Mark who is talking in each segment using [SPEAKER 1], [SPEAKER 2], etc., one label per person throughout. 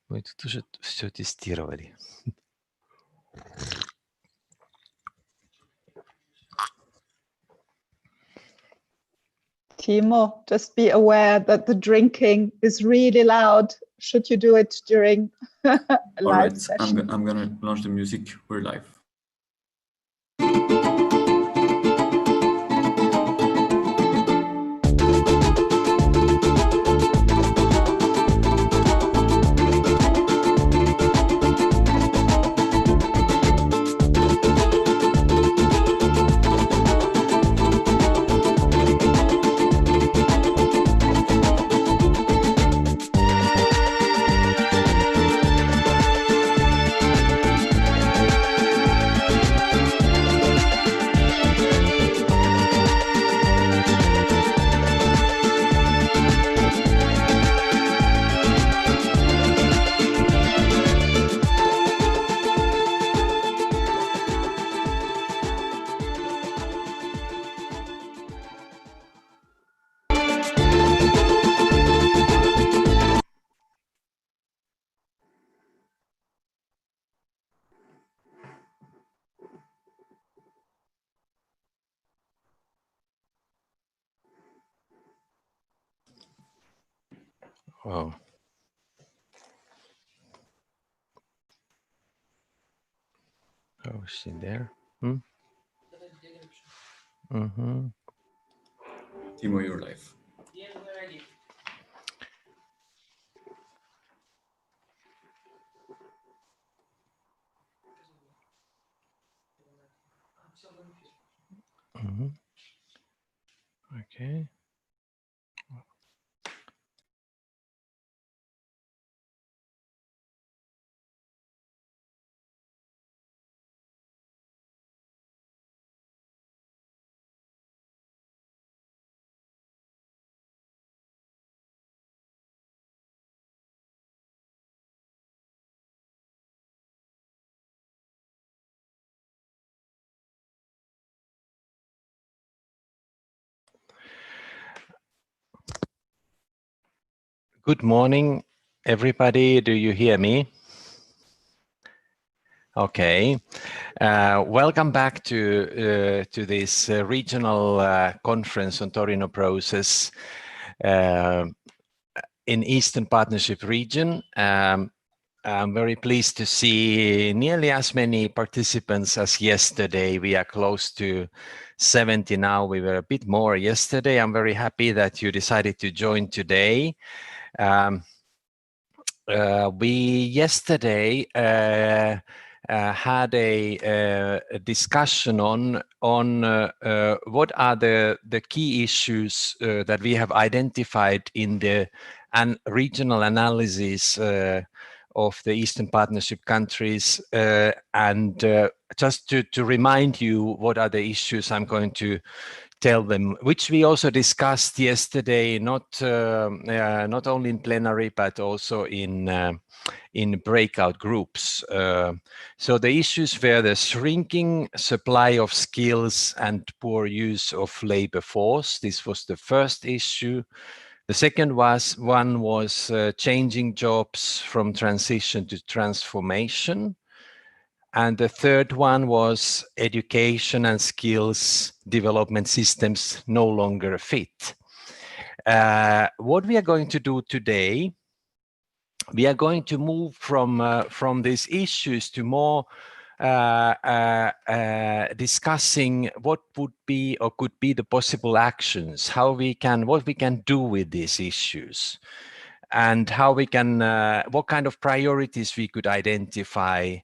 [SPEAKER 1] Мы тут уже все тестировали.
[SPEAKER 2] Timo, just be aware that the drinking is really loud. Should you do it during a live session?
[SPEAKER 3] I'm gonna launch the music. We're live.
[SPEAKER 1] Oh. Oh, is she there? Mm-hmm.
[SPEAKER 3] Timo, you're live.
[SPEAKER 1] Mm-hmm. Okay. Good morning, everybody. Do you hear me? Okay. Welcome back to this regional conference on Torino process in Eastern Partnership region. I'm very pleased to see nearly as many participants as yesterday. We are close to 70 now. We were a bit more yesterday. I'm very happy that you decided to join today. We yesterday had a discussion on what are the key issues that we have identified in the regional analysis of the Eastern Partnership countries, and just to remind you what are the issues I'm going to tell them, which we also discussed yesterday, not only in plenary but also in breakout groups. So the issues were the shrinking supply of skills and poor use of labor force. This was the first issue. The second one was changing jobs from transition to transformation. And the third one was education and skills development systems no longer fit. What we are going to do today, we are going to move from these issues to more discussing what would be or could be the possible actions, what we can do with these issues, and how we can, what kind of priorities we could identify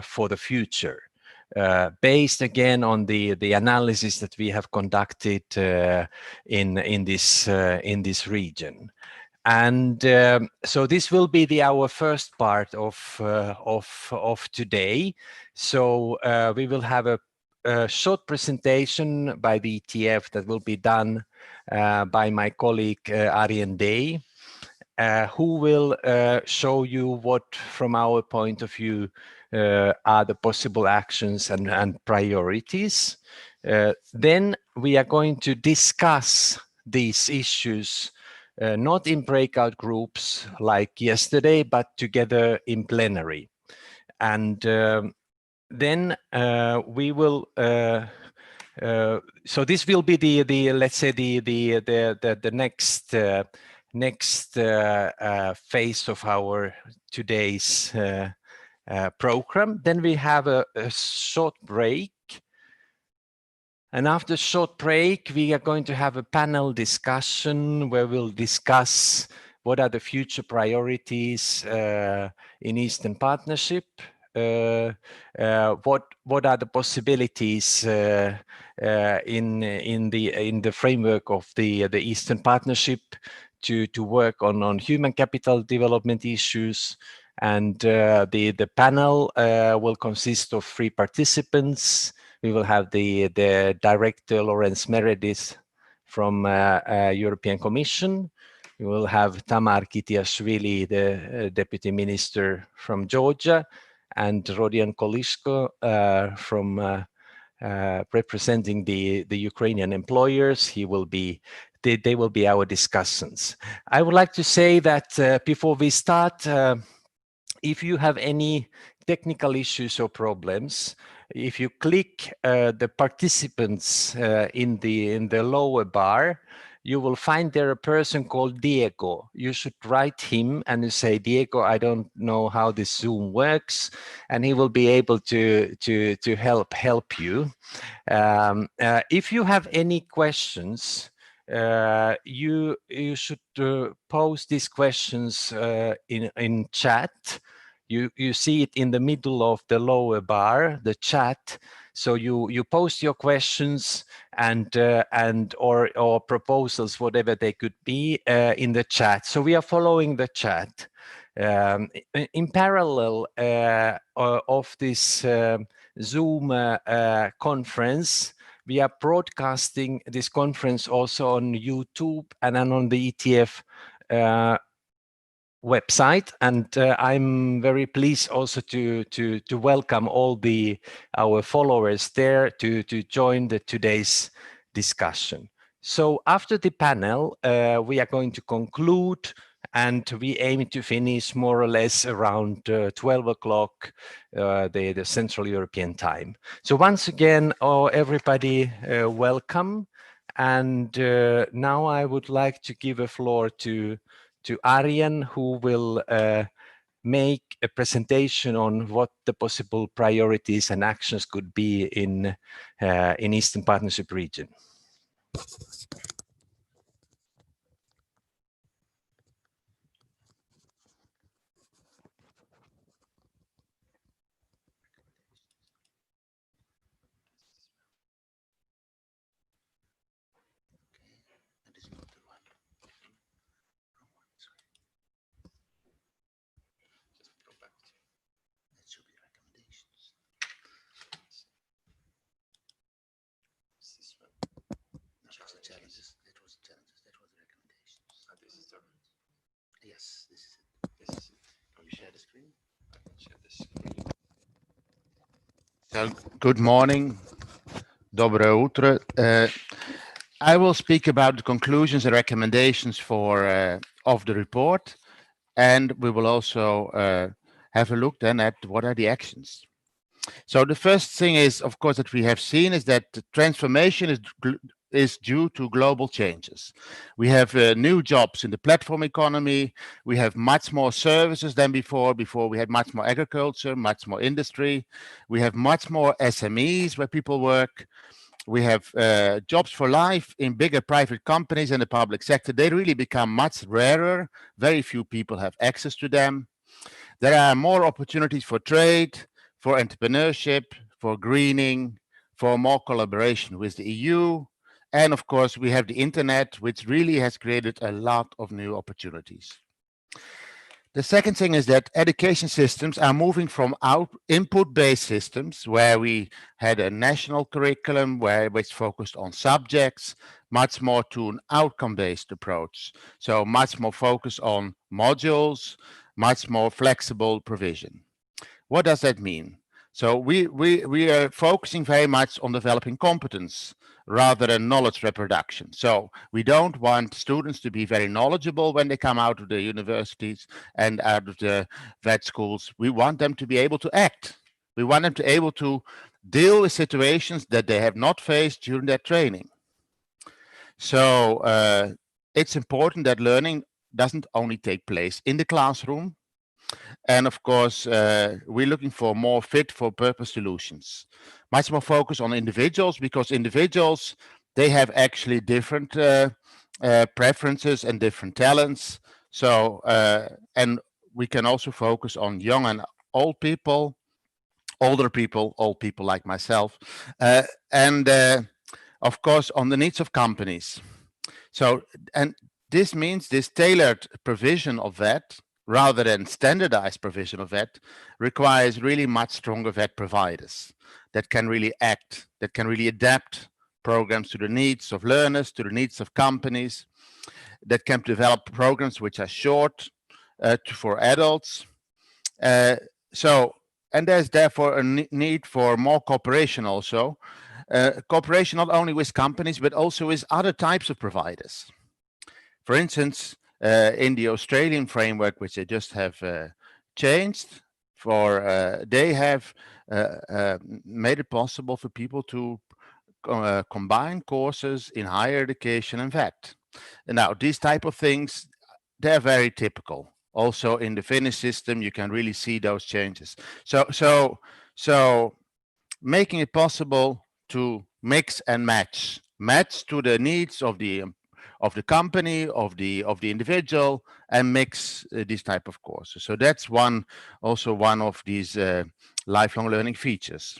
[SPEAKER 1] for the future, based again on the analysis that we have conducted in this region. And so this will be our first part of today. So we will have a short presentation by the ETF that will be done by my colleague Arjen Deij, who will show you what, from our point of view, are the possible actions and priorities. Then we are going to discuss these issues not in breakout groups like yesterday, but together in plenary. And then we will. So this will be the let's say the next phase of our today's program. Then we have a short break. And after a short break, we are going to have a panel discussion where we'll discuss what are the future priorities in Eastern Partnership, what are the possibilities in the framework of the Eastern Partnership to work on human capital development issues. And the panel will consist of 3 participants. We will have the director, Lawrence Meredith, from European Commission. We will have Tamar Kitiashvili, the Deputy Minister from Georgia, and Rodion Kolyshko from representing the Ukrainian employers. They will be our discussants. I would like to say that before we start, if you have any technical issues or problems, if you click the participants in the lower bar, you will find there a person called Diego. You should write him and you say, Diego, I don't know how this Zoom works, and he will be able to help you. If you have any questions, you should post these questions in chat. You see it in the middle of the lower bar, the chat. So you post your questions and or proposals, whatever they could be, in the chat. So we are following the chat. In parallel of this Zoom conference, we are broadcasting this conference also on YouTube and on the ETF website, and I'm very pleased also to welcome all our followers there to join today's discussion. So after the panel, we are going to conclude, and we aim to finish more or less around 12 o'clock, the Central European time. So once again, everybody, welcome. And now I would like to give a floor to Arjen, who will make a presentation on what the possible priorities and actions could be in Eastern Partnership region.
[SPEAKER 4] Yes, this is it. Can you share the screen? I can share the screen. So, good morning. Dobre utro. I will speak about the conclusions and recommendations of the report, and we will also have a look then at what are the actions. So the first thing is, of course, that we have seen is that the transformation is due to global changes. We have new jobs in the platform economy. We have much more services than before. Before we had much more agriculture, much more industry. We have much more SMEs where people work. We have jobs for life in bigger private companies in the public sector. They really become much rarer. Very few people have access to them. There are more opportunities for trade, for entrepreneurship, for greening, for more collaboration with the EU. And of course, we have the internet, which really has created a lot of new opportunities. The second thing is that education systems are moving from input-based systems, where we had a national curriculum which focused on subjects, much more to an outcome-based approach. So much more focus on modules, much more flexible provision. What does that mean? So we are focusing very much on developing competence rather than knowledge reproduction. So we don't want students to be very knowledgeable when they come out of the universities and out of the vet schools. We want them to be able to act. We want them to be able to deal with situations that they have not faced during their training. So it's important that learning doesn't only take place in the classroom. And of course, we're looking for more fit for purpose solutions. Much more focus on individuals, because individuals, they have actually different preferences and different talents. So, and we can also focus on young and old people, older people, old people like myself, and of course on the needs of companies. So, and this means this tailored provision of vet, rather than standardized provision of vet, requires really much stronger vet providers that can really act, that can really adapt programs to the needs of learners, to the needs of companies, that can develop programs which are short for adults. And there's therefore a need for more cooperation also. Cooperation not only with companies, but also with other types of providers. For instance, in the Australian framework, which they just have changed, they have made it possible for people to combine courses in higher education and vet. And now, these type of things, they're very typical. Also in the Finnish system, you can really see those changes. So making it possible to mix and match to the needs of the company, of the individual, and mix these type of courses. So that's also one of these lifelong learning features.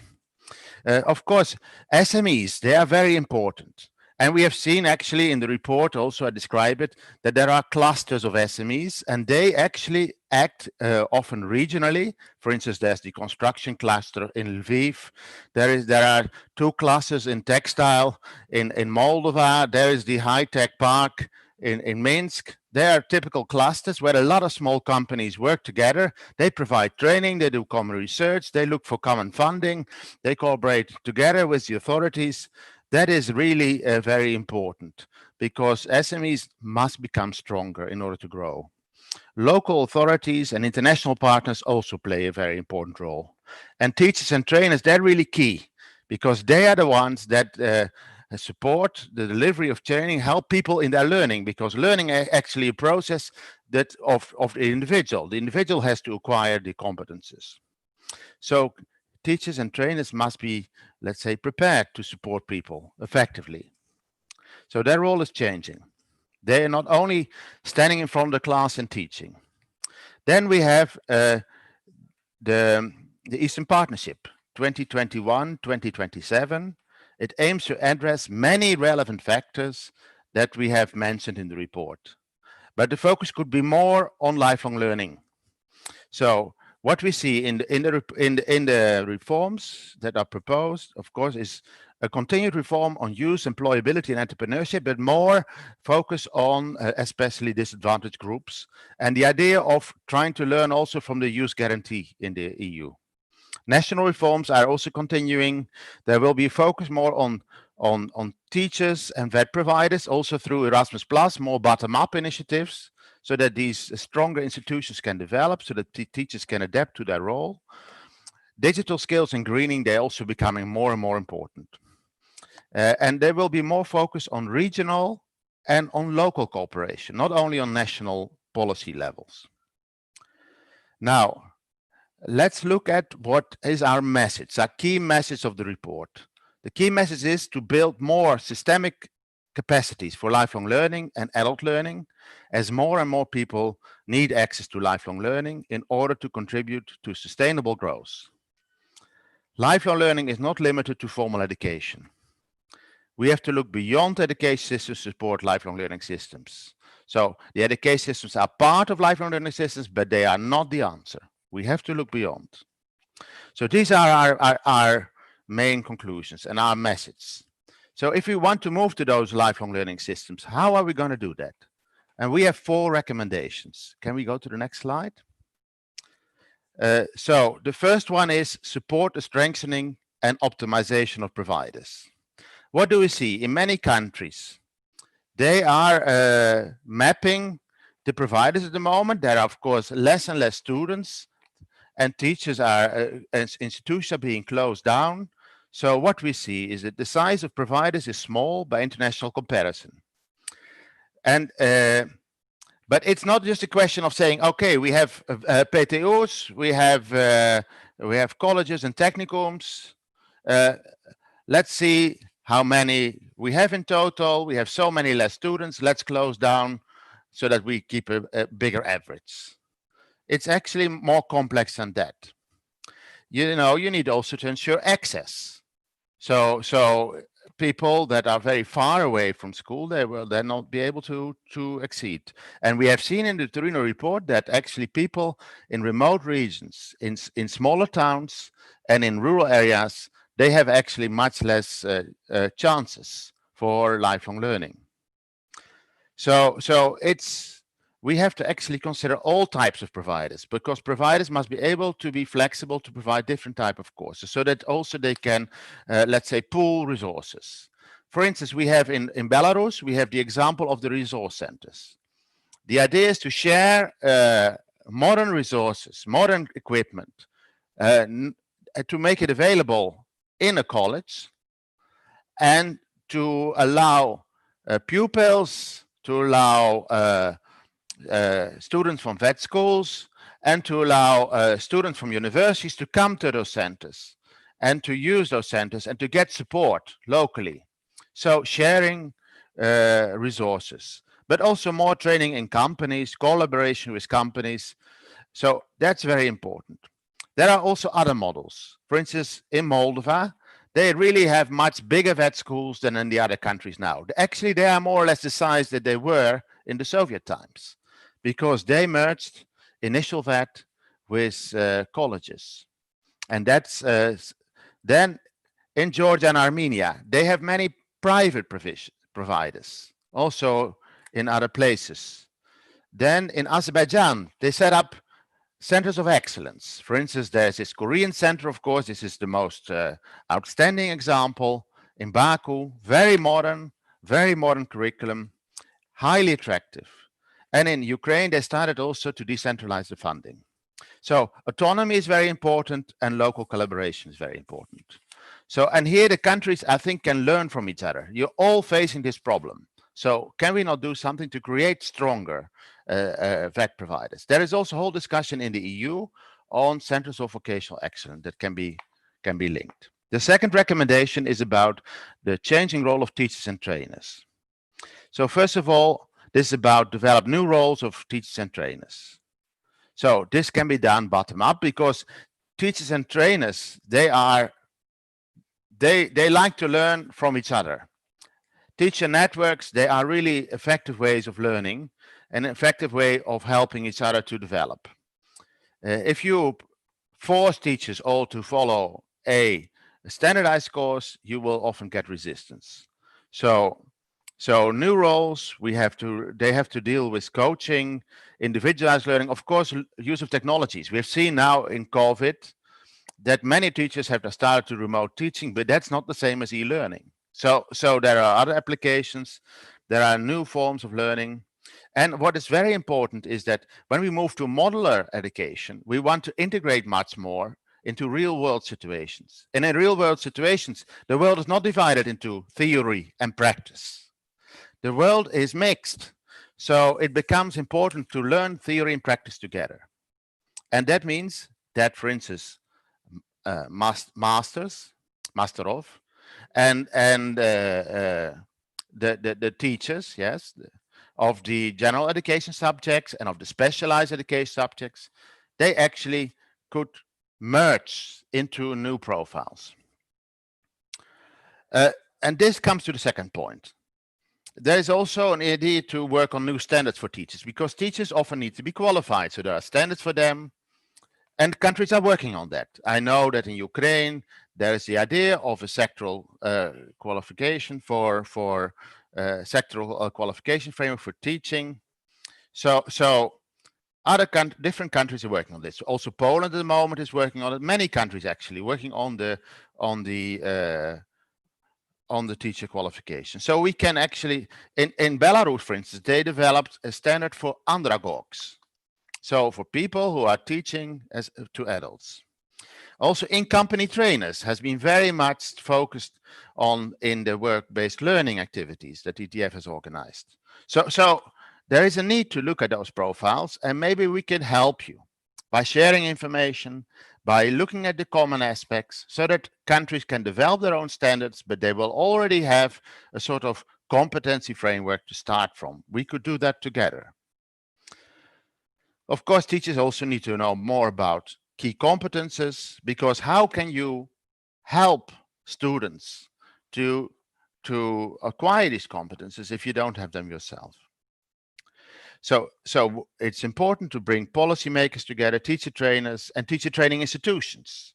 [SPEAKER 4] Of course, SMEs, they are very important. And we have seen actually in the report, also I describe it, that there are clusters of SMEs, and they actually act often regionally. For instance, there's the construction cluster in Lviv. There are 2 clusters in textile in Moldova. There is the high-tech park in Minsk. They are typical clusters where a lot of small companies work together. They provide training, they do common research, they look for common funding, they cooperate together with the authorities. That is really very important, because SMEs must become stronger in order to grow. Local authorities and international partners also play a very important role. And teachers and trainers, they're really key, because they are the ones that support the delivery of training, help people in their learning, because learning is actually a process that of the individual. The individual has to acquire the competences. So teachers and trainers must be, let's say, prepared to support people effectively. So their role is changing. They are not only standing in front of the class and teaching. Then we have the Eastern Partnership 2021-2027. It aims to address many relevant factors that we have mentioned in the report. But the focus could be more on lifelong learning. So what we see in the reforms that are proposed, of course, is a continued reform on youth employability and entrepreneurship, but more focus on especially disadvantaged groups, and the idea of trying to learn also from the youth guarantee in the EU. National reforms are also continuing. There will be focus more on teachers and vet providers, also through Erasmus+, more bottom-up initiatives, so that these stronger institutions can develop, so that teachers can adapt to their role. Digital skills and greening, they're also becoming more and more important. And there will be more focus on regional and on local cooperation, not only on national policy levels. Now, let's look at what is our message, our key message of the report. The key message is to build more systemic capacities for lifelong learning and adult learning, as more and more people need access to lifelong learning in order to contribute to sustainable growth. Lifelong learning is not limited to formal education. We have to look beyond education systems to support lifelong learning systems. So the education systems are part of lifelong learning systems, but they are not the answer. We have to look beyond. So these are our main conclusions and our message. So if we want to move to those lifelong learning systems, how are we going to do that? And we have 4 recommendations. Can we go to the next slide? So the first one is support the strengthening and optimization of providers. what do we see? In many countries, they are mapping the providers at the moment. There are, of course, less and less students, and teachers are, as institutions are being closed down. So what we see is that the size of providers is small by international comparison. And but it's not just a question of saying, okay, we have PTO's, we have colleges and technicums. Let's see how many we have in total. We have so many less students. Let's close down so that we keep a bigger average. It's actually more complex than that. You know, you need also to ensure access. So people that are very far away from school, they will then not be able to exceed. And we have seen in the Torino report that actually people in remote regions, in smaller towns and in rural areas, they have actually much less chances for lifelong learning. So we have to actually consider all types of providers, because providers must be able to be flexible to provide different type of courses, so that also they can, let's say, pool resources. For instance, we have in Belarus, we have the example of the resource centers. The idea is to share modern resources, modern equipment, to make it available in a college, and to allow pupils, to allow students from vet schools, and to allow students from universities to come to those centers and to use those centers and to get support locally. So sharing resources, but also more training in companies, collaboration with companies. So that's very important. There are also other models. For instance, in Moldova, they really have much bigger vet schools than in the other countries now. Actually, they are more or less the size that they were in the Soviet times, because they merged initial vet with colleges. And that's then in Georgia and Armenia, they have many private providers, also in other places. Then in Azerbaijan, they set up centers of excellence. For instance, there's this Korean center, of course. This is the most outstanding example in Baku. Very modern curriculum, highly attractive. And in Ukraine, they started also to decentralize the funding. So autonomy is very important, and local collaboration is very important. So, and here the countries, I think, can learn from each other. You're all facing this problem. So can we not do something to create stronger vet providers? There is also a whole discussion in the EU on centers of vocational excellence that can be linked. The second recommendation is about the changing role of teachers and trainers. So first of all, this is about develop new roles of teachers and trainers. So this can be done bottom up, because teachers and trainers, they like to learn from each other. Teacher networks, they are really effective ways of learning, an effective way of helping each other to develop. If you force teachers all to follow a standardized course, you will often get resistance. So new roles, they have to deal with coaching, individualized learning, of course, use of technologies. We've seen now in COVID that many teachers have started to remote teaching, but that's not the same as e-learning. So there are other applications, there are new forms of learning. And what is very important is that when we move to modular education, we want to integrate much more into real world situations. And in real world situations, the world is not divided into theory and practice. The world is mixed. So it becomes important to learn theory and practice together. And that means that, for instance, master of, and the teachers, yes, of the general education subjects and of the specialized education subjects, they actually could merge into new profiles. And this comes to the second point. There is also an idea to work on new standards for teachers, because teachers often need to be qualified. So there are standards for them, and countries are working on that. I know that in Ukraine, there is the idea of a sectoral qualification for sectoral qualification framework for teaching. So different countries are working on this. Also, Poland at the moment is working on it. Many countries actually working on on the teacher qualification. So we can actually, in Belarus, for instance, they developed a standard for andragogs. So for people who are teaching to adults. Also, in-company trainers has been very much focused on in the work-based learning activities that ETF has organized. So there is a need to look at those profiles, and maybe we can help you by sharing information, by looking at the common aspects, so that countries can develop their own standards, but they will already have a sort of competency framework to start from. We could do that together. Of course, teachers also need to know more about key competences, because how can you help students to acquire these competences if you don't have them yourself? So it's important to bring policymakers together, teacher trainers, and teacher training institutions.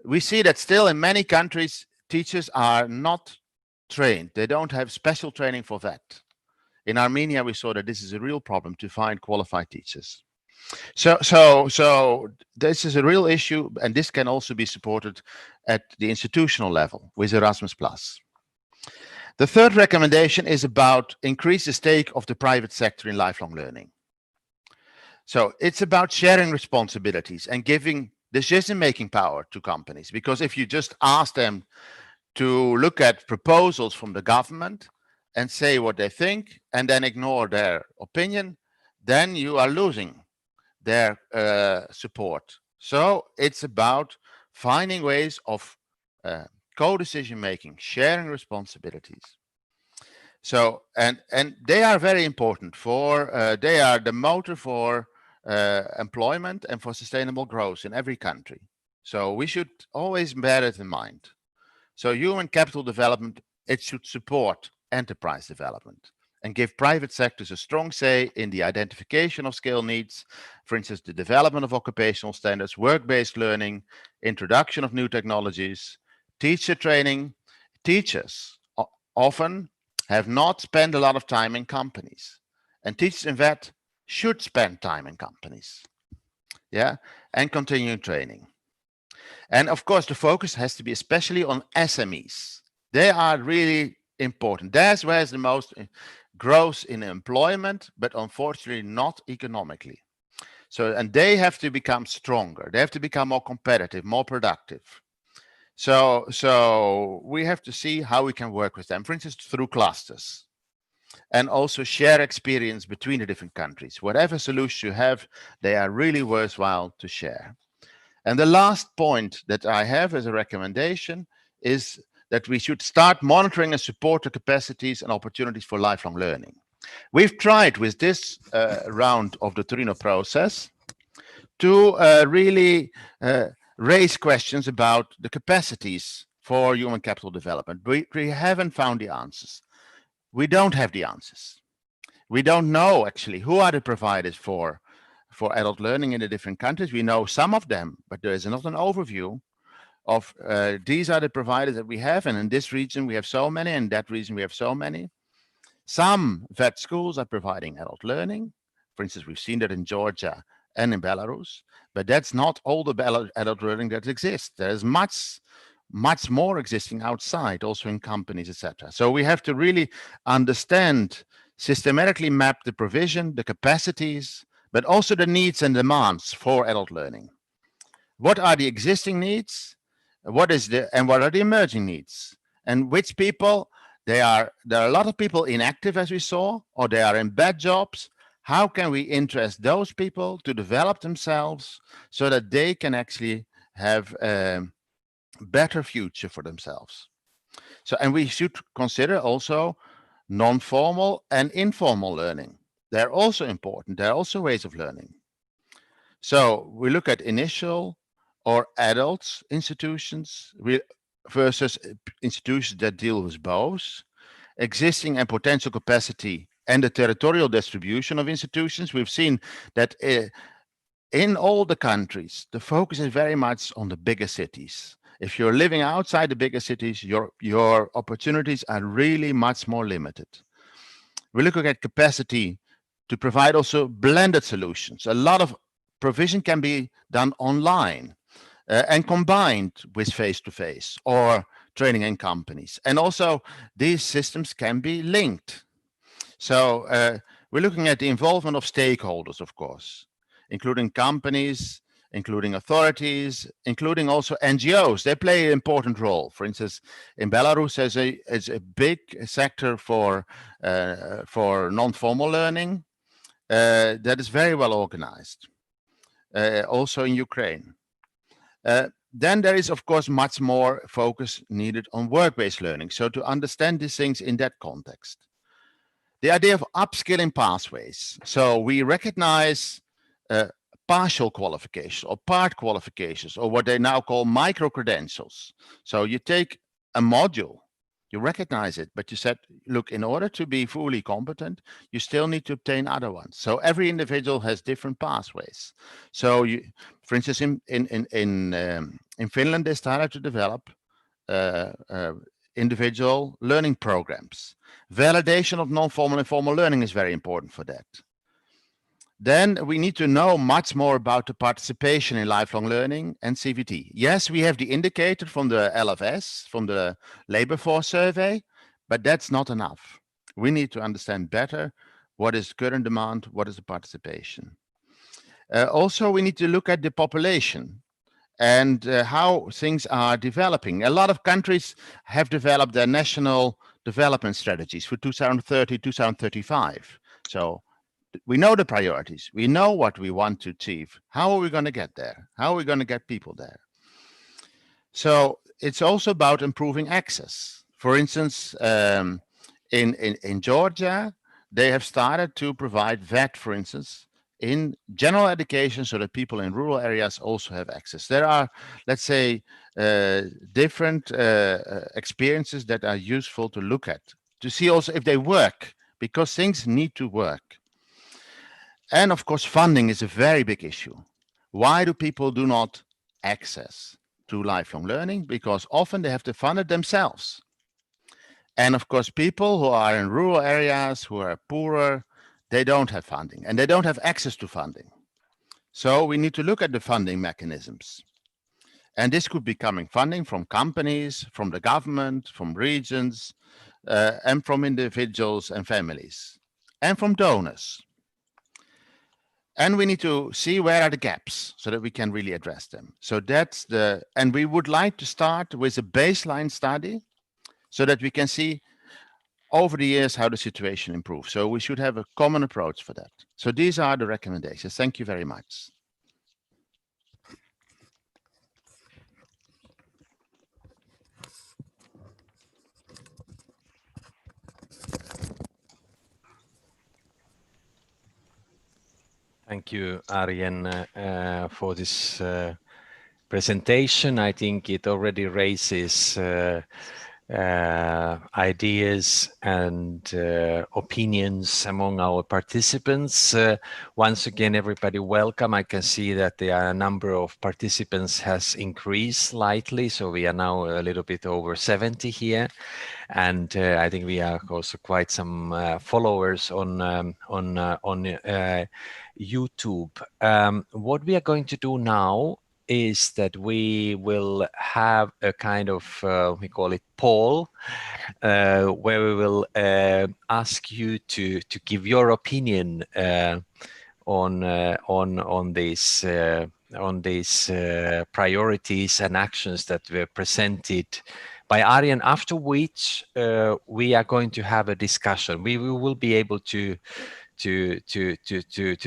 [SPEAKER 4] We see that still in many countries, teachers are not trained. They don't have special training for that. In Armenia, we saw that this is a real problem to find qualified teachers. So this is a real issue, and this can also be supported at the institutional level with Erasmus+. The third recommendation is about increase the stake of the private sector in lifelong learning. So it's about sharing responsibilities and giving decision-making power to companies, because if you just ask them to look at proposals from the government and say what they think and then ignore their opinion, then you are losing their support. So it's about finding ways of co-decision making, sharing responsibilities. So and they are very important for they are the motor for employment and for sustainable growth in every country. So we should always bear it in mind. So human capital development, it should support enterprise development and give private sectors a strong say in the identification of skill needs, for instance, the development of occupational standards, work-based learning, introduction of new technologies, teacher training. Teachers often have not spent a lot of time in companies, and teachers in fact should spend time in companies, and continuing training. And of course, the focus has to be especially on SMEs. They are really important. That's where the most growth in employment, but unfortunately not economically. So, and they have to become stronger. They have to become more competitive, more productive. So we have to see how we can work with them, for instance, through clusters, and also share experience between the different countries. Whatever solutions you have, they are really worthwhile to share. And the last point that I have as a recommendation is that we should start monitoring and support the capacities and opportunities for lifelong learning. We've tried with this round of the Torino process to really raise questions about the capacities for human capital development. We haven't found the answers. We don't have the answers. We don't know actually who are the providers for adult learning in the different countries. We know some of them, but there is not an overview of these are the providers that we have, and in this region we have so many, and in that region we have so many. Some vet schools are providing adult learning. For instance, we've seen that in Georgia and in Belarus, but that's not all the adult learning that exists. There's much more existing outside, also in companies, etc. So we have to really understand, systematically map the provision, the capacities, but also the needs and demands for adult learning. What are the existing needs? What are the emerging needs? And which people, there are a lot of people inactive, as we saw, or they are in bad jobs. How can we interest those people to develop themselves so that they can actually have a better future for themselves? So, and we should consider also non-formal and informal learning. They're also important. They're also ways of learning. So we look at initial or adults institutions versus institutions that deal with both, existing and potential capacity and the territorial distribution of institutions. We've seen that in all the countries, the focus is very much on the bigger cities. If you're living outside the bigger cities, your opportunities are really much more limited. We're looking at capacity to provide also blended solutions. A lot of provision can be done online and combined with face-to-face or training in companies. And also these systems can be linked. So we're looking at the involvement of stakeholders, of course, including companies, including authorities, including also NGOs. They play an important role. For instance, in Belarus, there's a big sector for non-formal learning that is very well organized. Also in Ukraine. Then there is, of course, much more focus needed on work-based learning. So to understand these things in that context. The idea of upskilling pathways. So we recognize partial qualifications or part qualifications, or what they now call micro-credentials. So you take a module, you recognize it, but you said, look, in order to be fully competent, you still need to obtain other ones. So every individual has different pathways. So you, for instance, in Finland, they started to develop individual learning programs. Validation of non-formal and formal learning is very important for that. Then we need to know much more about the participation in lifelong learning and CVT. Yes, we have the indicator from the LFS, from the labor force survey, but that's not enough. We need to understand better what is current demand, what is the participation. Also, we need to look at the population and how things are developing. A lot of countries have developed their national development strategies for 2030, 2035. So we know the priorities. We know what we want to achieve. How are we going to get there? How are we going to get people there? So it's also about improving access. For instance, in Georgia, they have started to provide VET, for instance, in general education so that people in rural areas also have access. There are, let's say, different experiences that are useful to look at, to see also if they work, because things need to work. And of course, funding is a very big issue. Why do people do not access to lifelong learning? Because often they have to fund it themselves. And of course, people who are in rural areas, who are poorer, they don't have funding and they don't have access to funding. So we need to look at the funding mechanisms. And this could be coming funding from companies, from the government, from regions, and from individuals and families, and from donors. And we need to see where are the gaps so that we can really address them. So that's and we would like to start with a baseline study so that we can see over the years how the situation improves. So we should have a common approach for that. So these are the recommendations. Thank you very much.
[SPEAKER 1] Thank you, Arjen, for this presentation. I think it already raises ideas and opinions among our participants. Once again, everybody welcome. I can see that the number of participants has increased slightly, so we are now a little bit over 70 here. And I think we have also quite some followers on YouTube. What we are going to do now is that we will have a kind of, we call it poll, where we will ask you to give your opinion on these priorities and actions that were presented by Arjen, after which we are going to have a discussion. We will be able to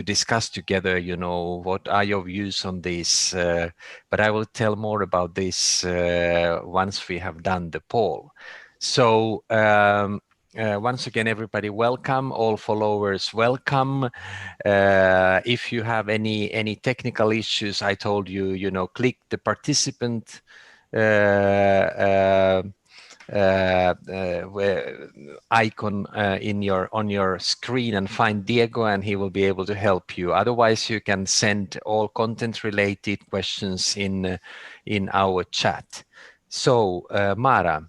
[SPEAKER 1] discuss together, you know, what are your views on this, but I will tell more about this once we have done the poll. So once again, everybody welcome, all followers welcome. If you have any technical issues, I told you, you know, click the participant icon on your screen and find Diego, and he will be able to help you. Otherwise, you can send all content-related questions in our chat. So, Mara,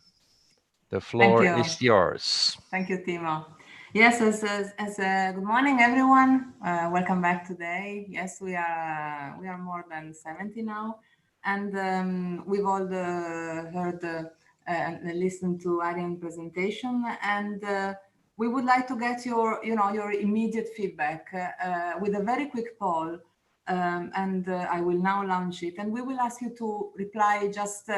[SPEAKER 1] the floor is yours.
[SPEAKER 5] Thank you, Timo. Yes, good morning, everyone. Welcome back today. Yes, we are more than 70 now, and we've all heard and listen to Arjen's presentation. And we would like to get your, your immediate feedback with a very quick poll. And I will now launch it. And we will ask you to reply just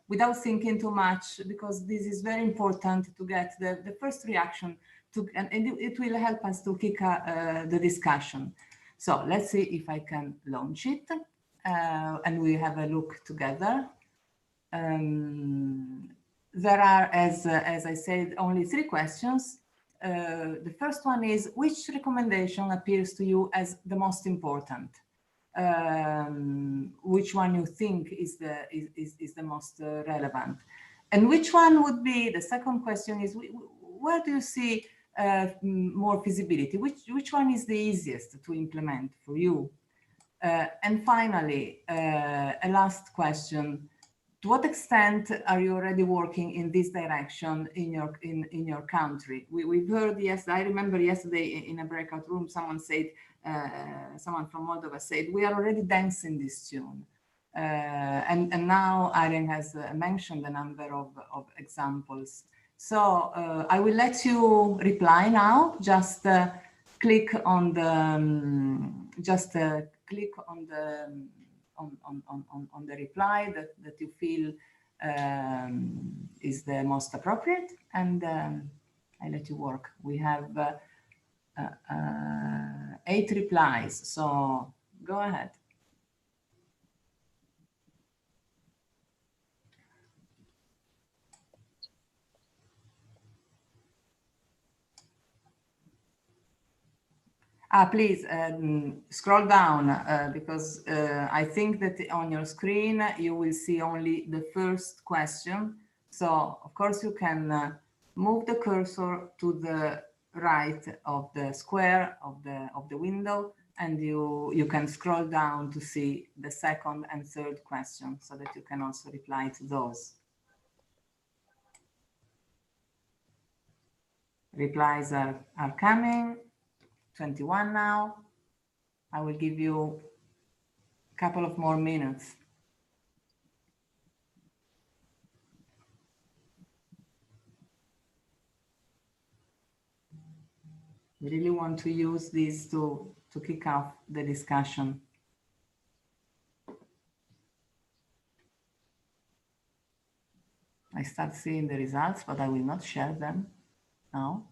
[SPEAKER 5] without thinking too much, because this is very important to get the first reaction, and it will help us to kick the discussion. So let's see if I can launch it, and we have a look together. There are, as I said, only 3 questions. The first one is, which recommendation appears to you as the most important? Which one you think is the most relevant? And which one would be, the second question is, where do you see more feasibility? Which one is the easiest to implement for you? And finally, a last question. To what extent are you already working in this direction in your country? We've heard, yes, I remember yesterday in a breakout room, someone said, someone from Moldova said, we are already dancing this tune. And now Arjen has mentioned a number of examples. So I will let you reply now. Just click on the on the reply that you feel is the most appropriate, and I let you work. We have 8 replies, so go ahead. Please scroll down because I think that on your screen you will see only the first question. So of course you can move the cursor to the right of the square of the window, and you can scroll down to see the second and third question, so that you can also reply to those. Replies are coming. 21 now. I will give you a couple of more minutes. We really want to use this to kick off the discussion. I start seeing the results, but I will not share them now.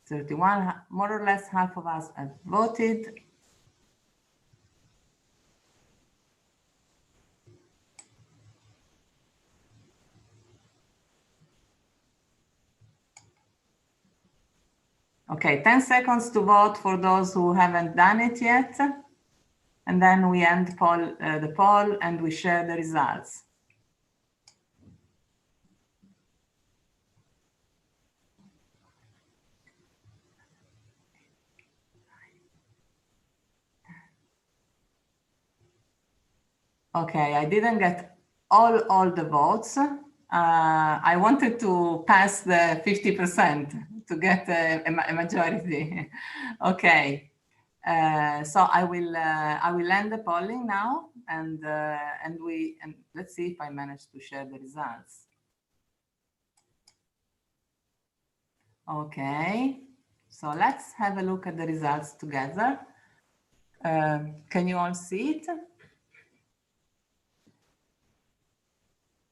[SPEAKER 5] 31, more or less half of us have voted. Okay, 10 seconds to vote for those who haven't done it yet. And then we end the poll and we share the results. Okay, I didn't get all the votes. I wanted to pass the 50% to get a majority. Okay, so I will end the polling now, and let's see if I manage to share the results. Okay, so let's have a look at the results together. Can you all see it?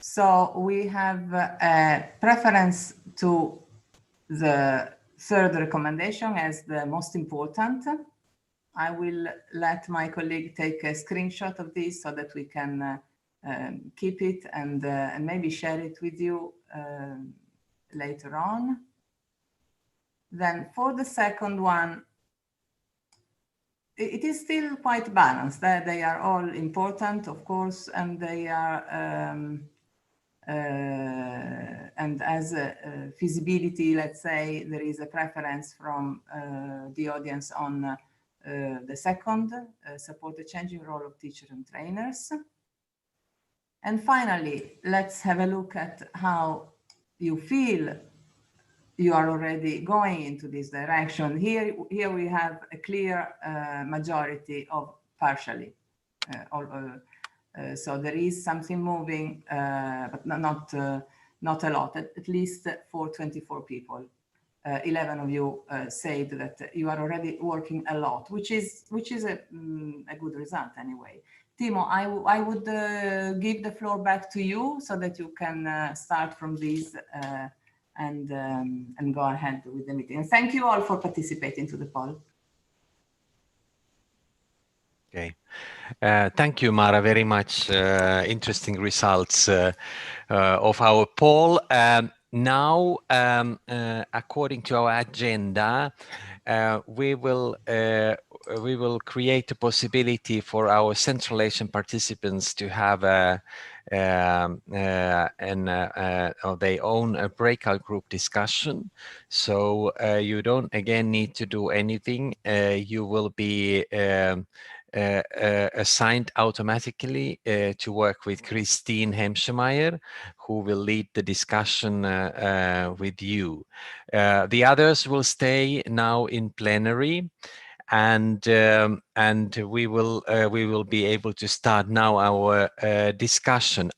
[SPEAKER 5] So we have a preference to the third recommendation as the most important. I will let my colleague take a screenshot of this so that we can keep it and maybe share it with you later on. Then for the second one, it is still quite balanced. They are all important, of course, and they are and as a feasibility, let's say, there is a preference from the audience on the second, support the changing role of teachers and trainers. And finally, let's have a look at how you feel you are already going into this direction. Here we have a clear majority of partially. So there is something moving, but not a lot, at least for 24 people. 11 of you said that you are already working a lot, which is a good result anyway. Timo, I would give the floor back to you so that you can start from this and go ahead with the meeting. And thank you all for participating to the poll.
[SPEAKER 1] Okay. Thank you, Mara, very much. Interesting results of our poll. Now, according to our agenda, we will create a possibility for our Central Asian participants to have their own breakout group discussion. So you don't again need to do anything. You will be assigned automatically to work with Christine Hemschmeier, who will lead the discussion with you. The others will stay now in plenary, and we will be able to start now our discussion.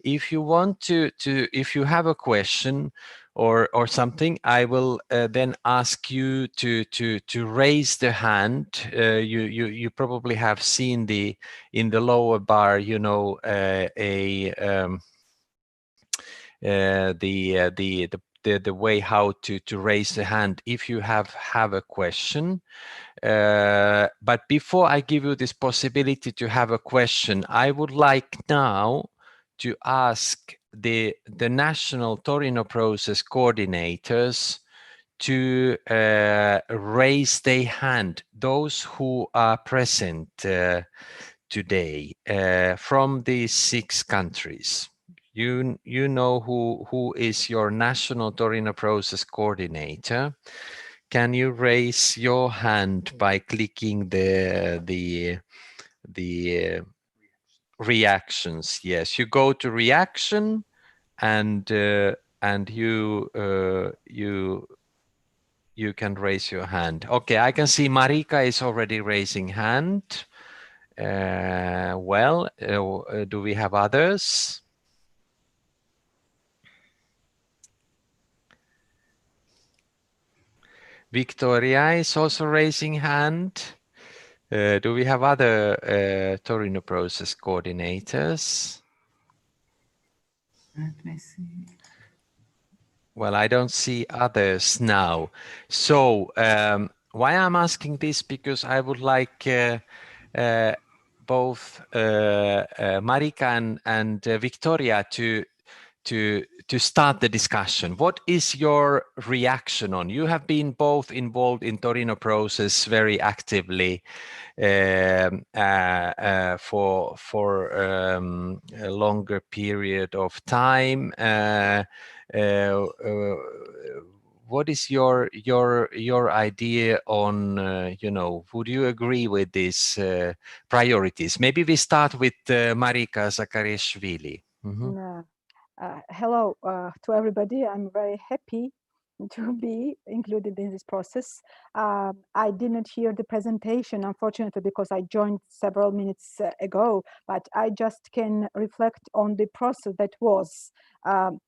[SPEAKER 1] If you want if you have a question or something, I will then ask you to raise the hand. You probably have seen in the lower bar, you know, the way how to raise the hand if you have a question. But before I give you this possibility to have a question, I would like now to ask the national Torino process coordinators to raise their hand, those who are present today from these 6 countries. You know who is your national Torino process coordinator. Can you raise your hand by clicking the reactions? Yes, you go to reaction, and you can raise your hand. Okay, I can see Marika is already raising hand. Well, do we have others? Victoria is also raising hand. Do we have other Torino process coordinators?
[SPEAKER 5] Let me see.
[SPEAKER 1] Well, I don't see others now. So why I'm asking this, because I would like both Marika and Victoria to start the discussion. What is your reaction on? You have been both involved in Torino process very actively for a longer period of time. What is your idea on, you know, would you agree with these priorities? Maybe we start with Marika Zakariashvili.
[SPEAKER 2] Mm-hmm. Hello to everybody. I'm very happy to be included in this process. I didn't hear the presentation, unfortunately, because I joined several minutes ago, but I just can reflect on the process that was and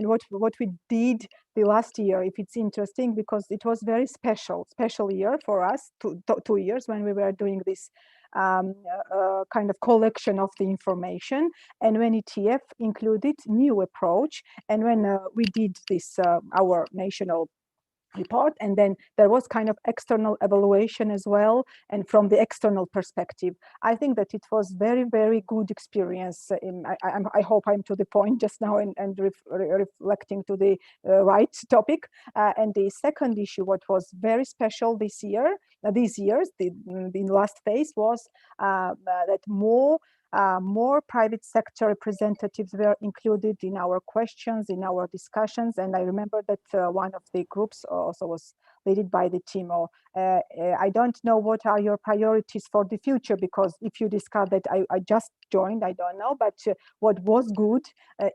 [SPEAKER 2] what we did the last year, if it's interesting, because it was very special year for us, 2 years when we were doing this kind of collection of the information, and when ETF included new approach, and when we did this our national report, and then there was kind of external evaluation as well, and from the external perspective, I think that it was very, very good experience. I hope I'm to the point just now and reflecting to the right topic. And the second issue, what was very special this year, the last phase, was that more private sector representatives were included in our questions, in our discussions. And I remember that one of the groups also was led by the Timo. I don't know what are your priorities for the future, because if you discuss that, I just joined, I don't know, but what was good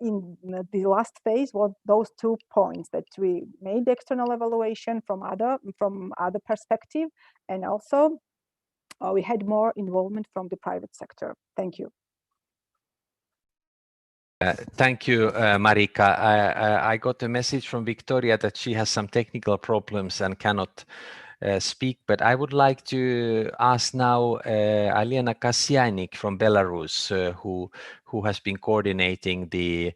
[SPEAKER 2] in the last phase was those 2 points, that we made external evaluation from other perspective, and also we had more involvement from the private sector. Thank you.
[SPEAKER 1] Thank you, Marika. I got a message from Victoria that she has some technical problems and cannot speak, but I would like to ask now Alena Kasyanik from Belarus, who has been coordinating the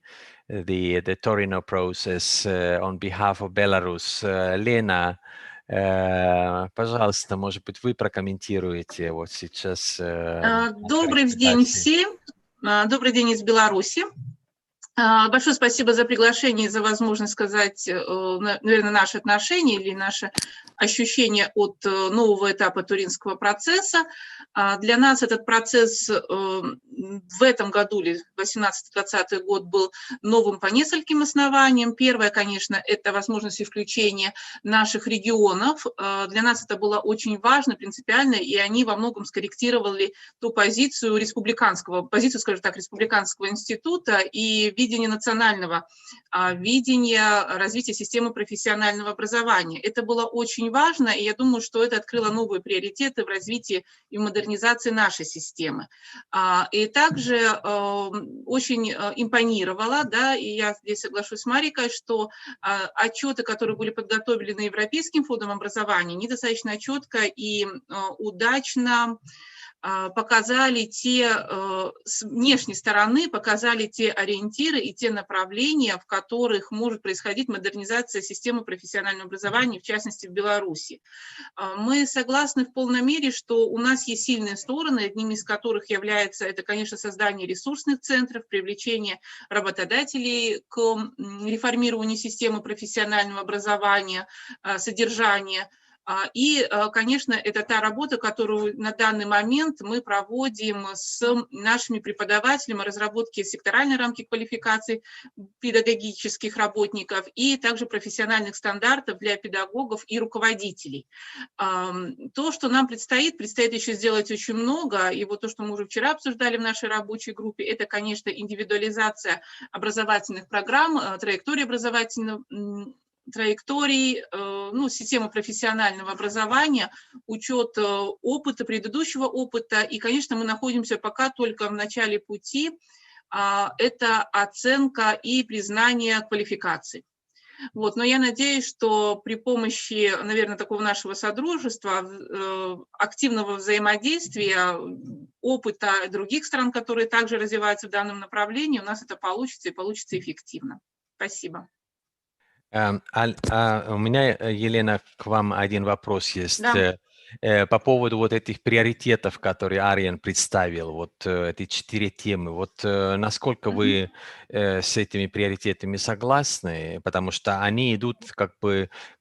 [SPEAKER 1] Torino process on behalf of Belarus. Lena, пожалуйста, может быть, вы прокомментируете вот сейчас.
[SPEAKER 6] Добрый день всем. Добрый день из Беларуси. Большое спасибо за приглашение и за возможность сказать, наверное, наши отношения или наши ощущения от нового этапа туринского процесса. Для нас этот процесс в этом году, или 18-20 год, был новым по нескольким основаниям. Первое, конечно, это возможность включения наших регионов. Для нас это было очень важно, принципиально, и они во многом скорректировали ту позицию скажем так, республиканского института и видение национального видения развития системы профессионального образования. Это было очень важно, и я думаю, что это открыло новые приоритеты в развитии и модернизации нашей системы. И также очень импонировало, да, и я здесь соглашусь с Марикой, что отчеты, которые были подготовлены Европейским фондом образования, недостаточно четко и удачно показали с внешней стороны, показали те ориентиры и те направления, в которых может происходить модернизация системы профессионального образования, в частности в Беларуси. Мы согласны в полной мере, что у нас есть сильные стороны, одними из которых является, это, конечно, создание ресурсных центров, привлечение работодателей к реформированию системы профессионального образования, содержания. И, конечно, это та работа, которую на данный момент мы проводим с нашими преподавателями, разработки секторальной рамки квалификаций педагогических работников и также профессиональных стандартов для педагогов и руководителей. То, что нам предстоит еще сделать очень много, и вот то, что мы уже вчера обсуждали в нашей рабочей группе, это, конечно, индивидуализация образовательных программ, траекторий, системы профессионального образования, учет опыта, предыдущего опыта. И, конечно, мы находимся пока только в начале пути. Это оценка и признание квалификаций. Вот. Но я надеюсь, что при помощи, наверное, такого нашего содружества, активного взаимодействия, опыта других стран, которые также развиваются в данном направлении, у нас это получится и получится эффективно. Спасибо.
[SPEAKER 1] У меня, Елена, к вам один вопрос есть.
[SPEAKER 6] Да.
[SPEAKER 1] По поводу вот этих приоритетов, которые Арjen представил, вот эти 4 темы. Вот насколько вы с этими приоритетами согласны? Потому что они идут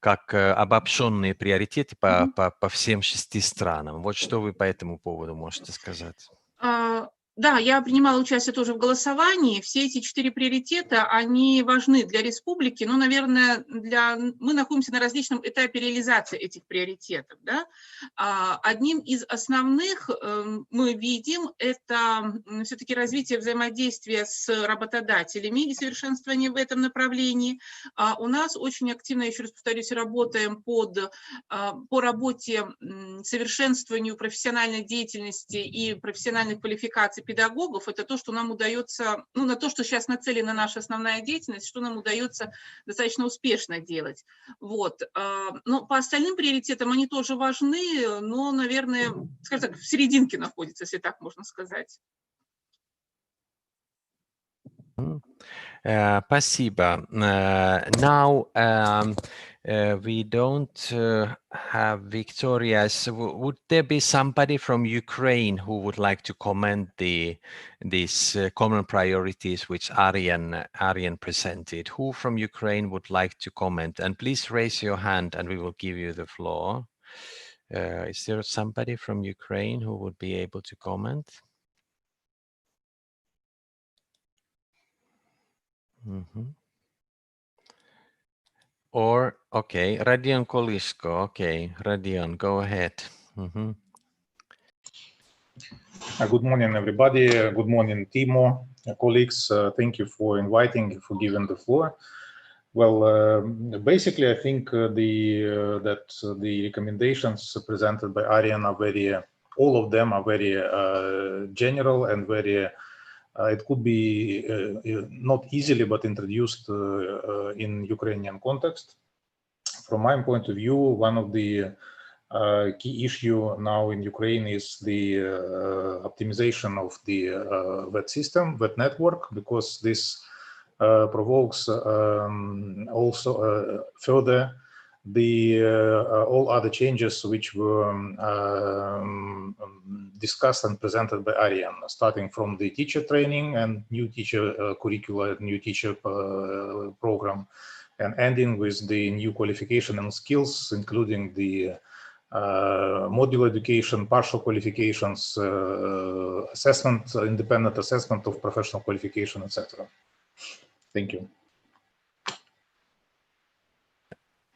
[SPEAKER 1] как обобщенные приоритеты по всем 6 странам. Вот что вы по этому поводу можете сказать?
[SPEAKER 6] Да, я принимала участие тоже в голосовании. Все эти 4 приоритета, они важны для республики, но, наверное, мы находимся на различном этапе реализации этих приоритетов. Да? Одним из основных мы видим это все-таки развитие взаимодействия с работодателями и совершенствование в этом направлении. У нас очень активно, еще раз повторюсь, работаем по работе совершенствованию профессиональной деятельности и профессиональных квалификаций педагогов. Это то, что нам удается, на то, что сейчас нацелена наша основная деятельность, что нам удается достаточно успешно делать. Вот. Но по остальным приоритетам они тоже важны, но, наверное, скажем так, в серединке находятся, если так можно сказать.
[SPEAKER 1] Спасибо. Now we don't have Victoria. So would there be somebody from Ukraine who would like to comment these common priorities which Arjen presented? Who from Ukraine would like to comment? And please raise your hand and we will give you the floor. Is there somebody from Ukraine who would be able to comment? Or, okay, Rodion Kolyshko. Okay, Rodion, go ahead.
[SPEAKER 7] Good morning, everybody. Good morning, Timo, colleagues. Thank you for inviting, for giving the floor. Well, basically, I think that the recommendations presented by Arjen are all of them are very general and very it could be not easily, but introduced in Ukrainian context. From my point of view, one of the key issue now in Ukraine is the optimization of the VET system, VET network, because this provokes also further the all other changes which were discussed and presented by Arjen, starting from the teacher training and new teacher curricula, new teacher program, and ending with the new qualification and skills, including the modular education, partial qualifications, assessment, independent assessment of professional qualification, etc. Thank you.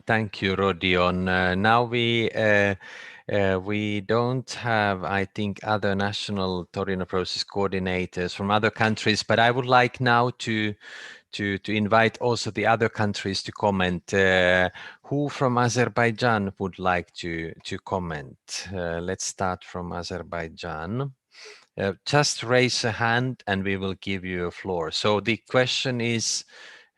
[SPEAKER 1] Thank you, Rodion. Now we don't have, I think, other national Torino process coordinators from other countries, but I would like now to invite also the other countries to comment. Who from Azerbaijan would like to comment? Let's start from Azerbaijan. Just raise a hand and we will give you a floor. So the question is,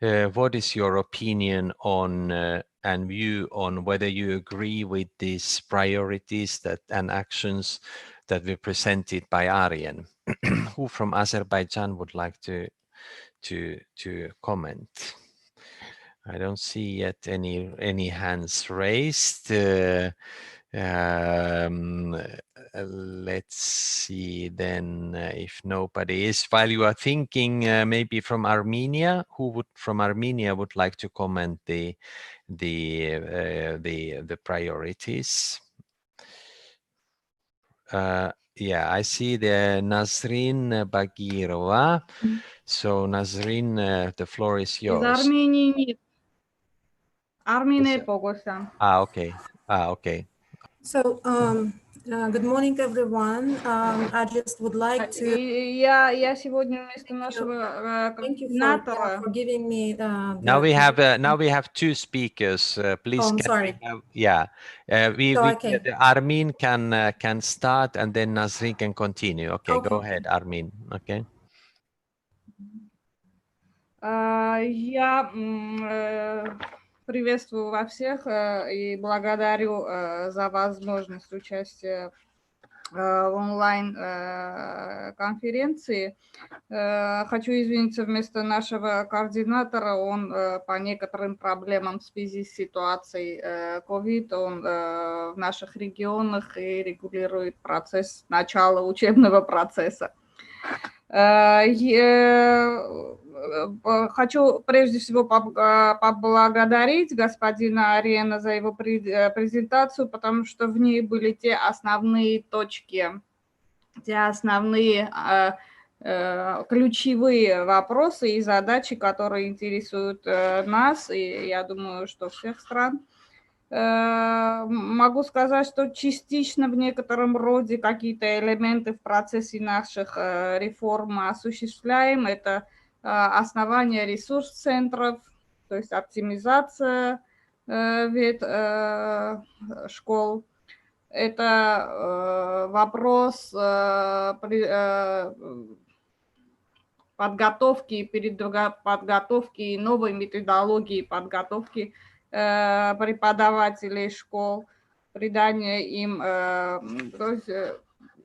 [SPEAKER 1] what is your opinion on and view on whether you agree with these priorities and actions that were presented by Arjen? Who from Azerbaijan would like to comment? I don't see yet any hands raised. Let's see then if nobody is. While you are thinking, maybe from Armenia, who from Armenia would like to comment the priorities? Yeah, I see the Nazrin Bagirova. So Nazrin, the floor is yours.
[SPEAKER 8] Из Армении нет. Armenia Pogosyan.
[SPEAKER 1] Okay. Okay.
[SPEAKER 9] So, good morning, everyone. I just would like to
[SPEAKER 8] Я сегодня вместо нашего координатора.
[SPEAKER 9] for giving me
[SPEAKER 1] Now we have two speakers. Please.
[SPEAKER 9] Oh, I'm sorry.
[SPEAKER 1] Armin can start and then Nazrin can continue. Okay, go ahead, Armin. Okay.
[SPEAKER 8] Я приветствую вас всех и благодарю за возможность участия в онлайн-конференции. Хочу извиниться вместо нашего координатора, он по некоторым проблемам в связи с ситуацией COVID, он в наших регионах и регулирует процесс начала учебного процесса. Хочу прежде всего поблагодарить господина Арjena за его презентацию, потому что в ней были те основные точки, те основные ключевые вопросы и задачи, которые интересуют нас, и я думаю, что всех стран. Могу сказать, что частично в некотором роде какие-то элементы в процессе наших реформ осуществляем. Это основание ресурс-центров, то есть оптимизация школ. Это вопрос подготовки новой методологии подготовки преподавателей школ, придание им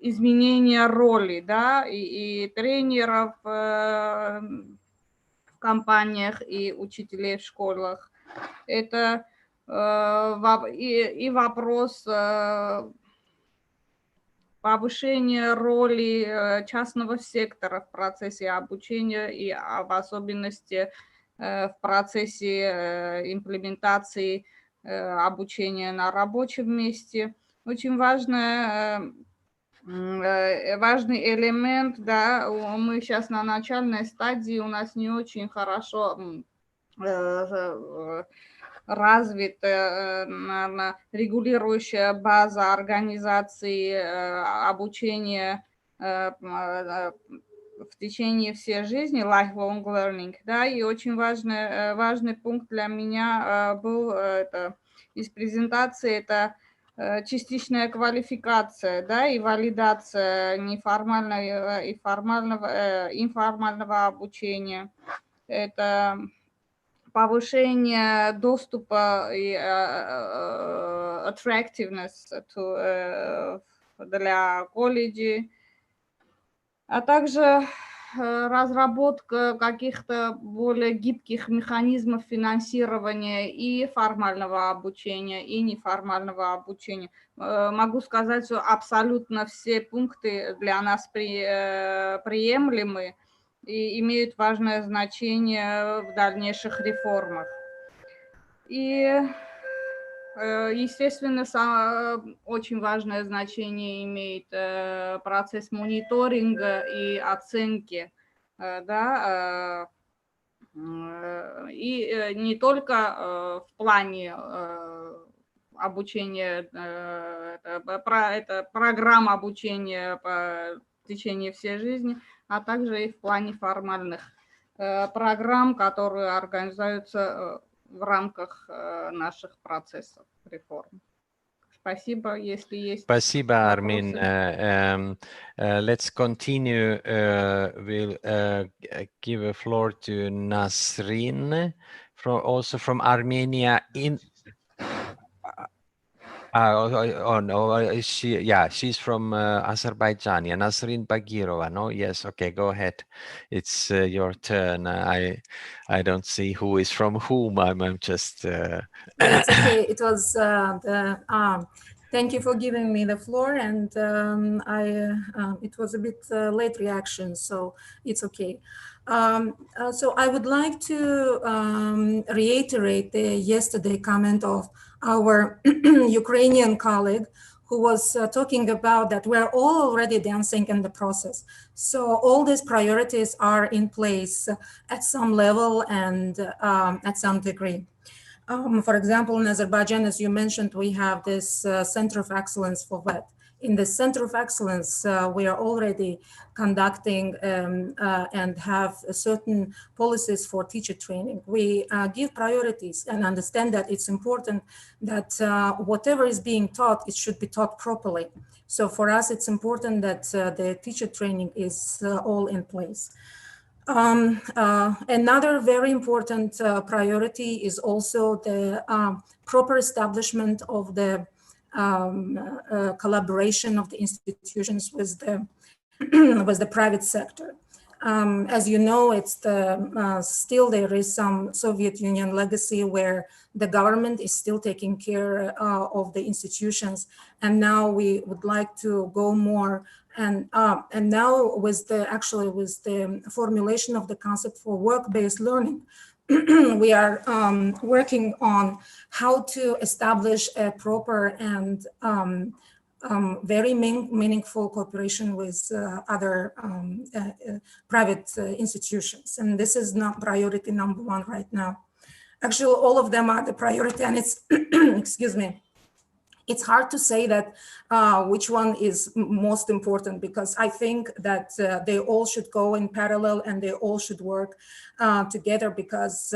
[SPEAKER 8] изменения роли, да, и тренеров в компаниях, и учителей в школах. Это и вопрос повышения роли частного сектора в процессе обучения и в особенности в процессе имплементации обучения на рабочем месте. Очень важный элемент, да, мы сейчас на начальной стадии, у нас не очень хорошо развита регулирующая база организации обучения в течение всей жизни, lifelong learning, да, и очень важный пункт для меня был это, из презентации, это частичная квалификация, да, и валидация неформального и информального обучения. Это повышение доступа и attractiveness для колледжей, а также разработка каких-то более гибких механизмов финансирования и формального обучения, и неформального обучения. Могу сказать, что абсолютно все пункты для нас приемлемы и имеют важное значение в дальнейших реформах. И, естественно, очень важное значение имеет процесс мониторинга и оценки, да, и не только в плане обучения, это программа обучения в течение всей жизни, а также и в плане формальных программ, которые организуются в рамках наших процессов реформ. Спасибо, если есть
[SPEAKER 1] Спасибо, Armin. Let's continue. We'll give a floor to Nasrin, also from Armenia. She's from Azerbaijan. Yeah, Nasrin Bagirova. No, yes. Okay, go ahead. It's your turn. I don't see who is from whom. I'm just.
[SPEAKER 9] It's okay. It was thank you for giving me the floor, and it was a bit late reaction, so it's okay. So I would like to reiterate the yesterday comment of our Ukrainian colleague who was talking about that we're all already dancing in the process. So all these priorities are in place at some level and at some degree. For example, in Azerbaijan, as you mentioned, we have this Center of Excellence for VET. In the Center of Excellence, we are already conducting and have certain policies for teacher training. We give priorities and understand that it's important that whatever is being taught, it should be taught properly. So for us, it's important that the teacher training is all in place. Another very important priority is also the proper establishment of the collaboration of the institutions with the with the private sector. As you know, it's still there is some Soviet Union legacy where the government is still taking care of the institutions, and now we would like to go more. And now with the formulation of the concept for work-based learning, we are working on how to establish a proper and very meaningful cooperation with other private institutions. And this is not priority number one right now. Actually, all of them are the priority, and it's, excuse me, it's hard to say that which one is most important, because I think that they all should go in parallel and they all should work together, because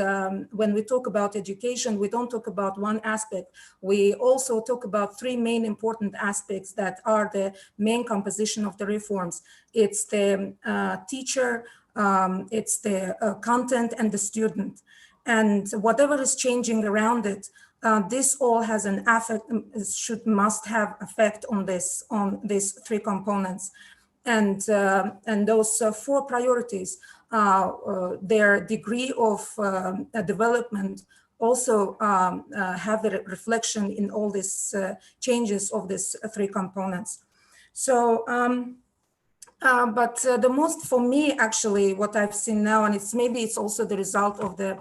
[SPEAKER 9] when we talk about education, we don't talk about one aspect. We also talk about three main important aspects that are the main composition of the reforms. It's the teacher, it's the content, and the student. And whatever is changing around it, this all has an effect, must have effect on these three components. And those four priorities, their degree of development also have a reflection in all these changes of these three components. So, but the most for me, actually, what I've seen now, and maybe it's also the result of the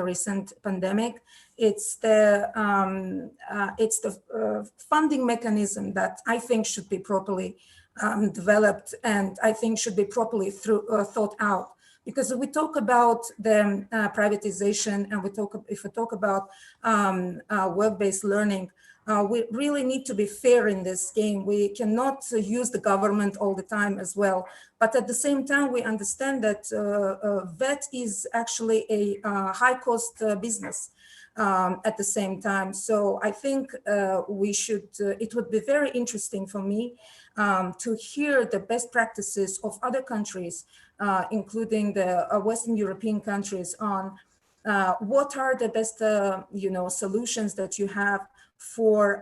[SPEAKER 9] recent pandemic, it's the funding mechanism that I think should be properly developed, and I think should be properly thought out. Because we talk about the privatization, and if we talk about work-based learning, we really need to be fair in this game. We cannot use the government all the time as well. But at the same time, we understand that VET is actually a high-cost business. at the same time. So I think we should, it would be very interesting for me to hear the best practices of other countries, including the Western European countries, on what are the best, solutions that you have for,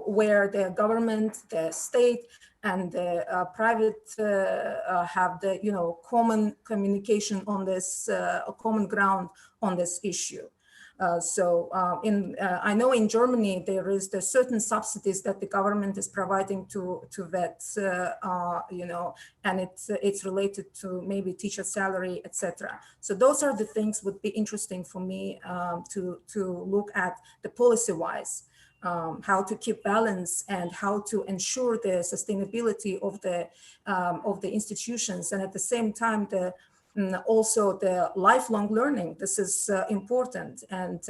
[SPEAKER 9] where the government, the state, and the private have the, common communication on this, a common ground on this issue. I know in Germany there is the certain subsidies that the government is providing to vets, and it's related to maybe teacher salary, etc. So those are the things would be interesting for me to look at the policy-wise, how to keep balance and how to ensure the sustainability of the institutions, and at the same time also the lifelong learning. This is important, and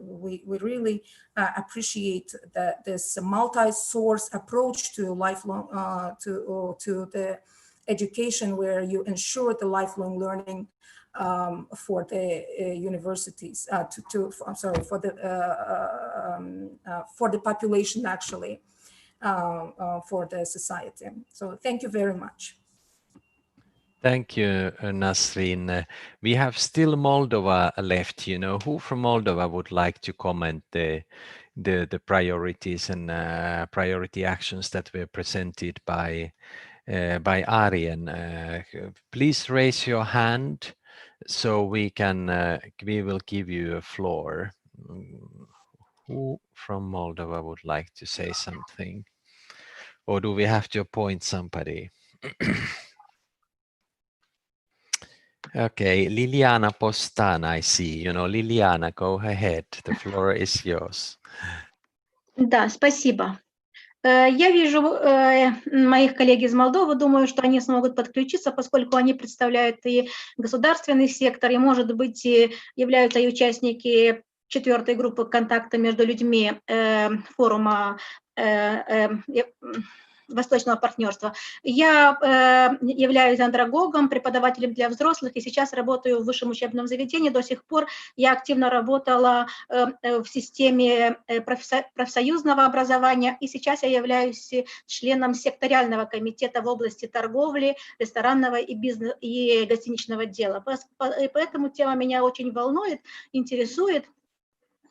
[SPEAKER 9] we really appreciate that this multi-source approach to lifelong to the education, where you ensure the lifelong learning for the universities, for the population, actually, for the society. So thank you very much.
[SPEAKER 1] Thank you, Nasrin. We have still Moldova left. Who from Moldova would like to comment the priorities and priority actions that were presented by Arjen? Please raise your hand so we will give you a floor. Who from Moldova would like to say something? Or do we have to appoint somebody? Okay, Liliana Postana, I see. Liliana, go ahead. The floor is yours.
[SPEAKER 10] Да, спасибо. Я вижу моих коллег из Молдовы, думаю, что они смогут подключиться, поскольку они представляют и государственный сектор, и, может быть, являются и участники 4-й группы контакта между людьми форума Восточного партнерства. Я являюсь андрогогом, преподавателем для взрослых, и сейчас работаю в высшем учебном заведении. До сих пор я активно работала в системе профсоюзного образования, и сейчас я являюсь членом секториального комитета в области торговли, ресторанного и гостиничного дела. Поэтому тема меня очень волнует, интересует.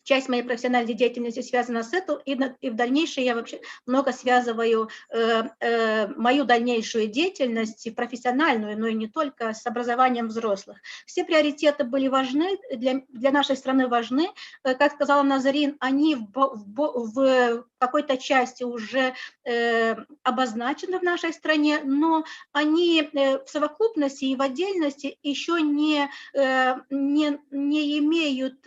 [SPEAKER 10] Часть моей профессиональной деятельности связана с этим, и в дальнейшем я вообще много связываю мою дальнейшую деятельность, профессиональную, но и не только, с образованием взрослых. Все приоритеты были важны, для нашей страны важны. Как сказала Назарин, они в какой-то части уже обозначены в нашей стране, но они в совокупности и в отдельности еще не имеют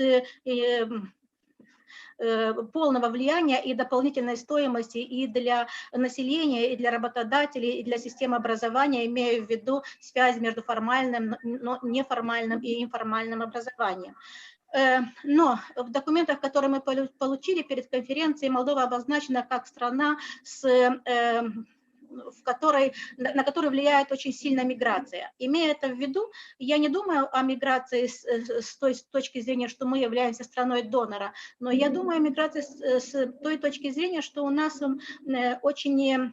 [SPEAKER 10] полного влияния и дополнительной стоимости и для населения, и для работодателей, и для системы образования, имея в виду связь между формальным, неформальным и информальным образованием. Но в документах, которые мы получили перед конференцией, Молдова обозначена как страна, на которую влияет очень сильно миграция. Имея это в виду, я не думаю о миграции с той точки зрения, что мы являемся страной донора, но я думаю о миграции с той точки зрения, что у нас очень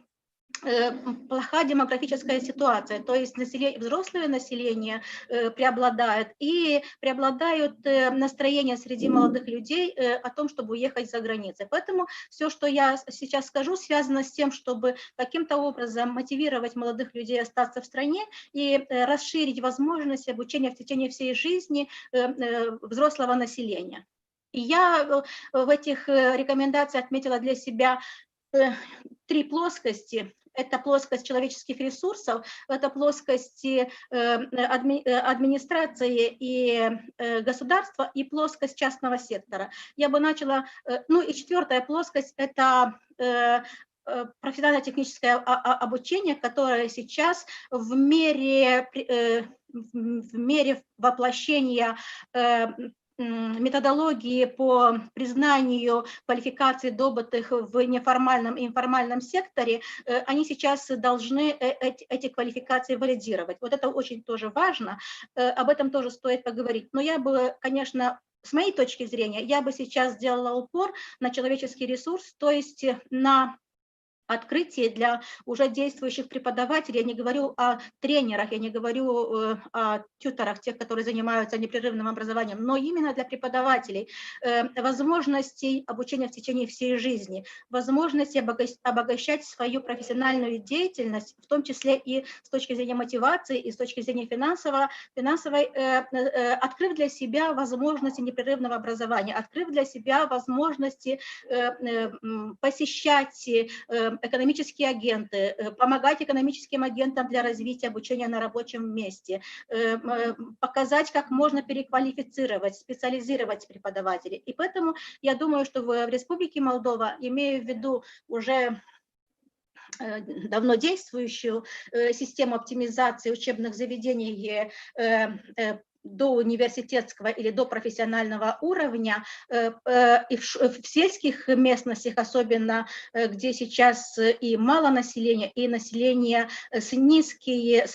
[SPEAKER 10] плохая демографическая ситуация, то есть взрослое население преобладает, и преобладают настроения среди молодых людей о том, чтобы уехать за границу. Поэтому все, что я сейчас скажу, связано с тем, чтобы каким-то образом мотивировать молодых людей остаться в стране и расширить возможность обучения в течение всей жизни взрослого населения. И я в этих рекомендациях отметила для себя 3 плоскости. Это плоскость человеческих ресурсов, это плоскость администрации и государства, и плоскость частного сектора. Я бы начала, ну и 4-я плоскость – это профессионально-техническое обучение, которое сейчас в мере воплощения методологии по признанию квалификаций, добытых в неформальном и информальном секторе, они сейчас должны эти квалификации валидировать. Вот это очень тоже важно, об этом тоже стоит поговорить. Но я бы, конечно, с моей точки зрения, я бы сейчас сделала упор на человеческий ресурс, то есть на открытие для уже действующих преподавателей. Я не говорю о тренерах, я не говорю о тьюторах, тех, которые занимаются непрерывным образованием, но именно для преподавателей возможностей обучения в течение всей жизни, возможности обогащать свою профессиональную деятельность, в том числе и с точки зрения мотивации, и с точки зрения финансовой, открыв для себя возможности непрерывного образования, открыв для себя возможности посещать экономические агенты, помогать экономическим агентам для развития обучения на рабочем месте, показать, как можно переквалифицировать, специализировать преподавателей. И поэтому я думаю, что в Республике Молдова, имея в виду уже давно действующую систему оптимизации учебных заведений до университетского или до профессионального уровня, и в сельских местностях, особенно где сейчас и мало населения, и население с низким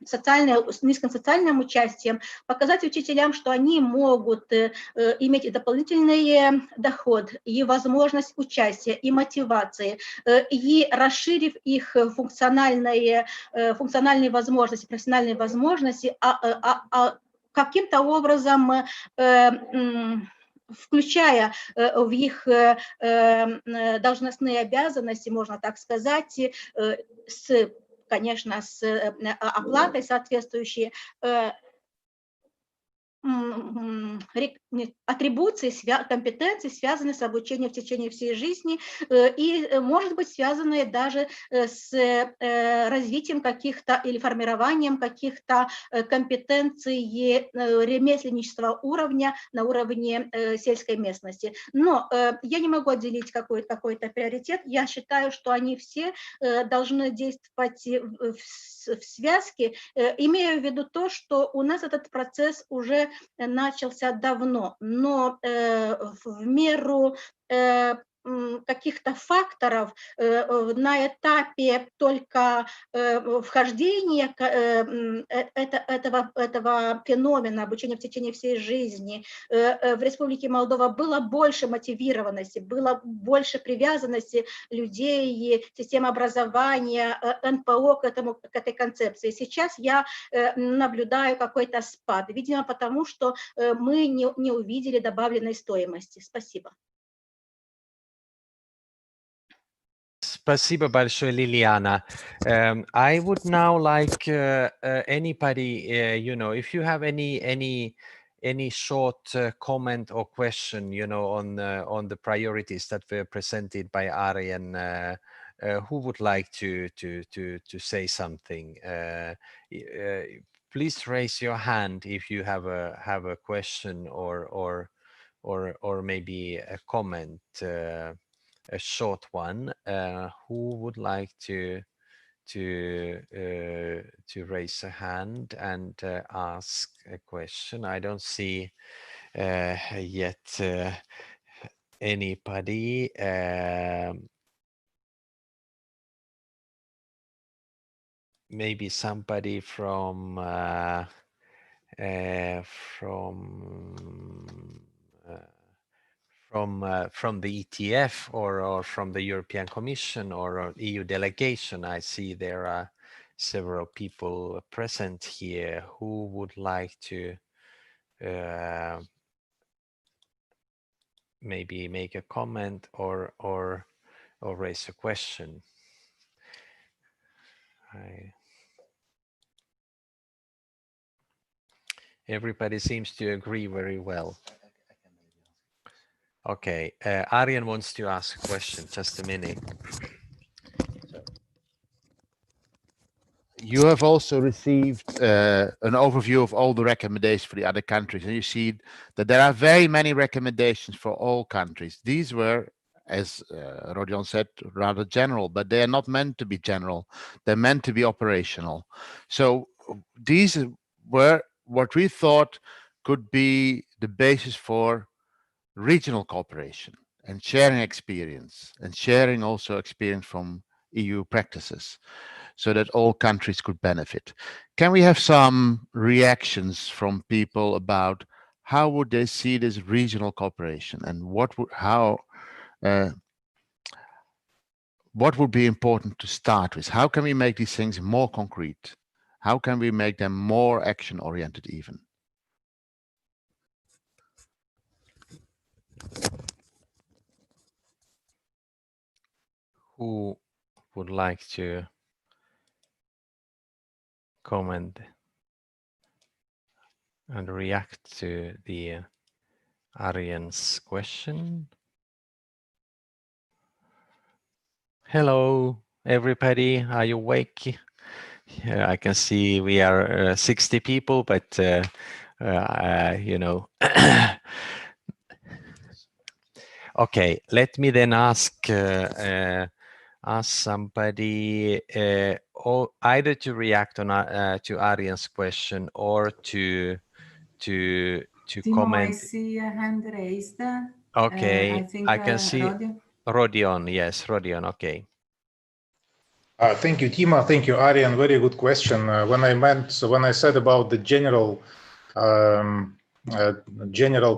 [SPEAKER 10] социальным участием, показать учителям, что они могут иметь и дополнительный доход, и возможность участия, и мотивации, и расширив их функциональные возможности, профессиональные возможности, каким-то образом включая в их должностные обязанности, можно так сказать, конечно, с оплатой соответствующей, атрибуции, компетенции, связанные с обучением в течение всей жизни и, может быть, связанные даже с развитием каких-то или формированием каких-то компетенций ремесленничества уровня на уровне сельской местности. Но я не могу отделить какой-то приоритет. Я считаю, что они все должны действовать в связке, имея в виду то, что у нас этот процесс уже начался давно, но в меру каких-то факторов на этапе только вхождения этого феномена обучения в течение всей жизни в Республике Молдова было больше мотивированности, было больше привязанности людей, системы образования, НПО к этой концепции. Сейчас я наблюдаю какой-то спад, видимо, потому что мы не увидели добавленной стоимости. Спасибо.
[SPEAKER 1] Спасибо большое, Liliana. I would now like anybody, if you have any short comment or question, on the priorities that were presented by Arjen, who would like to say something? Please raise your hand if you have a question or maybe a comment. A short one. Who would like to raise a hand and ask a question? I don't see yet anybody. Maybe somebody from the ETF or from the European Commission or EU delegation. I see there are several people present here who would like to maybe make a comment or raise a question. Everybody seems to agree very well. Okay, Arjen wants to ask a question. Just a minute.
[SPEAKER 4] You have also received an overview of all the recommendations for the other countries, and you see that there are very many recommendations for all countries. These were, as Rodion said, rather general, but they are not meant to be general. They're meant to be operational. So these were what we thought could be the basis for regional cooperation and sharing experience and sharing also experience from EU practices so that all countries could benefit. Can we have some reactions from people about how would they see this regional cooperation, and what would be important to start with? How can we make these things more concrete? How can we make them more action-oriented even?
[SPEAKER 1] Who would like to comment and react to the Arjen's question? Hello, everybody. Are you awake? Yeah, I can see we are 60 people, but you know. Okay, let me then ask somebody or either to react on to Arjen's question or to
[SPEAKER 5] Timo,
[SPEAKER 1] comment.
[SPEAKER 5] I see a hand raised.
[SPEAKER 1] Okay,
[SPEAKER 5] I think
[SPEAKER 1] I can see
[SPEAKER 5] Rodion.
[SPEAKER 1] Rodion. Yes, Rodion. Okay.
[SPEAKER 7] Thank you, Timo. Thank you, Arjen. Very good question. When I said about the general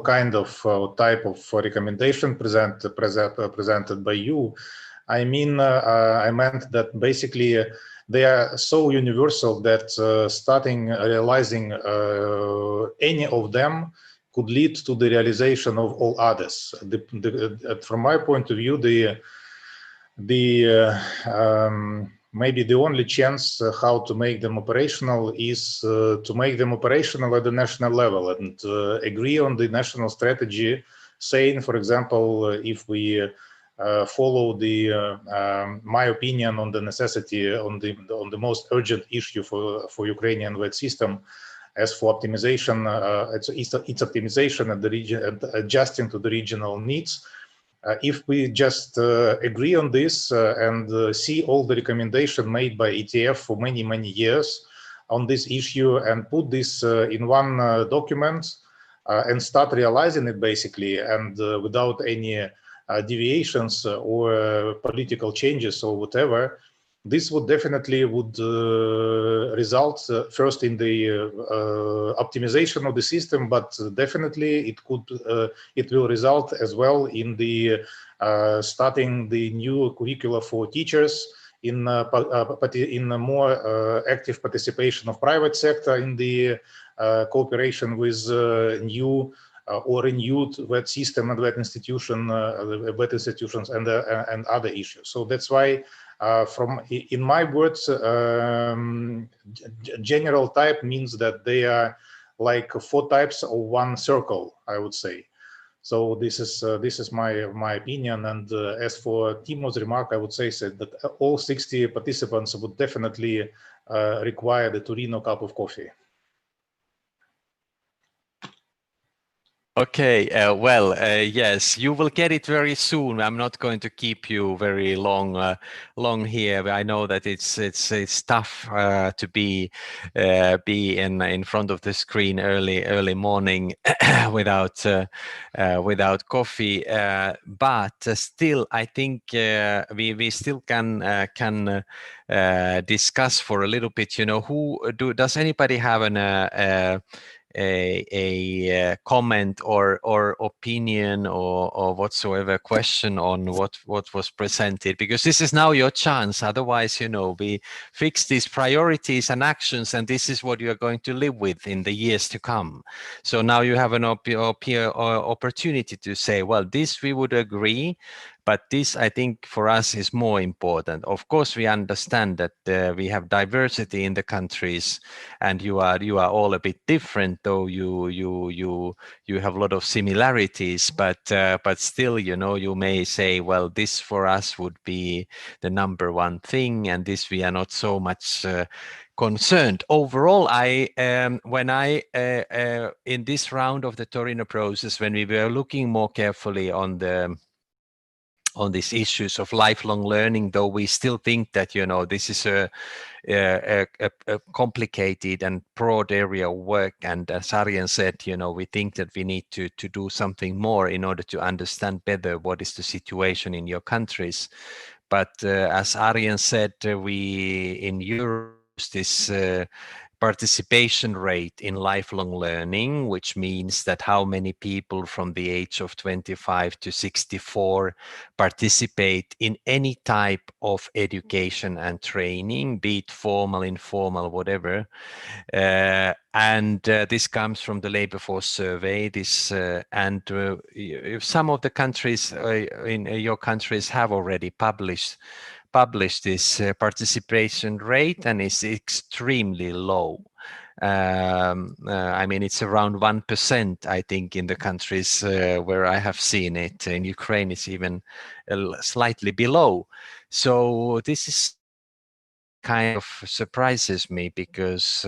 [SPEAKER 7] kind of type of recommendation presented by you, I mean, I meant that basically they are so universal that starting realizing any of them could lead to the realization of all others. From my point of view, maybe the only chance how to make them operational is to make them operational at the national level and agree on the national strategy, saying, for example, if we follow my opinion on the necessity on the most urgent issue for Ukrainian web system, as for optimization, it's optimization at the region, adjusting to the regional needs. If we just agree on this and see all the recommendation made by ETF for many, many years on this issue and put this in one document and start realizing it basically, and without any deviations or political changes or whatever, this would definitely result first in the optimization of the system, but definitely it will result as well in the starting the new curricula for teachers, in a more active participation of private sector in the cooperation with new or renewed web system and web institutions and other issues. So that's why, in my words, general type means that they are like 4 types of one circle, I would say. So this is my opinion. And as for Timo's remark, I would say that all 60 participants would definitely require the Torino cup of coffee.
[SPEAKER 1] Okay, yes, you will get it very soon. I'm not going to keep you very long here. I know that it's tough to be in front of the screen early morning without coffee. But still, I think we still can discuss for a little bit. You know, does anybody have a comment or opinion or whatsoever question on what was presented, because this is now your chance. Otherwise, you know, we fix these priorities and actions, and this is what you are going to live with in the years to come. So now you have an opportunity to say, well, this we would agree, but this, I think, for us is more important. Of course, we understand that we have diversity in the countries, and you are all a bit different, though you have a lot of similarities. But still, you know, you may say, well, this for us would be the number one thing, and this we are not so much concerned. Overall, when I in this round of the Torino process, when we were looking more carefully on these issues of lifelong learning, though we still think that, you know, this is a complicated and broad area of work, and as Arjen said, you know, we think that we need to do something more in order to understand better what is the situation in your countries. But as Arjen said, we in Europe this participation rate in lifelong learning, which means that how many people from the age of 25 to 64 participate in any type of education and training, be it formal, informal, whatever. This comes from the labor force survey. Some of the countries in your countries have already published this participation rate, and it's extremely low. I mean, it's around 1%, I think, in the countries where I have seen it. In Ukraine, it's even slightly below. So this is kind of surprises me, because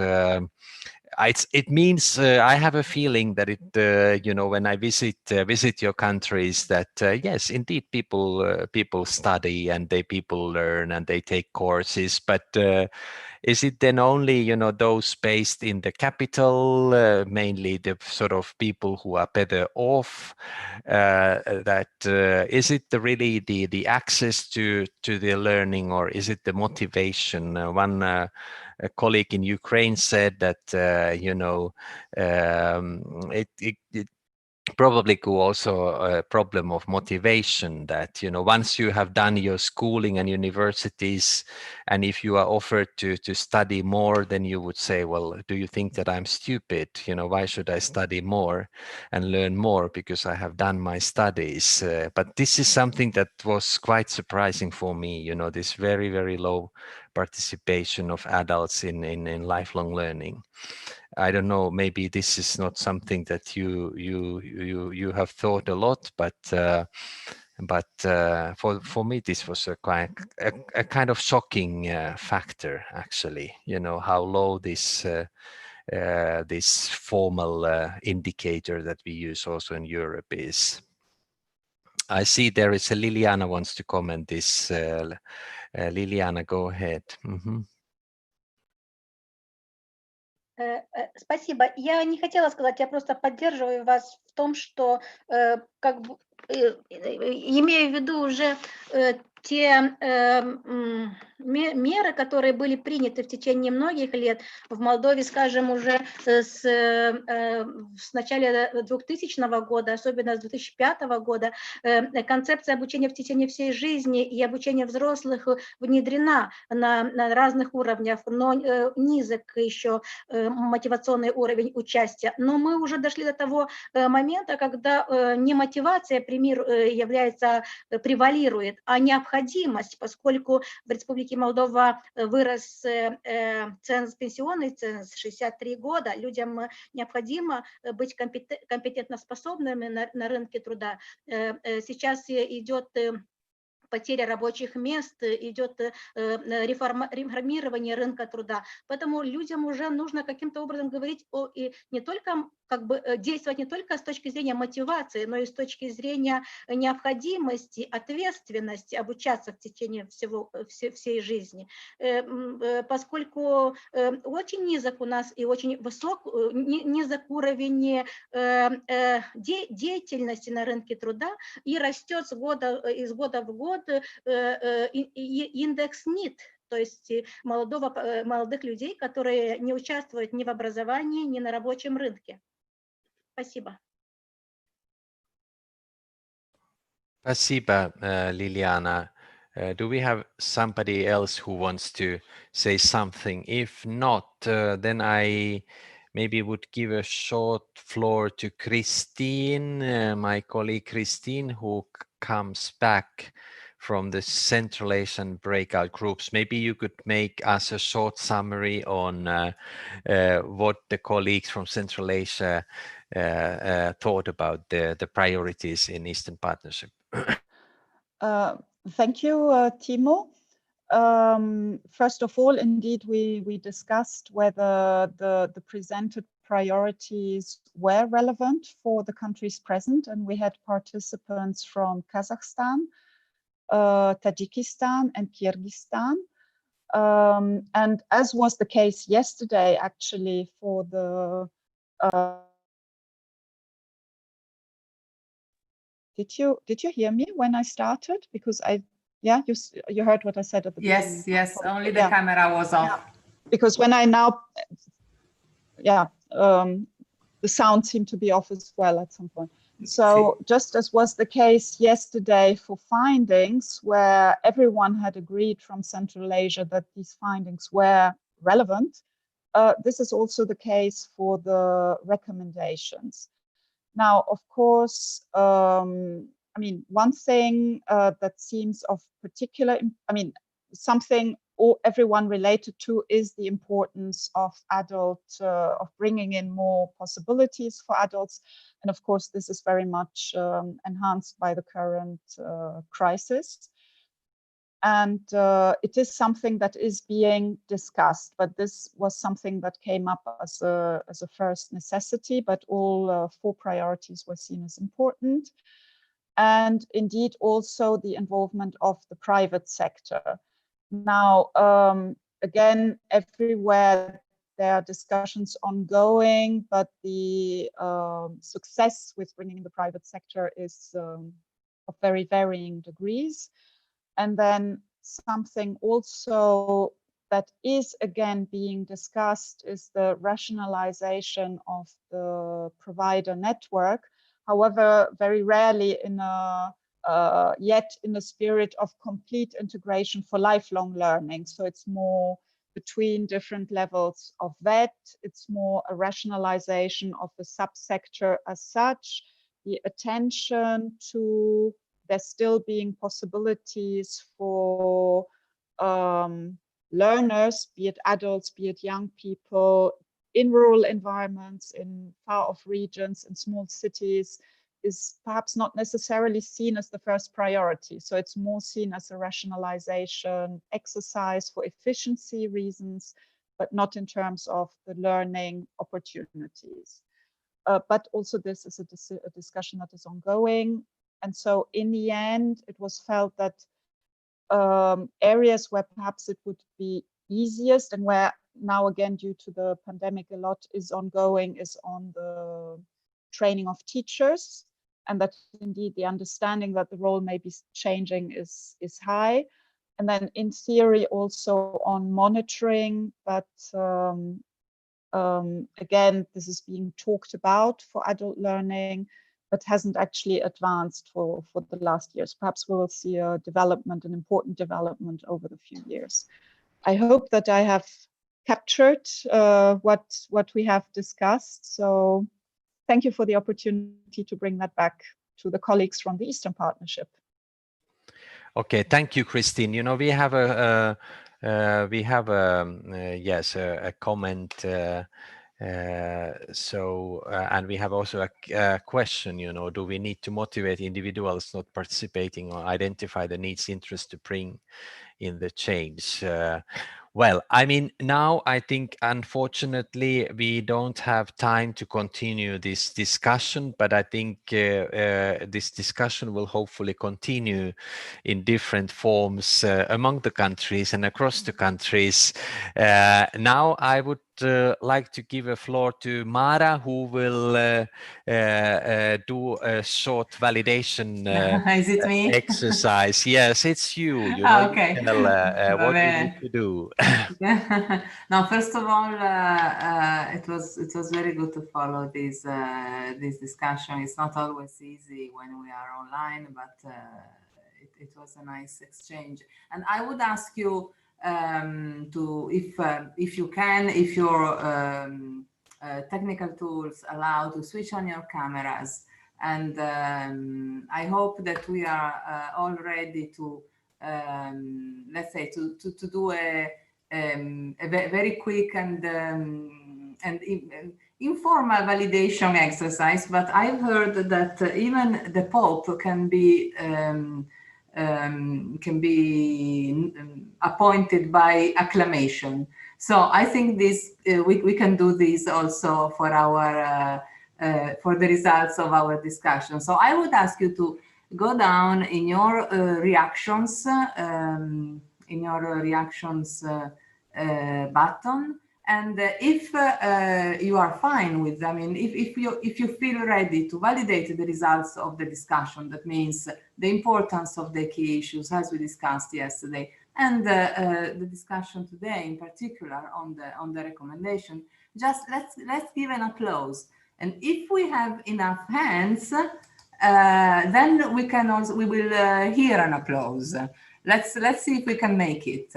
[SPEAKER 1] it means I have a feeling that it, you know, when I visit your countries, that yes, indeed, people study and people learn and they take courses, but is it then only, you know, those based in the capital, mainly the sort of people who are better off? Is it really the access to the learning, or is it the motivation? A colleague in Ukraine said that you know, it probably could also a problem of motivation, that, you know, once you have done your schooling and universities, and if you are offered to study more, then you would say, well, do you think that I'm stupid? You know, why should I study more and learn more, because I have done my studies? But this is something that was quite surprising for me, you know, this very, very low participation of adults in lifelong learning. I don't know, maybe this is not something that you have thought a lot, but for me, this was a kind of shocking factor, actually, you know, how low this formal indicator that we use also in Europe is. I see there is a Liliana wants to comment this. Liliana, go ahead. Mm-hmm.
[SPEAKER 10] Спасибо. Я не хотела сказать, я просто поддерживаю вас в том, что как бы имею в виду уже те меры, которые были приняты в течение многих лет в Молдове, скажем, уже с начала 2000 года, особенно с 2005 года, концепция обучения в течение всей жизни и обучения взрослых внедрена на разных уровнях, но низок еще мотивационный уровень участия. Но мы уже дошли до того момента, когда не мотивация превалирует, а необходимость, поскольку в Республике Молдова вырос ценз, пенсионный ценз 63 года, людям необходимо быть компетентноспособными на рынке труда. Сейчас идет потеря рабочих мест, идет реформирование рынка труда. Поэтому людям уже нужно каким-то образом говорить и не только как бы действовать не только с точки зрения мотивации, но и с точки зрения необходимости, ответственности обучаться в течение всей жизни. Поскольку очень низок у нас и очень низок уровень деятельности на рынке труда, и растет из года в год индекс НИТ, то есть молодых людей, которые не участвуют ни в образовании, ни на рабочем рынке. Спасибо.
[SPEAKER 1] Спасибо, Liliana. Do we have somebody else who wants to say something? If not, then I maybe would give a short floor to Christine, my colleague Christine, who comes back from the Central Asian breakout groups. Maybe you could make us a short summary on what the colleagues from Central Asia thought about the priorities in Eastern Partnership.
[SPEAKER 11] Thank you, Timo. First of all, indeed, we discussed whether the presented priorities were relevant for the countries present, and we had participants from Kazakhstan, Tajikistan and Kyrgyzstan. And as was the case yesterday, actually, for the did you hear me when I started? Because you heard what I said at the beginning.
[SPEAKER 5] Yes, only the camera was off.
[SPEAKER 11] Yeah. Because when I now the sound seemed to be off as well at some point. So just as was the case yesterday for findings, where everyone had agreed from Central Asia that these findings were relevant, this is also the case for the recommendations. Now, of course, I mean, one thing that seems of particular, something everyone related to is the importance of of bringing in more possibilities for adults. And of course, this is very much enhanced by the current crisis. And it is something that is being discussed, but this was something that came up as a first necessity, but all 4 priorities were seen as important. And indeed also the involvement of the private sector. Now, again, everywhere there are discussions ongoing, but the success with bringing the private sector is of very varying degrees. And then something also that is again being discussed is the rationalization of the provider network. However, very rarely in yet in the spirit of complete integration for lifelong learning. So it's more between different levels of VET. It's more a rationalization of the subsector as such, the attention to there still being possibilities for learners, be it adults, be it young people, in rural environments, in far-off regions, in small cities, is perhaps not necessarily seen as the first priority. So it's more seen as a rationalization exercise for efficiency reasons, but not in terms of the learning opportunities. But also this is a discussion that is ongoing. And so in the end, it was felt that areas where perhaps it would be easiest and where now again, due to the pandemic, a lot is ongoing is on the training of teachers, and that indeed the understanding that the role may be changing is high. And then in theory also on monitoring, but again, this is being talked about for adult learning, but hasn't actually advanced for the last years. Perhaps we will see a development, an important development over the few years. I hope that I have captured what we have discussed. So thank you for the opportunity to bring that back to the colleagues from the Eastern Partnership.
[SPEAKER 1] Okay, thank you, Christine. You know, we have a comment. And we have also a question, you know, do we need to motivate individuals not participating or identify the needs, interests to bring in the change? Well, I mean, now I think, unfortunately, we don't have time to continue this discussion, but I think this discussion will hopefully continue in different forms among the countries and across the countries. Now I would like to give a floor to Mara, who will do a short validation
[SPEAKER 5] Is it me?
[SPEAKER 1] exercise. Yes, it's you. You know,
[SPEAKER 5] okay.
[SPEAKER 1] you tell what you need to do.
[SPEAKER 5] Now, first of all, it was very good to follow this discussion. It's not always easy when we are online, but it was a nice exchange. And I would ask you to, if you can, if your technical tools allow to switch on your cameras, and I hope that we are all ready to, let's say, to do a very quick and informal validation exercise. But I've heard that even the Pope can be appointed by acclamation. So I think this we can do this also for our for the results of our discussion. So I would ask you to go down in your reactions button, and if you are fine with, I mean, if you feel ready to validate the results of the discussion, that means the importance of the key issues as we discussed yesterday, and the discussion today in particular on the recommendation, just let's give an applause. And if we have enough hands, then we will hear an applause. Let's see if we can make it.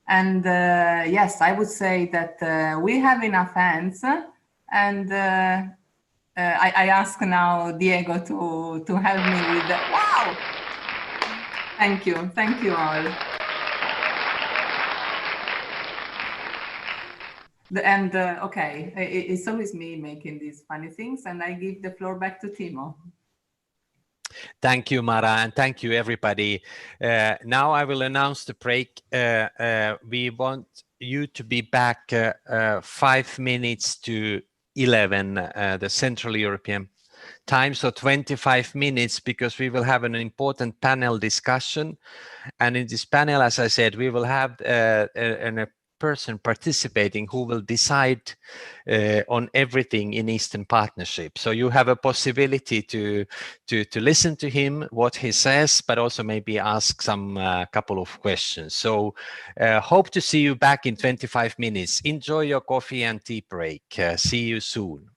[SPEAKER 5] And yes, I would say that we have enough hands, and I ask now Diego to help me with that. Wow! Thank you all. And okay, it's always me making these funny things, and I give the floor back to Timo.
[SPEAKER 1] Thank you, Mara, and thank you, everybody. Now I will announce the break. We want you to be back 5 minutes to 11, the Central European time, so 25 minutes, because we will have an important panel discussion. And in this panel, as I said, we will have a person participating who will decide on everything in Eastern Partnership. So you have a possibility to listen to him, what he says, but also maybe ask some couple of questions. So hope to see you back in 25 minutes. Enjoy your coffee and tea break. See you soon.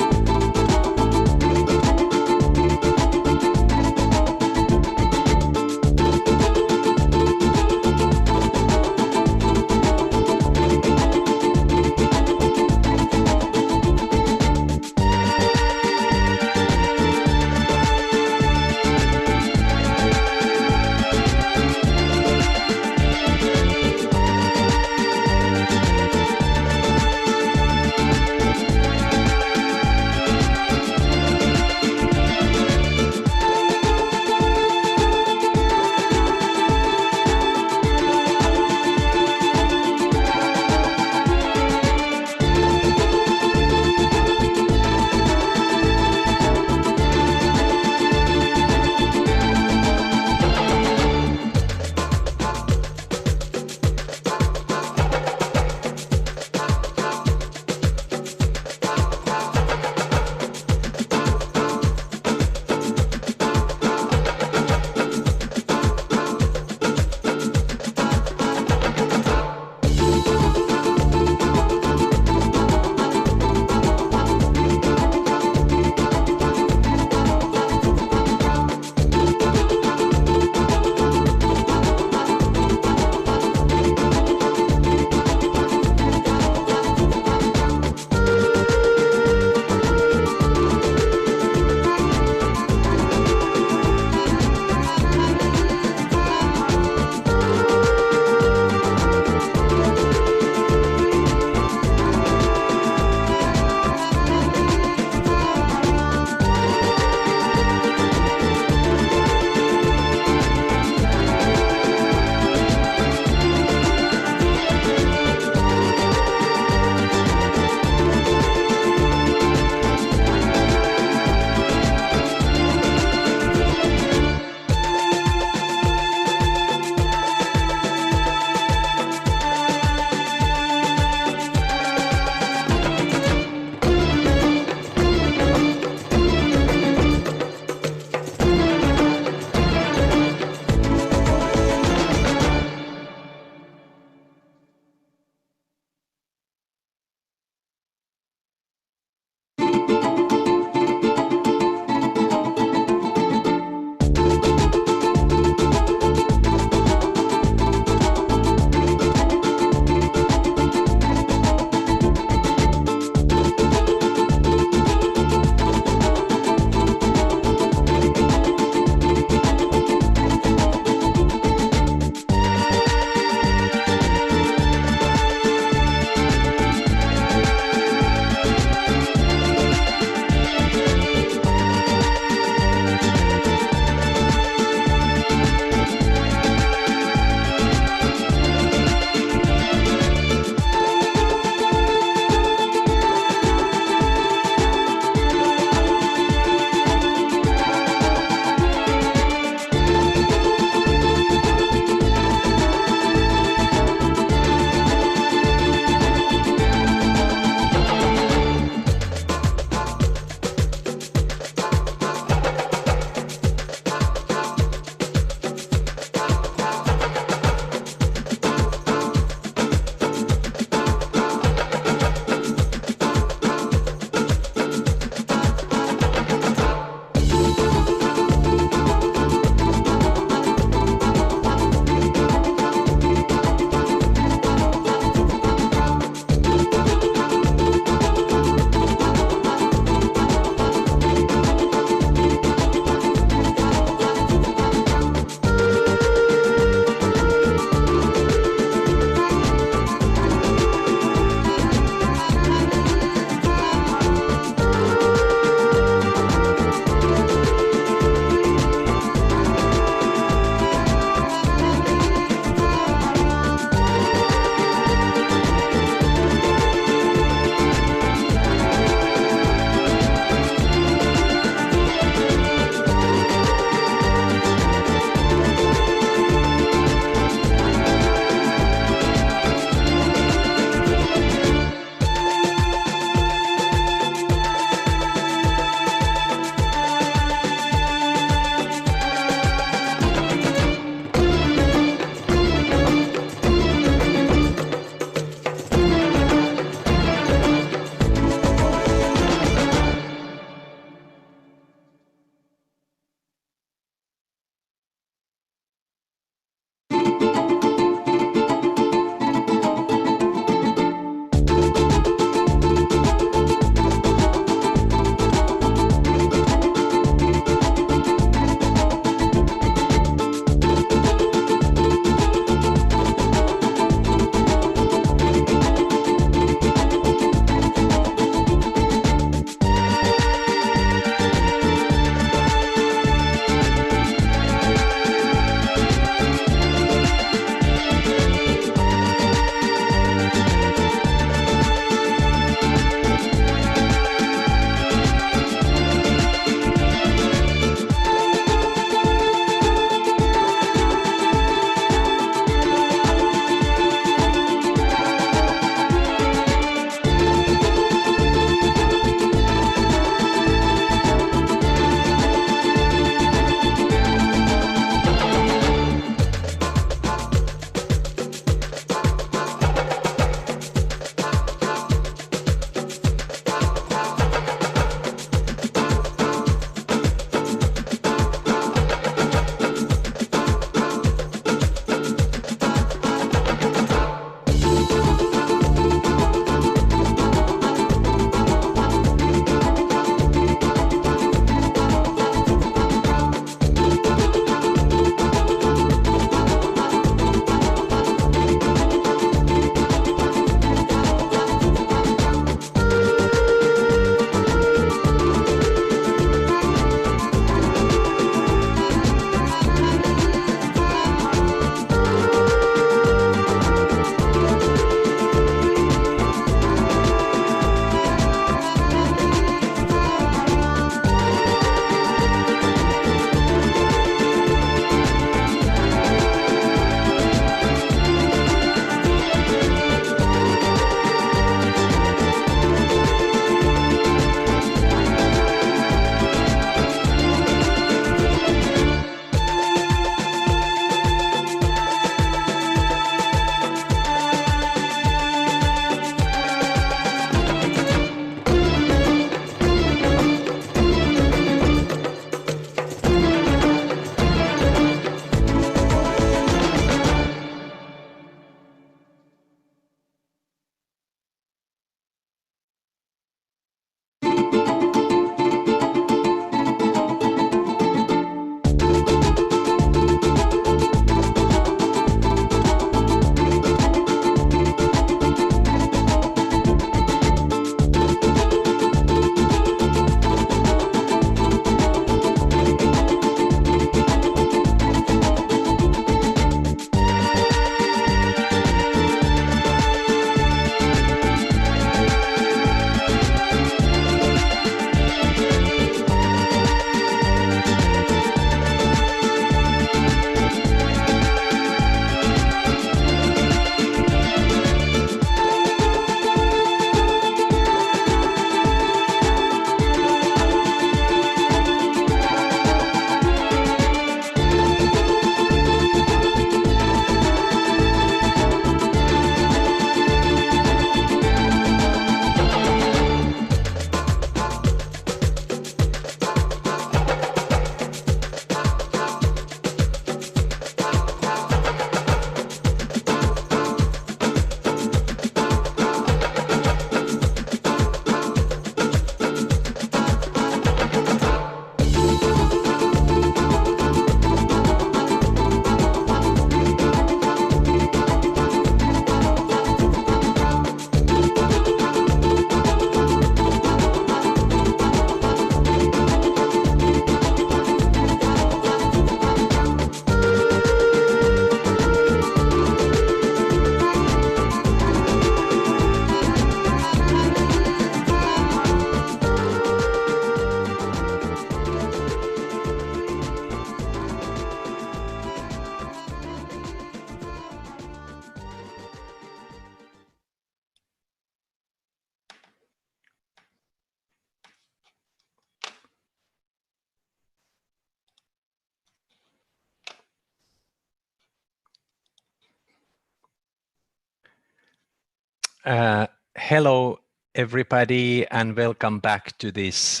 [SPEAKER 1] Hello, everybody, and welcome back to this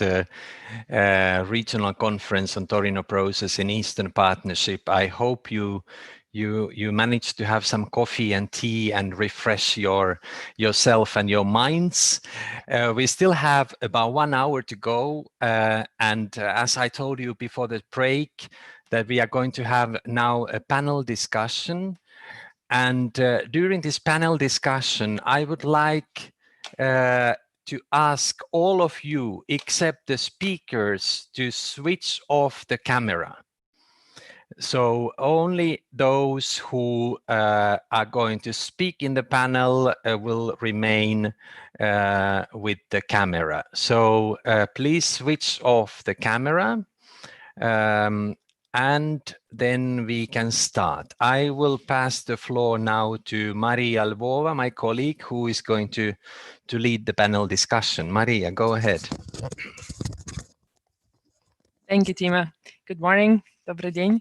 [SPEAKER 1] regional conference on Torino process in Eastern Partnership. I hope you managed to have some coffee and tea and refresh yourself and your minds. We still have about 1 hour to go, and as I told you before the break, that we are going to have now a panel discussion. And during this panel discussion, I would like to ask all of you, except the speakers, to switch off the camera. So only those who are going to speak in the panel will remain with the camera. So please switch off the camera. And then we can start. I will pass the floor now to Maria Lvova, my colleague, who is going to lead the panel discussion. Maria, go ahead.
[SPEAKER 12] Thank you, Timo. Good morning. Добрый день.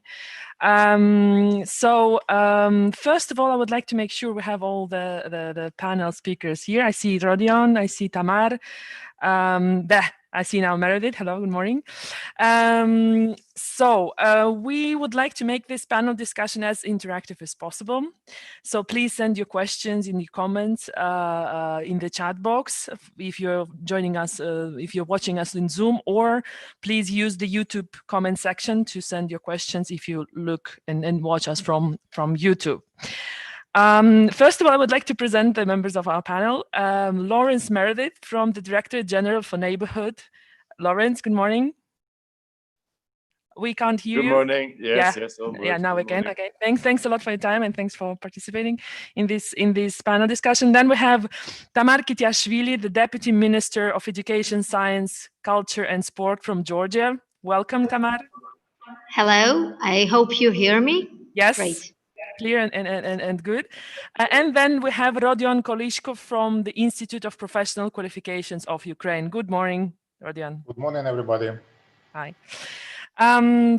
[SPEAKER 12] First of all, I would like to make sure we have all the panel speakers here. I see Rodion, I see Tamar. I see now Meredith. Hello, good morning. We would like to make this panel discussion as interactive as possible. So please send your questions in the comments in the chat box if you're joining us, if you're watching us in Zoom, or please use the YouTube comment section to send your questions if you look and watch us from YouTube. First of all, I would like to present the members of our panel. Lawrence Meredith from the Directorate General for Neighborhood. Lawrence, good morning. We can't hear you.
[SPEAKER 13] Good morning. Yes,
[SPEAKER 12] yeah.
[SPEAKER 13] yes.
[SPEAKER 12] Yeah, now we can. Okay. Thanks a lot for your time and thanks for participating in this panel discussion. Then we have Tamar Kitiashvili, the Deputy Minister of Education, Science, Culture and Sport from Georgia. Welcome, Tamar.
[SPEAKER 14] Hello. I hope you hear me.
[SPEAKER 12] Yes.
[SPEAKER 14] Great.
[SPEAKER 12] Clear and good. And then we have Rodion Kolyshko from the Institute of Professional Qualifications of Ukraine. Good morning, Rodion.
[SPEAKER 7] Good morning, everybody.
[SPEAKER 12] Hi.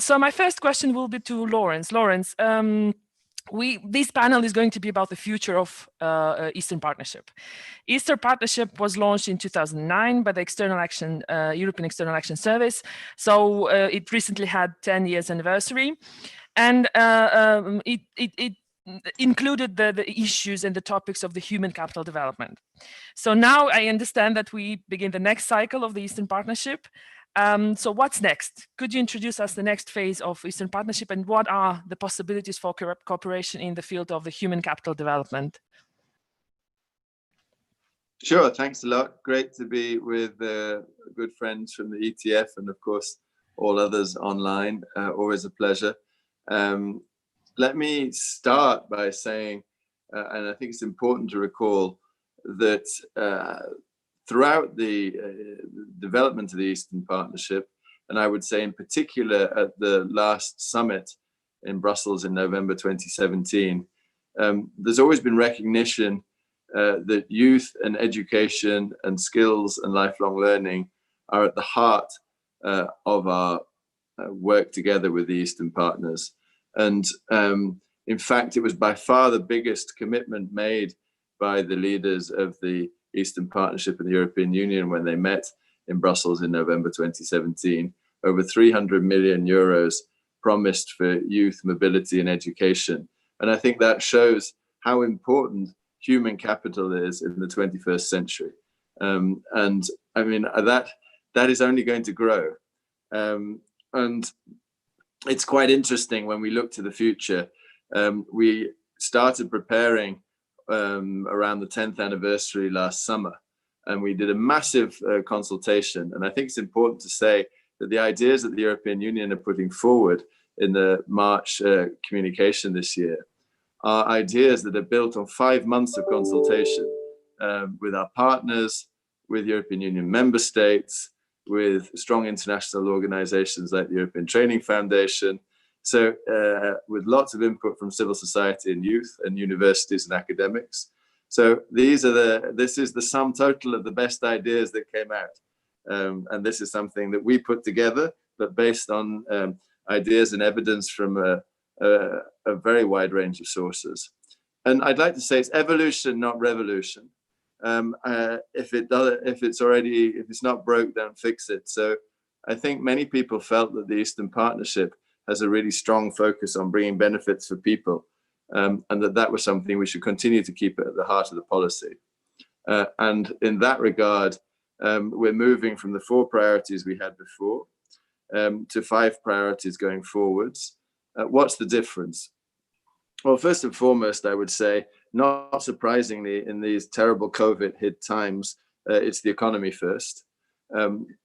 [SPEAKER 12] So my first question will be to Lawrence. Lawrence, this panel is going to be about the future of Eastern Partnership. Eastern Partnership was launched in 2009 by the European External Action Service. So it recently had 10 years anniversary. And it included the issues and the topics of the human capital development. So now I understand that we begin the next cycle of the Eastern Partnership. So what's next? Could you introduce us the next phase of Eastern Partnership and what are the possibilities for cooperation in the field of the human capital development?
[SPEAKER 13] Sure, thanks a lot. Great to be with good friends from the ETF and of course all others online. Always a pleasure. Let me start by saying, and I think it's important to recall that throughout the development of the Eastern Partnership, and I would say in particular at the last summit in Brussels in November 2017, there's always been recognition that youth and education and skills and lifelong learning are at the heart of our work together with the Eastern partners. And in fact, it was by far the biggest commitment made by the leaders of the Eastern Partnership and the European Union when they met in Brussels in November 2017. Over 300 million euros promised for youth mobility and education. And I think that shows how important human capital is in the 21st century. And I mean, that is only going to grow. And it's quite interesting when we look to the future. We started preparing around the 10th anniversary last summer, and we did a massive consultation. And I think it's important to say that the ideas that the European Union are putting forward in the March communication this year are ideas that are built on 5 months of consultation with our partners, with European Union member states, with strong international organizations like the European Training Foundation. So with lots of input from civil society and youth and universities and academics. So this is the sum total of the best ideas that came out. And this is something that we put together, but based on ideas and evidence from a very wide range of sources. And I'd like to say it's evolution, not revolution. If it's not broke, don't fix it. So I think many people felt that the Eastern Partnership has a really strong focus on bringing benefits for people, and that was something we should continue to keep at the heart of the policy. And in that regard, we're moving from the 4 priorities we had before to 5 priorities going forwards. What's the difference? Well, first and foremost, I would say, not surprisingly, in these terrible COVID hit times, it's the economy first.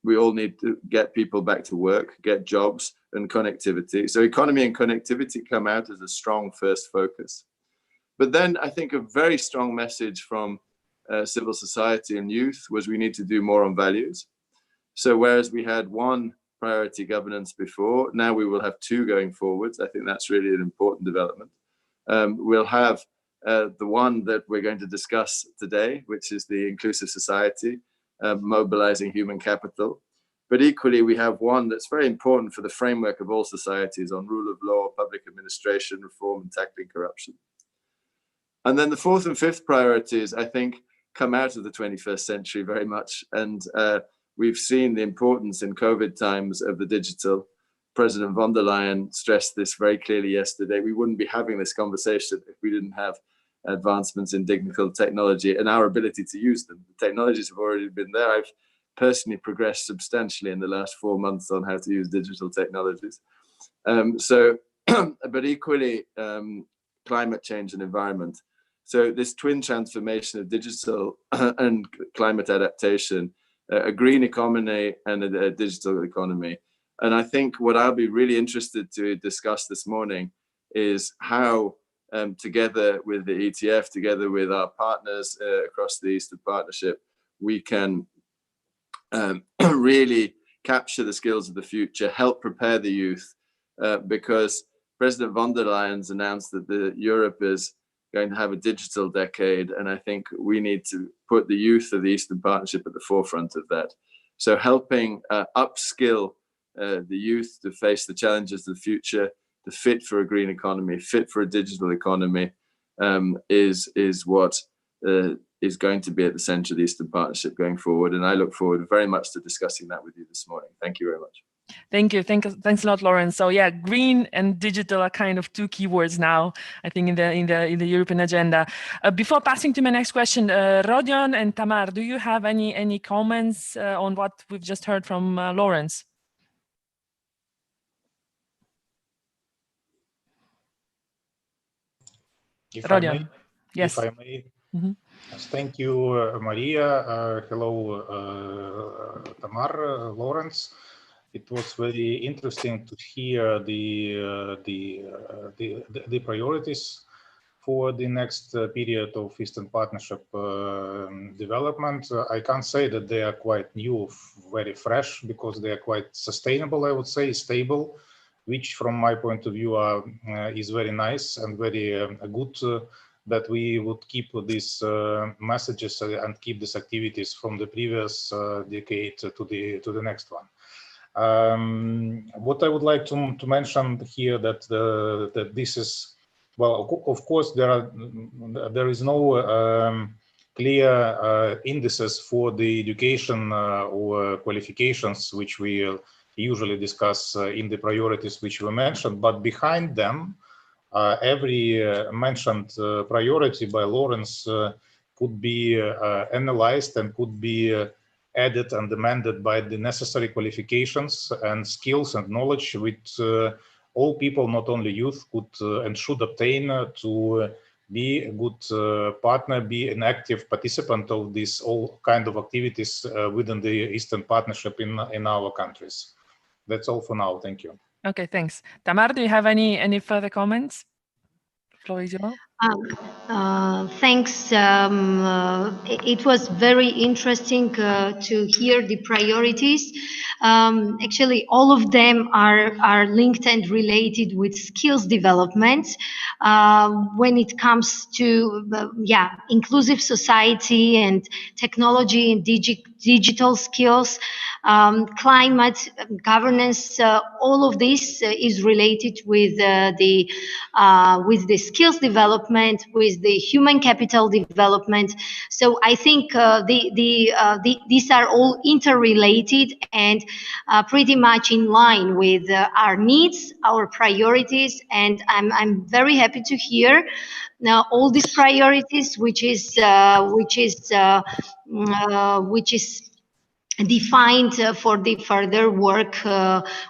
[SPEAKER 13] We all need to get people back to work, get jobs and connectivity. So economy and connectivity come out as a strong first focus. But then I think a very strong message from civil society and youth was we need to do more on values. So whereas we had 1 priority governance before, now we will have 2 going forwards. I think that's really an important development. We'll have the one that we're going to discuss today, which is the inclusive society, mobilizing human capital. But equally, we have one that's very important for the framework of all societies on rule of law, public administration, reform, and tackling corruption. And then the 4th and 5th priorities, I think, come out of the 21st century very much. And we've seen the importance in COVID times of the digital. President von der Leyen stressed this very clearly yesterday. We wouldn't be having this conversation if we didn't have advancements in digital technology and our ability to use them. The technologies have already been there. I've personally progressed substantially in the last 4 months on how to use digital technologies. But equally, climate change and environment. So this twin transformation of digital and climate adaptation, a green economy and a digital economy. And I think what I'll be really interested to discuss this morning is how, together with the ETF, together with our partners across the Eastern Partnership, we can really capture the skills of the future, help prepare the youth, because President von der Leyen's announced that Europe is going to have a digital decade, and I think we need to put the youth of the Eastern Partnership at the forefront of that. So helping upskill the youth to face the challenges of the future, to fit for a green economy, fit for a digital economy, is what is going to be at the center of the Eastern Partnership going forward. And I look forward very much to discussing that with you this morning. Thank you very much.
[SPEAKER 12] Thank you. Thanks a lot, Lawrence. So yeah, green and digital are kind of 2 keywords now, I think, in the European agenda. Before passing to my next question, Rodion and Tamar, do you have any comments on what we've just heard from Lawrence? Rodion. Yes.
[SPEAKER 7] If I may. Mm-hmm. Thank you, Maria. Hello, Tamar, Lawrence. It was very interesting to hear the priorities for the next period of Eastern Partnership development. I can't say that they are quite new, very fresh, because they are quite sustainable, I would say, stable, which from my point of view is very nice and very good that we would keep these messages and keep these activities from the previous decade to the next one. What I would like to mention here that this is, well, of course there is no clear indices for the education or qualifications which we usually discuss in the priorities which were mentioned, but behind them every mentioned priority by Lawrence could be analyzed and could be added and amended by the necessary qualifications and skills and knowledge which all people, not only youth, could and should obtain to be a good partner, be an active participant of these all kind of activities within the Eastern Partnership in our countries. That's all for now. Thank you.
[SPEAKER 12] Okay, thanks. Tamar, do you have any further comments? Floor is yours.
[SPEAKER 14] Thanks. It was very interesting to hear the priorities. Actually, all of them are linked and related with skills development. When it comes to inclusive society and technology and digital skills, climate governance, all of this is related with the skills development development, with the human capital development. So I think these are all interrelated and pretty much in line with our needs, our priorities, and I'm very happy to hear now all these priorities, which is defined for the further work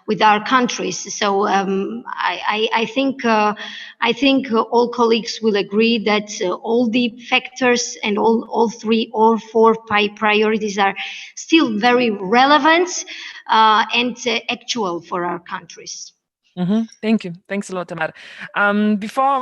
[SPEAKER 14] with our countries. So I think all colleagues will agree that all the factors and all four priorities are still very relevant and actual for our countries.
[SPEAKER 12] Thank you. Thanks a lot, Tamar. Before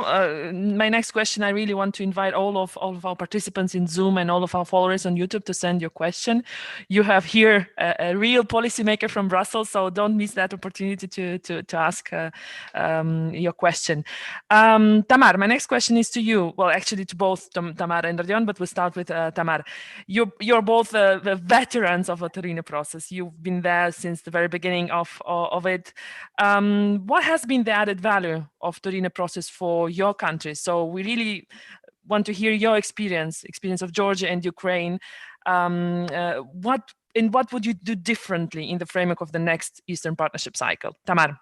[SPEAKER 12] my next question, I really want to invite all of our participants in Zoom and all of our followers on YouTube to send your question. You have here a real policymaker from Brussels, so don't miss that opportunity to ask your question. Tamar, my next question is to you. Well, actually to both Tamar and Rodion, but we'll start with Tamar. You're both the veterans of the Torino process. You've been there since the very beginning of it. What has been the added value of Torino process for your country? So we really want to hear your experience of Georgia and Ukraine. What would you do differently in the framework of the next Eastern Partnership cycle? Tamar.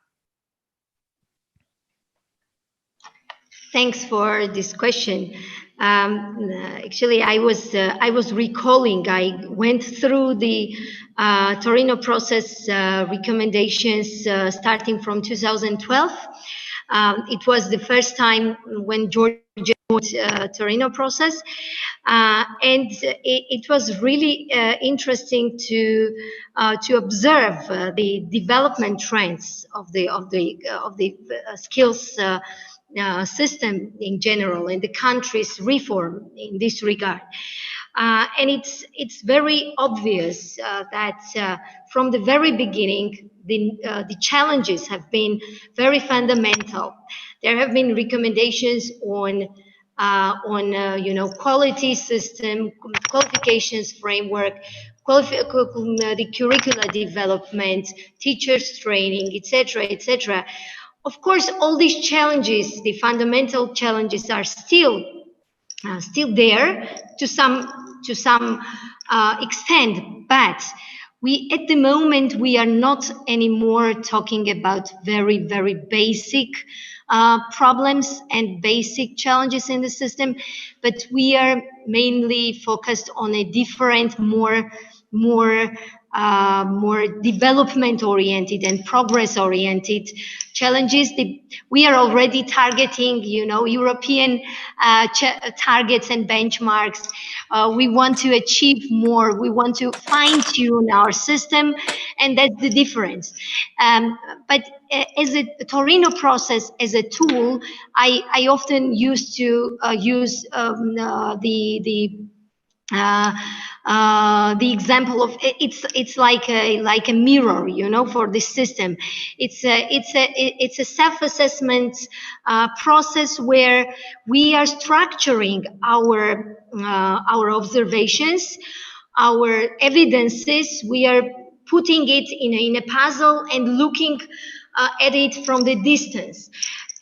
[SPEAKER 14] Thanks for this question. Actually, I was recalling. I went through the Torino process recommendations starting from 2012. It was the first time when Georgia joined Torino process, and it was really interesting to observe the development trends of the skills system in general, and the country's reform in this regard. And it's very obvious that from the very beginning, the challenges have been very fundamental. There have been recommendations on quality system, qualifications framework, the curricula development, teachers training, etc., etc. Of course, all these challenges, the fundamental challenges, are still there to some extent, but at the moment we are not anymore talking about very, very basic problems and basic challenges in the system, but we are mainly focused on a different, more development-oriented and progress-oriented challenges. We are already targeting, European targets and benchmarks. We want to achieve more. We want to fine-tune our system, and that's the difference. But as a Torino process, as a tool, I often used to use the example of it's like a mirror, for this system. It's a self-assessment process where we are structuring our observations, our evidences. We are putting it in a puzzle and looking at it from the distance.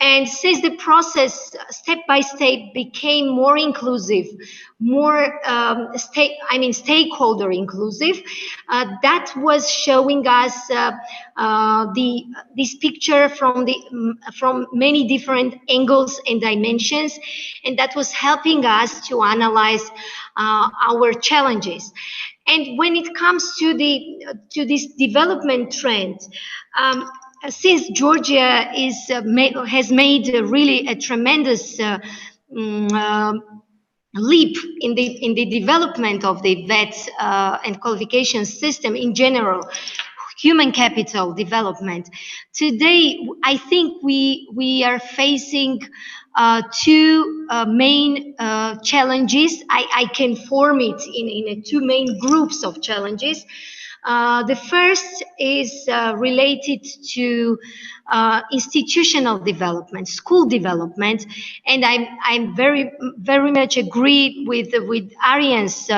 [SPEAKER 14] And since the process step by step became more inclusive, more stakeholder inclusive, that was showing us this picture from many different angles and dimensions, and that was helping us to analyze our challenges. And when it comes to this development trend, since Georgia has made really a tremendous leap in the development of the VET and qualification system in general, human capital development. Today, I think we are facing two main challenges. I can form it in two main groups of challenges. The first is related to institutional development, school development, and I'm very, very much agree with Arjen's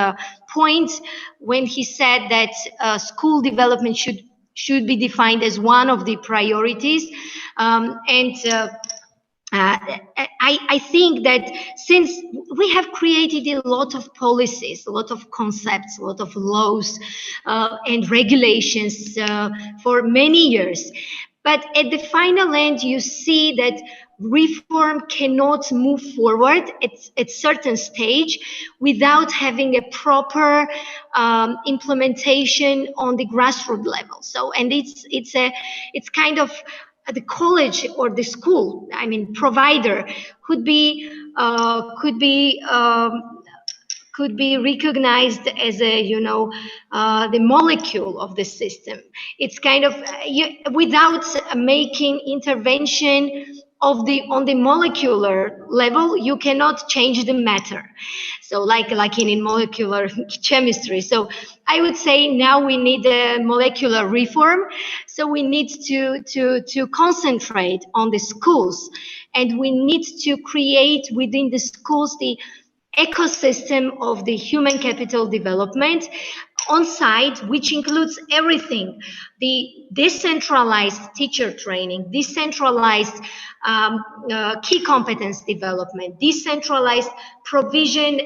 [SPEAKER 14] point when he said that school development should be defined as one of the priorities, and I think that since we have created a lot of policies, a lot of concepts, a lot of laws and regulations for many years, but at the final end, you see that reform cannot move forward at certain stage without having a proper implementation on the grassroots level. So, and it's kind of the college or the school, I mean, provider could be recognized as a, you know, the molecule of the system. It's kind of without making intervention of on the molecular level, you cannot change the matter. So like in molecular chemistry. So I would say now we need a molecular reform. So we need to concentrate on the schools, and we need to create within the schools the ecosystem of the human capital development on site, which includes everything: the decentralized teacher training, decentralized key competence development, decentralized provision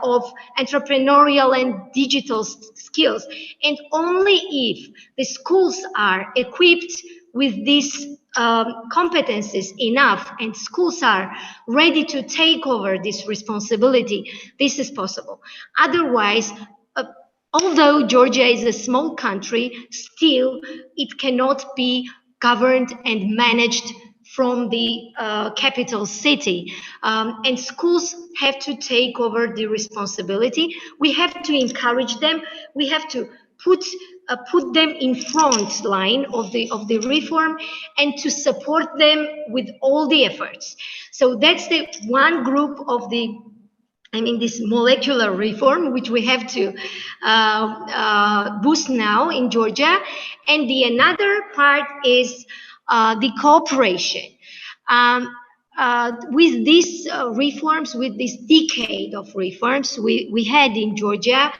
[SPEAKER 14] of entrepreneurial and digital skills. And only if the schools are equipped with these competencies enough, and schools are ready to take over this responsibility, this is possible. Otherwise, although Georgia is a small country, still it cannot be governed and managed from the capital city. And schools have to take over the responsibility. We have to encourage them. We have to put them in front line of the reform, and to support them with all the efforts. So that's the one group of this molecular reform, which we have to boost now in Georgia. And the another part is the cooperation. With these reforms, with this decade of reforms we had in Georgia,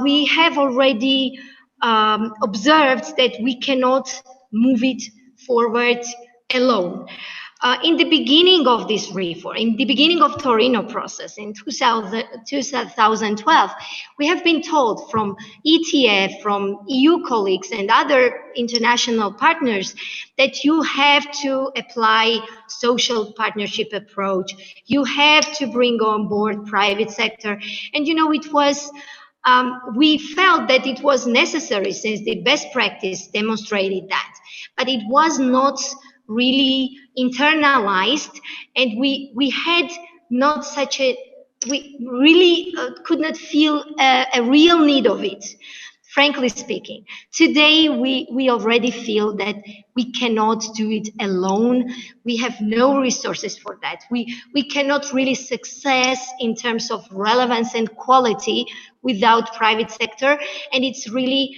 [SPEAKER 14] we have already observed that we cannot move it forward alone. In the beginning of this reform, in the beginning of Torino process in 2012, we have been told from ETF, from EU colleagues and other international partners that you have to apply social partnership approach. You have to bring on board private sector. And, you know, it was we felt that it was necessary since the best practice demonstrated that, but it was not really internalized, and we had not such a, we really could not feel a real need of it, frankly speaking. Today we already feel that we cannot do it alone. We have no resources for that. We cannot really success in terms of relevance and quality without private sector, and it's really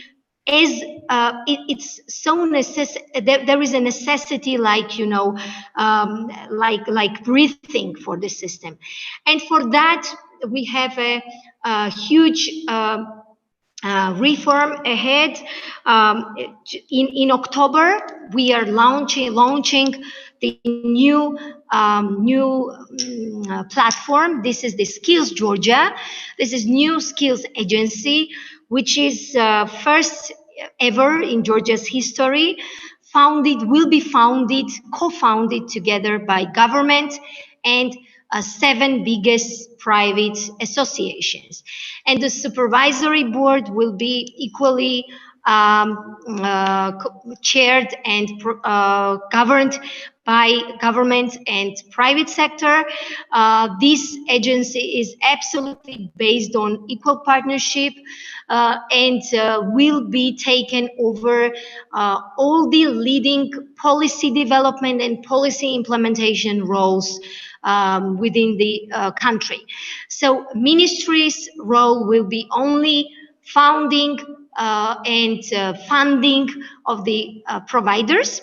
[SPEAKER 14] it's so there is a necessity, like, you know, like breathing for the system. And for that we have a huge reform ahead. In October we are launching the new platform. This is the Skills Georgia. This is new skills agency, which is first ever in Georgia's history. Will be co-founded together by government and 7 biggest private associations. And the supervisory board will be equally chaired and governed by government and private sector. This agency is absolutely based on equal partnership and will be taken over all the leading policy development and policy implementation roles within the country. So ministry's role will be only founding and funding of the providers,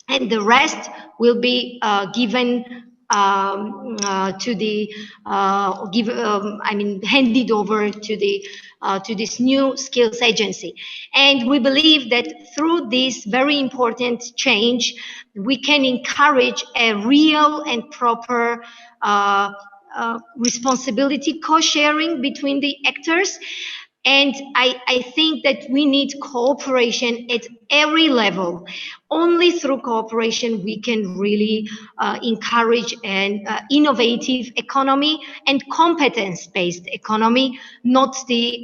[SPEAKER 14] and the rest will be given handed over to this new skills agency. And we believe that through this very important change, we can encourage a real and proper responsibility co-sharing between the actors. And I think that we need cooperation at every level. Only through cooperation we can really encourage an innovative economy and competence-based economy, not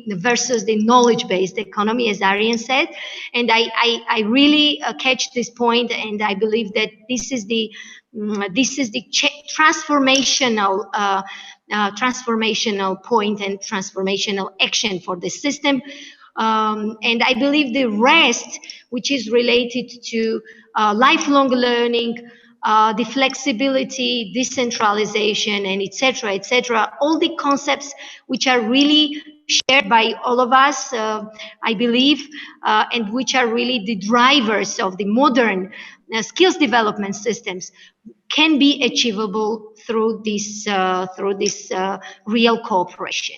[SPEAKER 14] versus the knowledge-based economy, as Arjen said. And I really catch this point, and I believe that this is the transformational point and transformational action for the system. And I believe the rest, which is related to lifelong learning, the flexibility, decentralization, and etc., all the concepts which are really shared by all of us, I believe, and which are really the drivers of the modern skills development systems, can be achievable through this real cooperation.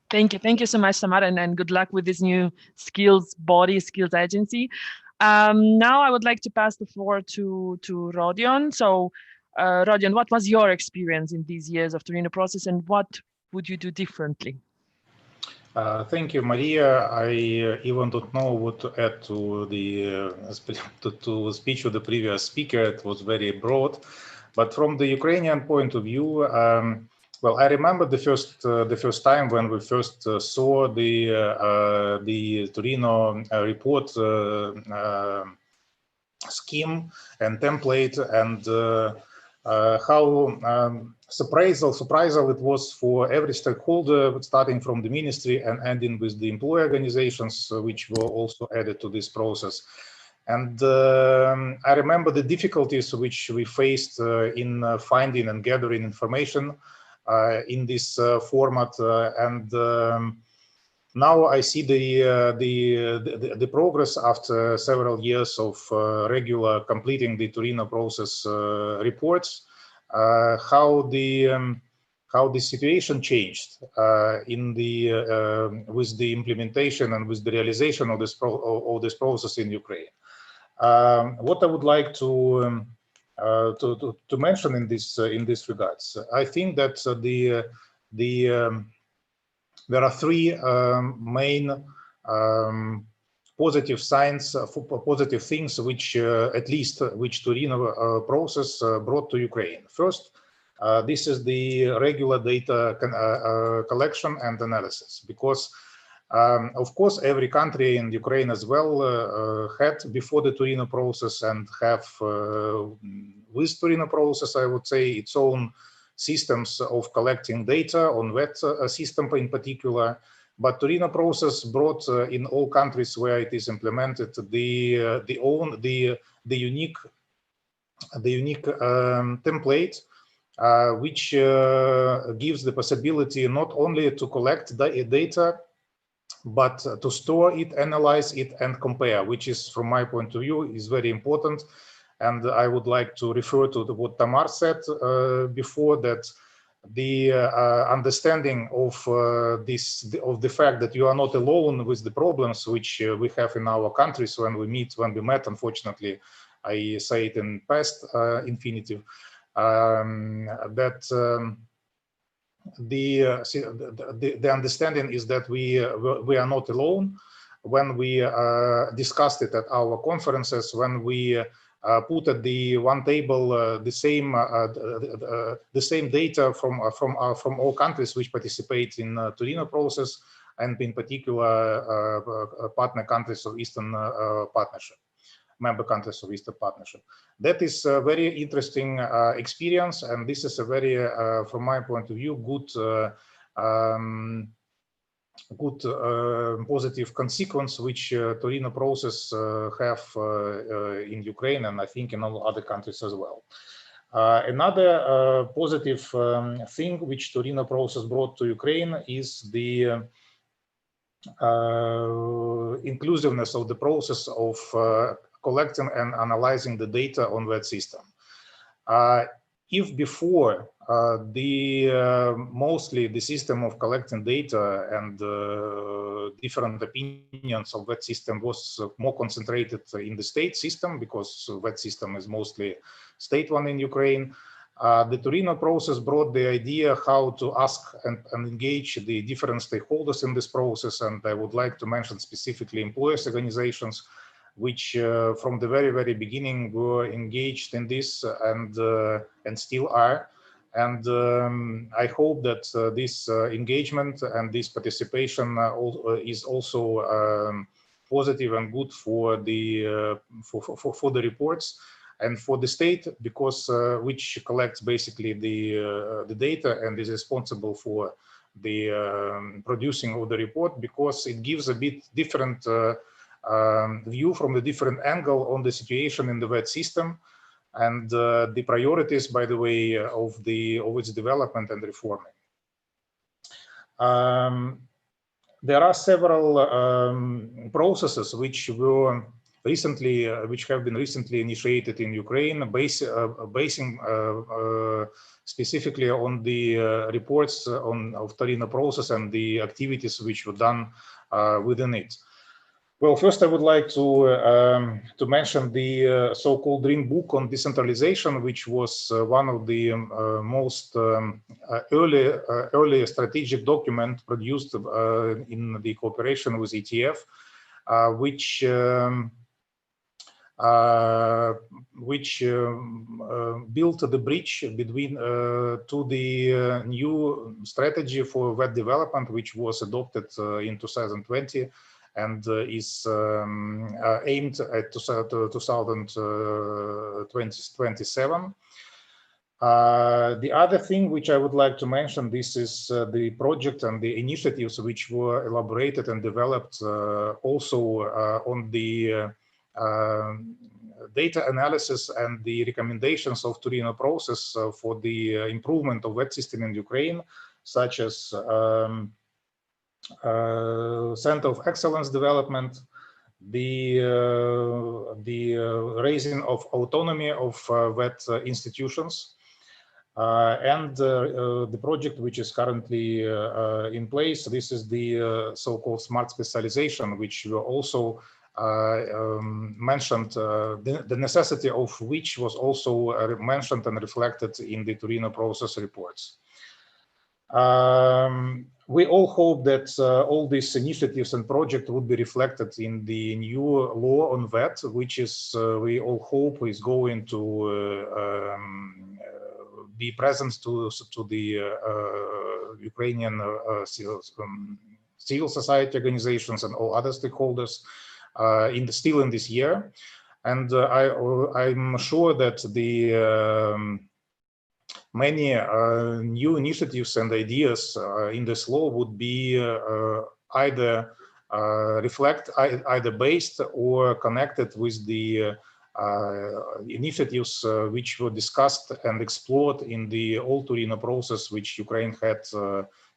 [SPEAKER 12] Thank you so much, Tamar, and good luck with this new skills agency. Now I would like to pass the floor to Rodion. So Rodion, what was your experience in these years of Torino process, and what would you do differently?
[SPEAKER 7] Thank you, Maria. I even don't know what to add to the to speech of the previous speaker. It was very broad, but from the Ukrainian point of view, well, I remember the first time when we first saw the Torino report scheme and template, and how surprisal it was for every stakeholder, starting from the ministry and ending with the employee organizations, which were also added to this process. And I remember the difficulties which we faced in finding and gathering information in this format, and now I see the progress after several years of regular completing the Torino process reports, how the situation changed in with the implementation and with the realization of this process in Ukraine. What I would like to mention in this regards, I think that there are three main positive signs, positive things which which Torino process brought to Ukraine. First, this is the regular data collection and analysis, because of course every country in Ukraine as well had before the Torino process and have with Torino process, I would say, its own systems of collecting data on that system in particular. But Torino process brought in all countries where it is implemented the unique template, which gives the possibility not only to collect data, but to store it, analyze it, and compare, which is, from my point of view, is very important. And I would like to refer to what Tamar said before, that the understanding of the fact that you are not alone with the problems which we have in our countries when we met. Unfortunately, I say it in past infinitive, that the understanding is that we are not alone. When we discussed it at our conferences, when we put at the one table the same data from all countries which participate in Torino process, and in particular partner countries of Eastern Partnership, member countries of Eastern Partnership. That is a very interesting experience, and this is a very, from my point of view, good positive consequence which Torino process have in Ukraine, and I think in all other countries as well. Another positive thing which Torino process brought to Ukraine is the inclusiveness of the process of collecting and analyzing the data on that system. if before mostly the system of collecting data and different opinions of that system was more concentrated in the state system, because that system is mostly state one in Ukraine, the Torino process brought the idea how to ask and engage the different stakeholders in this process. And I would like to mention specifically employers' organizations, which from the very beginning were engaged in this and still are. And I hope that this engagement and this participation is also positive and good for the reports and for the state, because which collects basically the data and is responsible for the producing of the report, because it gives a bit different view from the different angle on the situation in the VET system and the priorities, by the way, of its development and reforming. There are several processes which were recently, which have been recently initiated in Ukraine, basing specifically on the reports of Torino process and the activities which were done within it. Well, first I would like to mention the so-called Green Book on Decentralization, which was one of the most early strategic document produced in the cooperation with ETF, which built the bridge between to the new strategy for web development, which was adopted in 2020. And is aimed at 2027. The other thing which I would like to mention, this is the project and the initiatives which were elaborated and developed also on the data analysis and the recommendations of Torino process for the improvement of web system in Ukraine, such as Center of Excellence development, the raising of autonomy of VET institutions, and the project which is currently in place. This is the so-called smart specialization, which were also mentioned, the necessity of which was also mentioned and reflected in the Torino process reports. We all hope that all these initiatives and projects would be reflected in the new law on VET, which is, we all hope, is going to be present to the Ukrainian civil society organizations and all other stakeholders still in this year. And I'm sure that the many new initiatives and ideas in this law would be either either based or connected with the initiatives which were discussed and explored in the old Torino process, which Ukraine had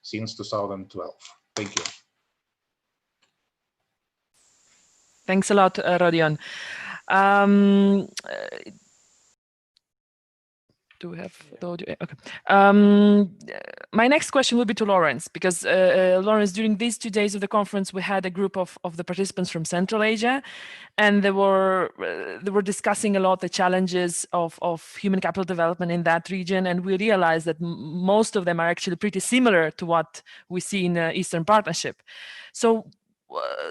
[SPEAKER 7] since 2012. Thank you.
[SPEAKER 12] Thanks a lot, Rodion. Do we have the audio? Okay. My next question will be to Lawrence, because Lawrence, during these 2 days of the conference, we had a group of the participants from Central Asia, and they were discussing a lot the challenges of human capital development in that region, and we realized that most of them are actually pretty similar to what we see in the Eastern Partnership. So,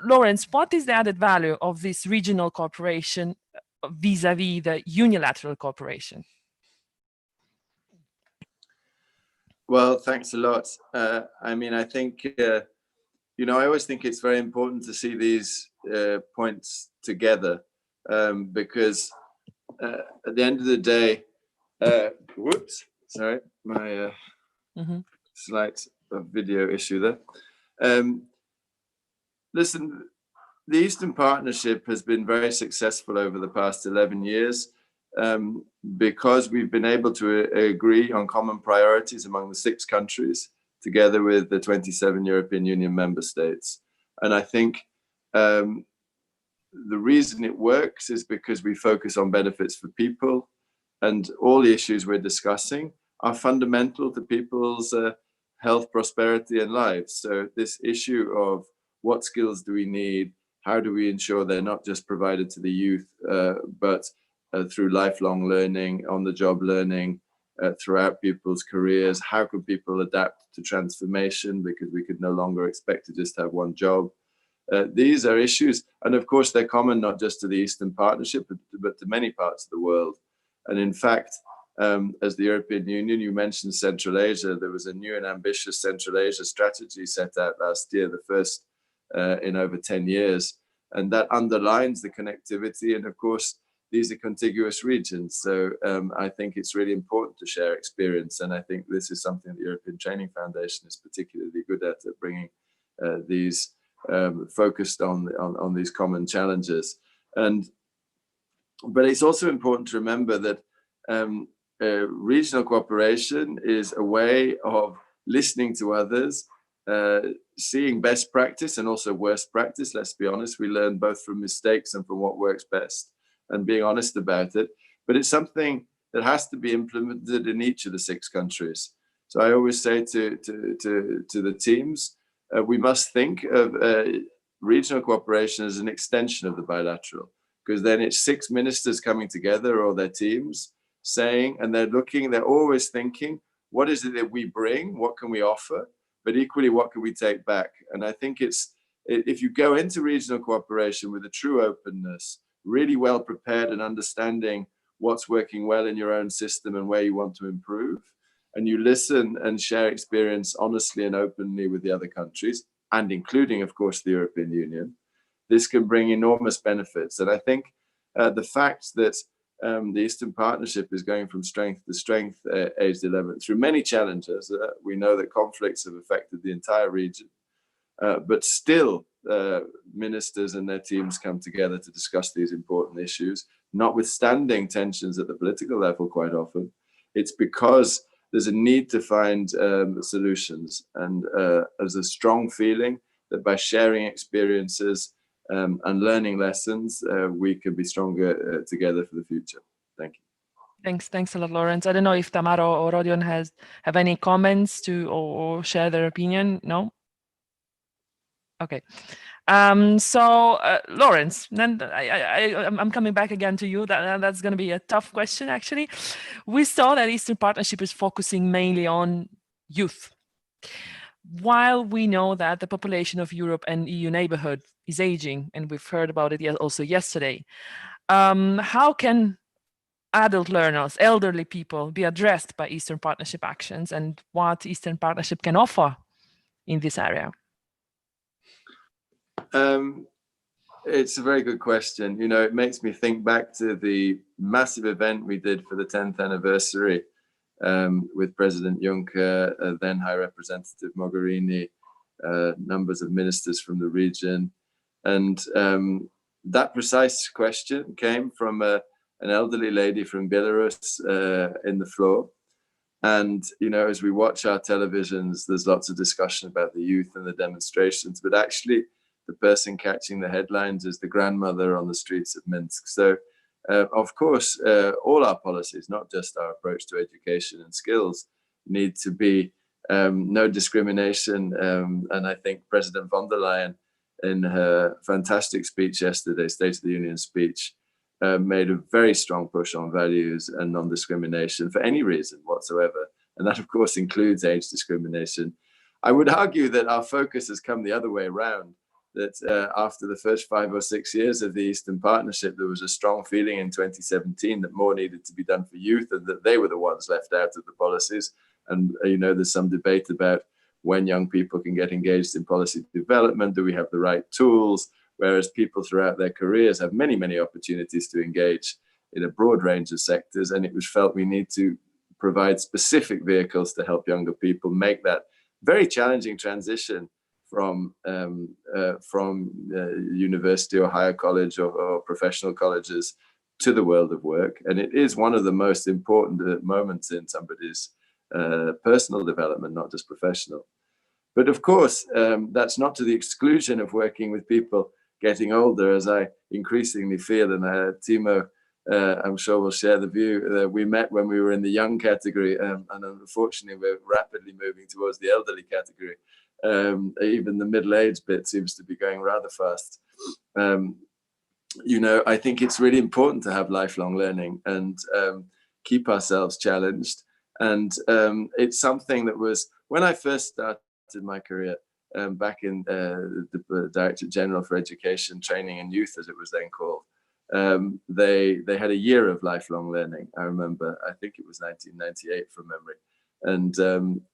[SPEAKER 12] Lawrence, what is the added value of this regional cooperation vis-a-vis the unilateral cooperation?
[SPEAKER 13] Well, thanks a lot. I mean, I think, you know, I always think it's very important to see these points together because at the end of the day, whoops, sorry, my slight video issue there. Listen, the Eastern Partnership has been very successful over the past 11 years. Because we've been able to agree on common priorities among the 6 countries, together with the 27 European Union member states. And I think the reason it works is because we focus on benefits for people, and all the issues we're discussing are fundamental to people's health, prosperity, and lives. So this issue of what skills do we need, how do we ensure they're not just provided to the youth, but through lifelong learning, on-the-job learning, throughout people's careers, how can people adapt to transformation, because we could no longer expect to just have one job. These are issues, and of course they're common not just to the Eastern Partnership, but to many parts of the world. And in fact, as the European Union, you mentioned Central Asia, there was a new and ambitious Central Asia strategy set out last year, the first in over 10 years. And that underlines the connectivity. And of course, these are contiguous regions. So I think it's really important to share experience. And I think this is something the European Training Foundation is particularly good at bringing these focused on these common challenges. But it's also important to remember that regional cooperation is a way of listening to others, seeing best practice and also worst practice. Let's be honest, we learn both from mistakes and from what works best, and being honest about it. But it's something that has to be implemented in each of the 6 countries. So I always say to the teams, we must think of regional cooperation as an extension of the bilateral, because then it's 6 ministers coming together or their teams saying, and they're always thinking, what is it that we bring? What can we offer? But equally, what can we take back? And I think if you go into regional cooperation with a true openness, really well prepared and understanding what's working well in your own system and where you want to improve, and you listen and share experience honestly and openly with the other countries, and including, of course, the European Union, this can bring enormous benefits. And I think the fact that the Eastern Partnership is going from strength to strength, aged 11, through many challenges. We know that conflicts have affected the entire region, but still ministers and their teams come together to discuss these important issues, notwithstanding tensions at the political level quite often. It's because there's a need to find solutions, and there's a strong feeling that by sharing experiences and learning lessons, we can be stronger together for the future. Thank you.
[SPEAKER 12] Thanks a lot, Lawrence. I don't know if Tamar or Rodion have any comments or share their opinion. No? Okay. So Lawrence, then I'm coming back again to you. That's going to be a tough question, actually. We saw that Eastern Partnership is focusing mainly on youth. While we know that the population of Europe and EU neighborhood is aging, and we've heard about it also yesterday, how can adult learners, elderly people, be addressed by Eastern Partnership actions, and what Eastern Partnership can offer in this area?
[SPEAKER 13] It's a very good question. You know, it makes me think back to the massive event we did for the 10th anniversary with President Juncker, then High Representative Mogherini, numbers of ministers from the region. And that precise question came from an elderly lady from Belarus in the floor. And, you know, as we watch our televisions, there's lots of discussion about the youth and the demonstrations, but actually the person catching the headlines is the grandmother on the streets of Minsk. So, of course, all our policies, not just our approach to education and skills, need to be no discrimination. And I think President von der Leyen, in her fantastic speech yesterday, State of the Union speech, made a very strong push on values and non-discrimination for any reason whatsoever. And that, of course, includes age discrimination. I would argue that our focus has come the other way around, that after the first 5 or 6 years of the Eastern Partnership, there was a strong feeling in 2017 that more needed to be done for youth and that they were the ones left out of the policies. And, you know, there's some debate about when young people can get engaged in policy development. Do we have the right tools? Whereas people throughout their careers have many, many opportunities to engage in a broad range of sectors. And it was felt we need to provide specific vehicles to help younger people make that very challenging transition from university or higher college or professional colleges to the world of work. And it is one of the most important moments in somebody's personal development, not just professional. But of course, that's not to the exclusion of working with people getting older, as I increasingly feel, and Timo I'm sure will share the view. We met when we were in the young category, and unfortunately we're rapidly moving towards the elderly category. Even the middle-aged bit seems to be going rather fast. You know, I think it's really important to have lifelong learning and keep ourselves challenged. And it's something that was, when I first started my career, back in the Director General for Education, Training and Youth, as it was then called, they had a year of lifelong learning. I remember, I think it was 1998 from memory. And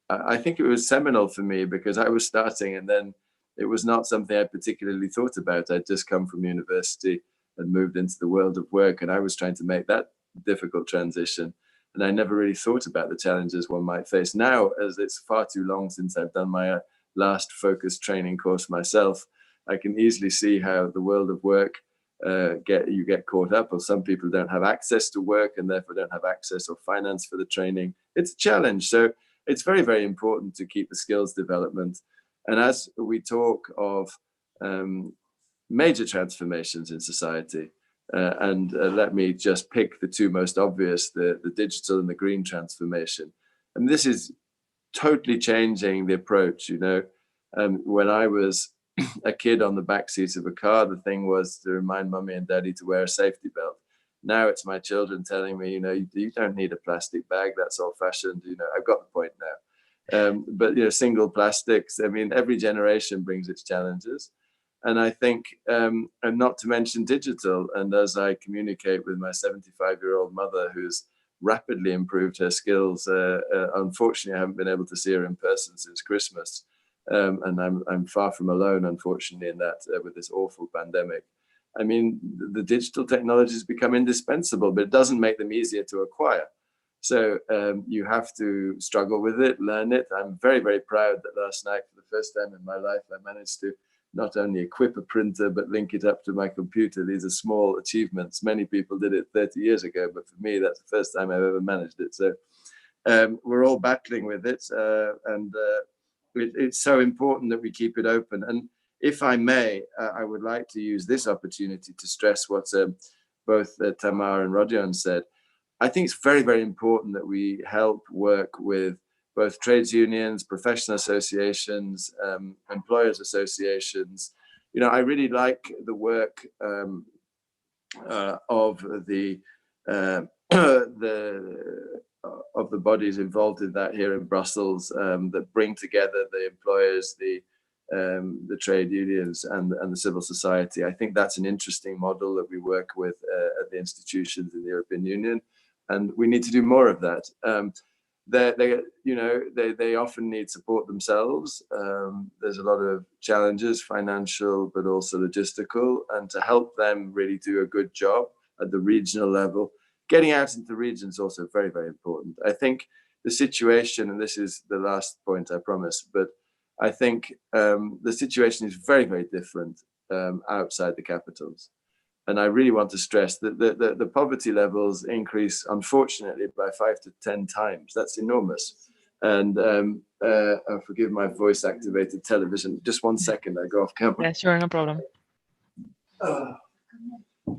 [SPEAKER 13] I think it was seminal for me because I was starting, and then it was not something I particularly thought about. I'd just come from university and moved into the world of work, and I was trying to make that difficult transition. And I never really thought about the challenges one might face. Now, as it's far too long since I've done my last focused training course myself, I can easily see how the world of work you get caught up, or some people don't have access to work and therefore don't have access or finance for the training. It's a challenge. So it's very, very important to keep the skills development. And as we talk of major transformations in society, and let me just pick the two most obvious, the digital and the green transformation. And this is totally changing the approach. You know, when I was a kid on the back seat of a car, the thing was to remind mommy and daddy to wear a safety belt. Now it's my children telling me, you know, you don't need a plastic bag, that's old fashioned. You know, I've got the point now. But, you know, single plastics, I mean, every generation brings its challenges. And I think, and not to mention digital, and as I communicate with my 75-year-old mother who's rapidly improved her skills, unfortunately I haven't been able to see her in person since Christmas. And I'm far from alone, unfortunately, in that with this awful pandemic. I mean, the digital technologies become indispensable, but it doesn't make them easier to acquire. So you have to struggle with it, learn it. I'm very, very proud that last night, for the first time in my life, I managed to not only equip a printer, but link it up to my computer. These are small achievements. Many people did it 30 years ago, but for me, that's the first time I've ever managed it. So we're all battling with it. It's so important that we keep it open. And if I may, I would like to use this opportunity to stress what both Tamar and Rodion said. I think it's very, very important that we help work with both trades unions, professional associations, employers associations. You know, I really like the work of the bodies involved in that here in Brussels, that bring together the employers, the trade unions and the civil society. I think that's an interesting model that we work with at the institutions in the European Union, and we need to do more of that. They often need support themselves. There's a lot of challenges, financial, but also logistical, and to help them really do a good job at the regional level. Getting out into the region is also very, very important. I think the situation, and this is the last point, I promise, but I think the situation is very, very different outside the capitals. And I really want to stress that the poverty levels increase, unfortunately, by 5 to 10 times. That's enormous. And forgive my voice-activated television. Just 1 second, I go off camera.
[SPEAKER 12] Yeah, sure, no problem.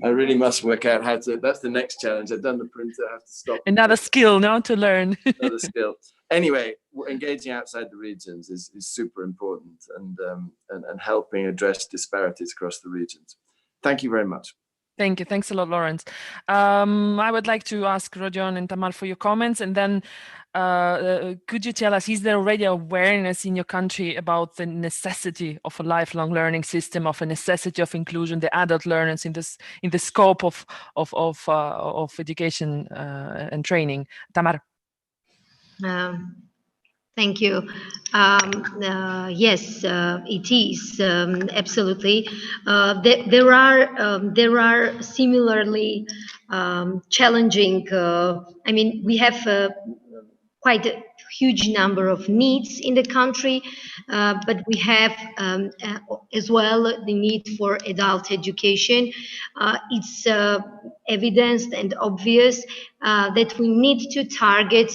[SPEAKER 13] I really must work out how to, that's the next challenge. I've done the printer, I have to stop.
[SPEAKER 12] Another skill now to learn.
[SPEAKER 13] Another skill. Anyway, engaging outside the regions is super important, and helping address disparities across the regions. Thank you very much.
[SPEAKER 12] Thank you. Thanks a lot, Lawrence. I would like to ask Rodion and Tamar for your comments, and then could you tell us, is there already awareness in your country about the necessity of a lifelong learning system, of a necessity of inclusion, the adult learners in the scope of education and training? Tamar.
[SPEAKER 14] Thank you. Yes, it is absolutely. There are similarly challenging. I mean, we have quite a huge number of needs in the country, but we have as well the need for adult education. It's evidenced and obvious that we need to target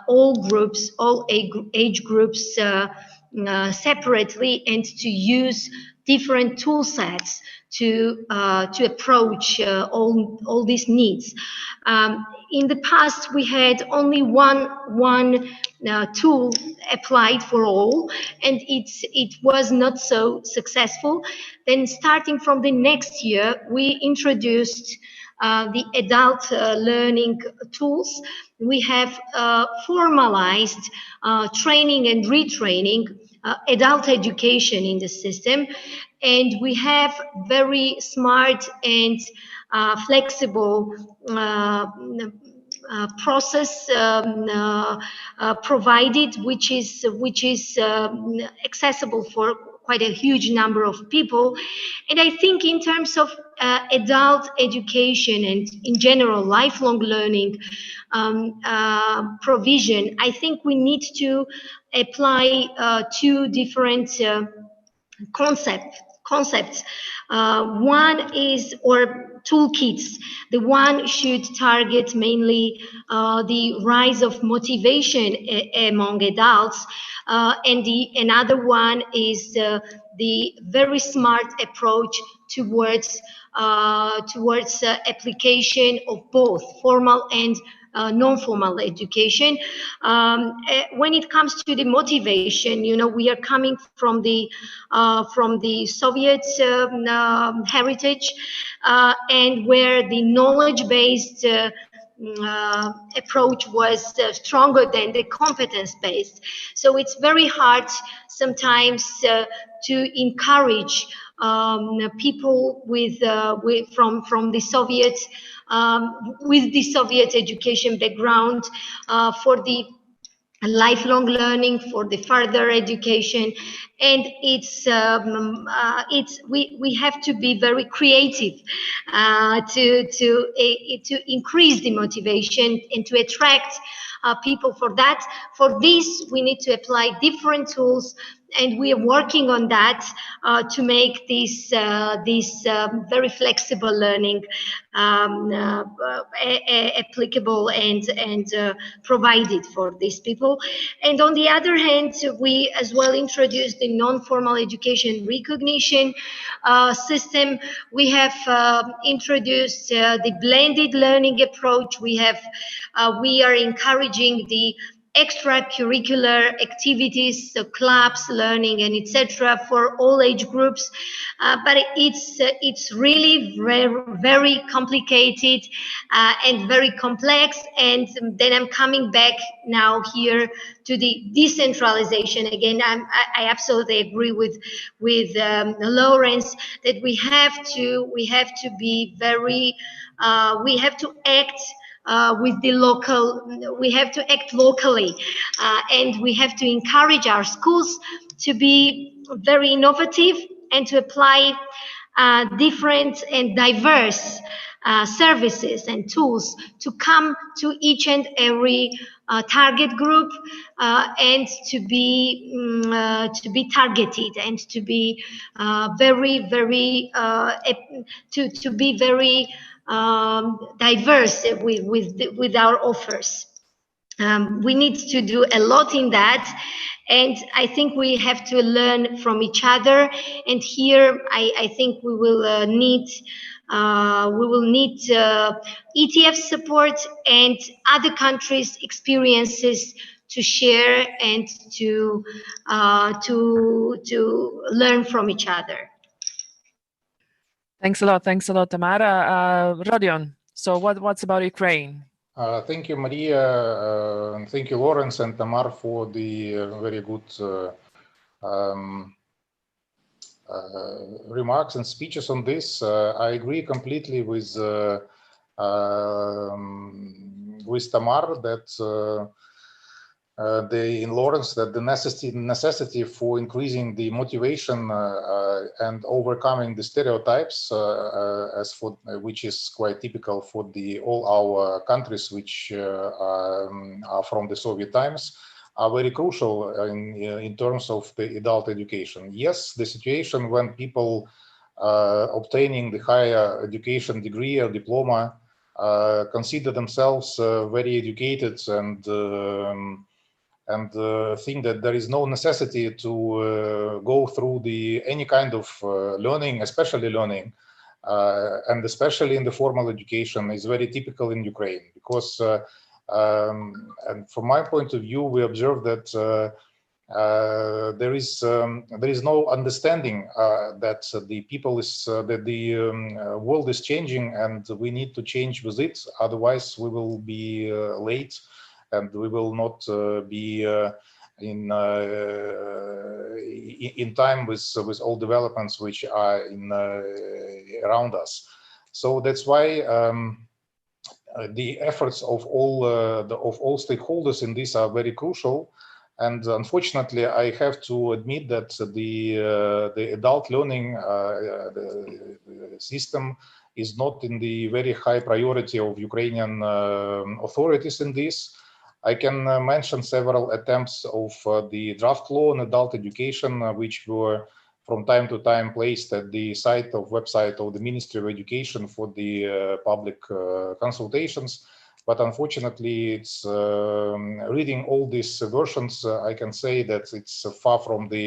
[SPEAKER 14] all groups, all age groups separately, and to use different tool sets to approach all these needs. In the past, we had only one tool applied for all, and it was not so successful. Then starting from the next year, we introduced the adult learning tools. We have formalized training and retraining, adult education in the system, and we have very smart and flexible process provided, which is accessible for quite a huge number of people. And I think in terms of adult education and in general lifelong learning provision, I think we need to apply two different concepts. One is, or toolkits. The one should target mainly the rise of motivation among adults, and another one is the very smart approach towards application of both formal and non-formal education. When it comes to the motivation, you know, we are coming from the Soviet heritage, and where the knowledge-based approach was stronger than the competence-based. So it's very hard sometimes to encourage people from the Soviet with the Soviet education background for the lifelong learning, for the further education, and we have to be very creative to increase the motivation and to attract people for that. For this, we need to apply different tools, and we are working on that to make this very flexible learning applicable and provided for these people. And on the other hand, we as well introduced the non-formal education recognition system. We have introduced the blended learning approach. We are encouraging the extracurricular activities, so clubs, learning, and etc. for all age groups, but it's really very complicated and very complex. And then I'm coming back now here to the decentralization again. I absolutely agree with Lawrence that we have to be very we have to act with the local, we have to act locally, and we have to encourage our schools to be very innovative and to apply different and diverse services and tools to come to each and every target group, and to be targeted and to be very diverse with our offers. We need to do a lot in that, and I think we have to learn from each other. And here, I think we will need ETF support and other countries' experiences to share and to learn from each other.
[SPEAKER 12] Thanks a lot, Tamara. Rodion, so what's about Ukraine?
[SPEAKER 7] Thank you, Maria, and thank you, Lawrence and Tamar, for the very good remarks and speeches on this. I agree completely with Tamar that in Lawrence, that the necessity for increasing the motivation and overcoming the stereotypes, which is quite typical for all our countries which are from the Soviet times, are very crucial in terms of the adult education. Yes, the situation when people obtaining the higher education degree or diploma and think that there is no necessity to go through any kind of learning, especially learning, and especially in the formal education, is very typical in Ukraine, because and from my point of view, we observe that there is no understanding that the world is changing, and we need to change with it. Otherwise, we will be late, and we will not be in time with all developments which are around us. So that's why the efforts of all stakeholders in this are very crucial. And unfortunately, I have to admit that the adult learning the system is not in the very high priority of Ukrainian authorities in this. I can mention several attempts of the draft law on adult education, which were from time to time placed at the website of the Ministry of Education for the public consultations. But unfortunately, it's reading all these versions, I can say that it's far from the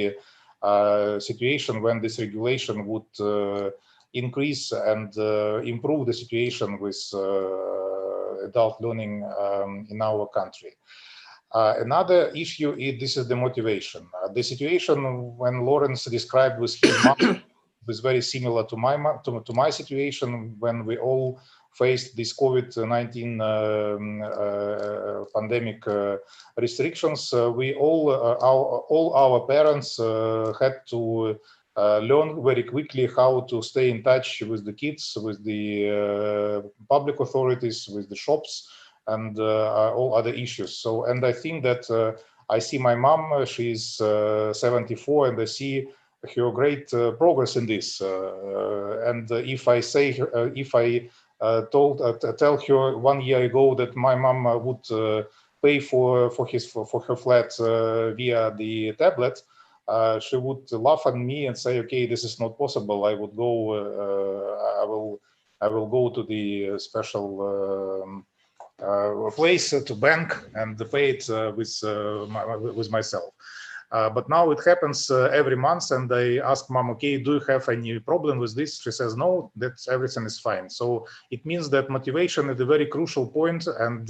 [SPEAKER 7] situation when this regulation would increase and improve the situation with adult learning in our country. Another issue this is the motivation. The situation when Lawrence described with his mom was very similar to my situation when we all faced this COVID-19 pandemic restrictions. We all our parents had to learn very quickly how to stay in touch with the kids, with the public authorities, with the shops, and all other issues. So, and I think that I see my mom, she's 74, and I see her great progress in this. And if I say, if I tell her 1 year ago that my mom would pay for her flat via the tablet, she would laugh at me and say, "Okay, this is not possible. I would go. I will go to the special place to bank and pay it with myself." But now it happens every month, and I ask mom, "Okay, do you have any problem with this?" She says, "No, that everything is fine." So it means that motivation is a very crucial point, and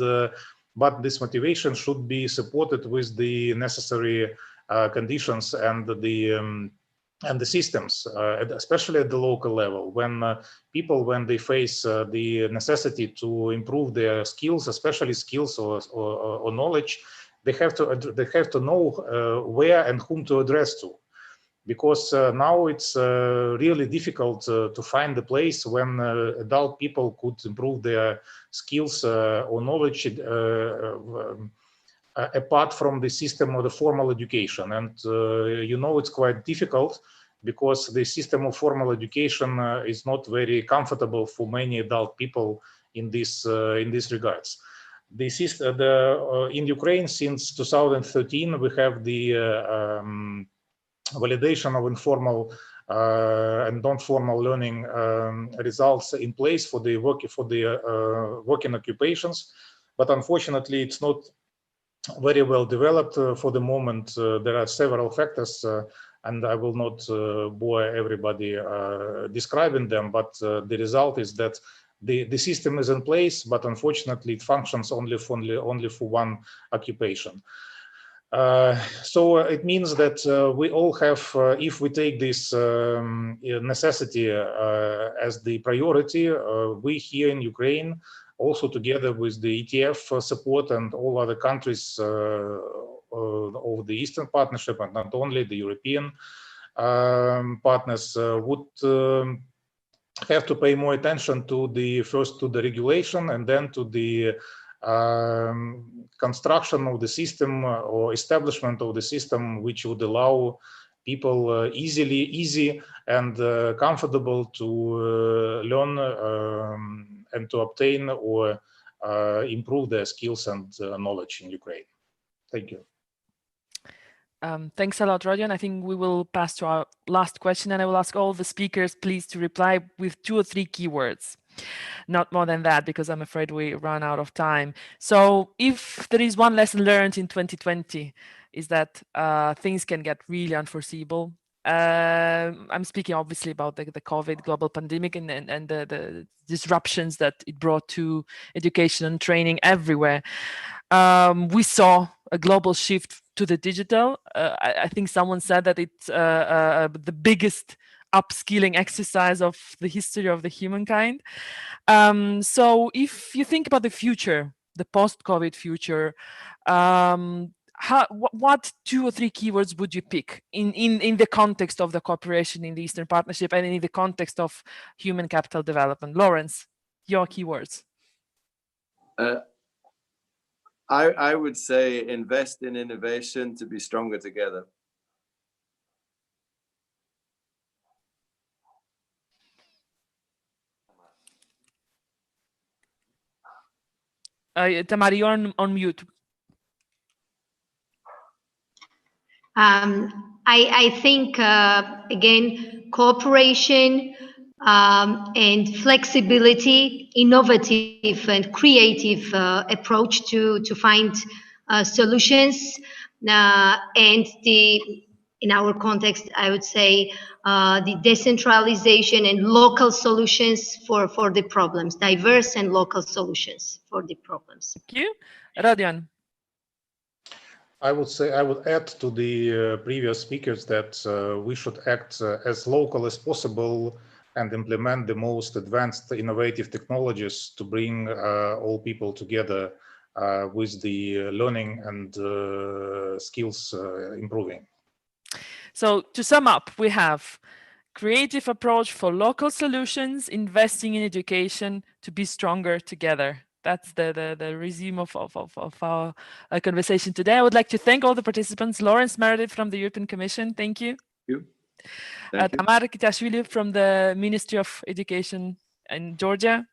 [SPEAKER 7] but this motivation should be supported with the necessary conditions and the systems, especially at the local level, when people, when they face the necessity to improve their skills, especially skills or knowledge, they have to know where and whom to address to, because now it's really difficult to find a place when adult people could improve their skills or knowledge apart from the system of the formal education. And you know, it's quite difficult because the system of formal education is not very comfortable for many adult people in this regards. In Ukraine, since 2013, we have the validation of informal and non-formal learning results in place for the working occupations, but unfortunately, it's not very well developed for the moment. There are several factors, and I will not bore everybody describing them, but the result is that the system is in place, but unfortunately it functions only for one occupation. So it means that we all have, if we take this necessity as the priority, we here in Ukraine, also together with the ETF support and all other countries of the Eastern Partnership, and not only the European partners, would have to pay more attention to first to the regulation, and then to the construction of the system or establishment of the system, which would allow people easy and comfortable to learn and to obtain or improve their skills and knowledge in Ukraine. Thank you.
[SPEAKER 12] Thanks a lot, Rodion. I think we will pass to our last question, and I will ask all the speakers, please, to reply with 2 or 3 keywords. Not more than that, because I'm afraid we run out of time. So if there is one lesson learned in 2020, is that things can get really unforeseeable. I'm speaking obviously about the COVID global pandemic and the disruptions that it brought to education and training everywhere. We saw a global shift to the digital. I think someone said that it's the biggest upskilling exercise of the history of the humankind. So if you think about the future, the post-COVID future, what 2 or 3 keywords would you pick in the context of the cooperation in the Eastern Partnership and in the context of human capital development? Lawrence, your keywords.
[SPEAKER 13] I would say invest in innovation to be stronger together.
[SPEAKER 12] Tamar, you're on mute.
[SPEAKER 14] I think, again, cooperation and flexibility, innovative and creative approach to find solutions. And in our context, I would say the decentralization and local solutions for the problems, diverse and local solutions for the problems.
[SPEAKER 12] Thank you. Rodion.
[SPEAKER 7] I would add to the previous speakers that we should act as local as possible and implement the most advanced innovative technologies to bring all people together with the learning and skills improving. So
[SPEAKER 12] to sum up, we have creative approach for local solutions, investing in education to be stronger together. That's the resume of our conversation today. I would like to thank all the participants. Lawrence, Meredith from the European Commission, thank you.
[SPEAKER 13] Thank you.
[SPEAKER 12] Tamar, Kitiashvili from the Ministry of Education in Georgia.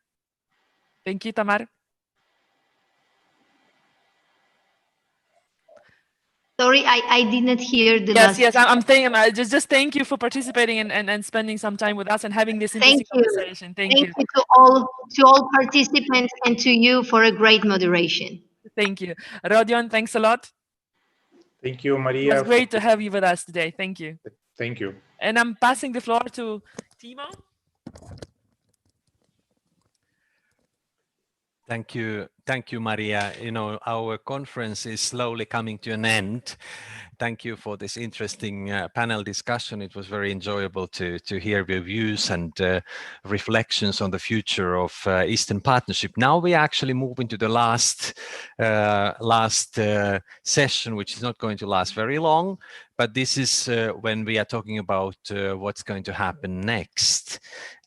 [SPEAKER 12] Thank you, Tamar.
[SPEAKER 14] Sorry, I did not hear the last.
[SPEAKER 12] Yes, I'm saying just thank you for participating and spending some time with us and having this interesting conversation. Thank you
[SPEAKER 14] to all participants and to you for a great moderation.
[SPEAKER 12] Thank you. Rodion, thanks a lot.
[SPEAKER 7] Thank you, Maria.
[SPEAKER 12] It was great to have you with us today. Thank you.
[SPEAKER 7] Thank you.
[SPEAKER 12] And I'm passing the floor to Timo.
[SPEAKER 1] Thank you, Maria. You know, our conference is slowly coming to an end. Thank you for this interesting panel discussion. It was very enjoyable to hear your views and reflections on the future of Eastern Partnership. Now we actually move into the last session, which is not going to last very long, but this is when we are talking about what's going to happen next.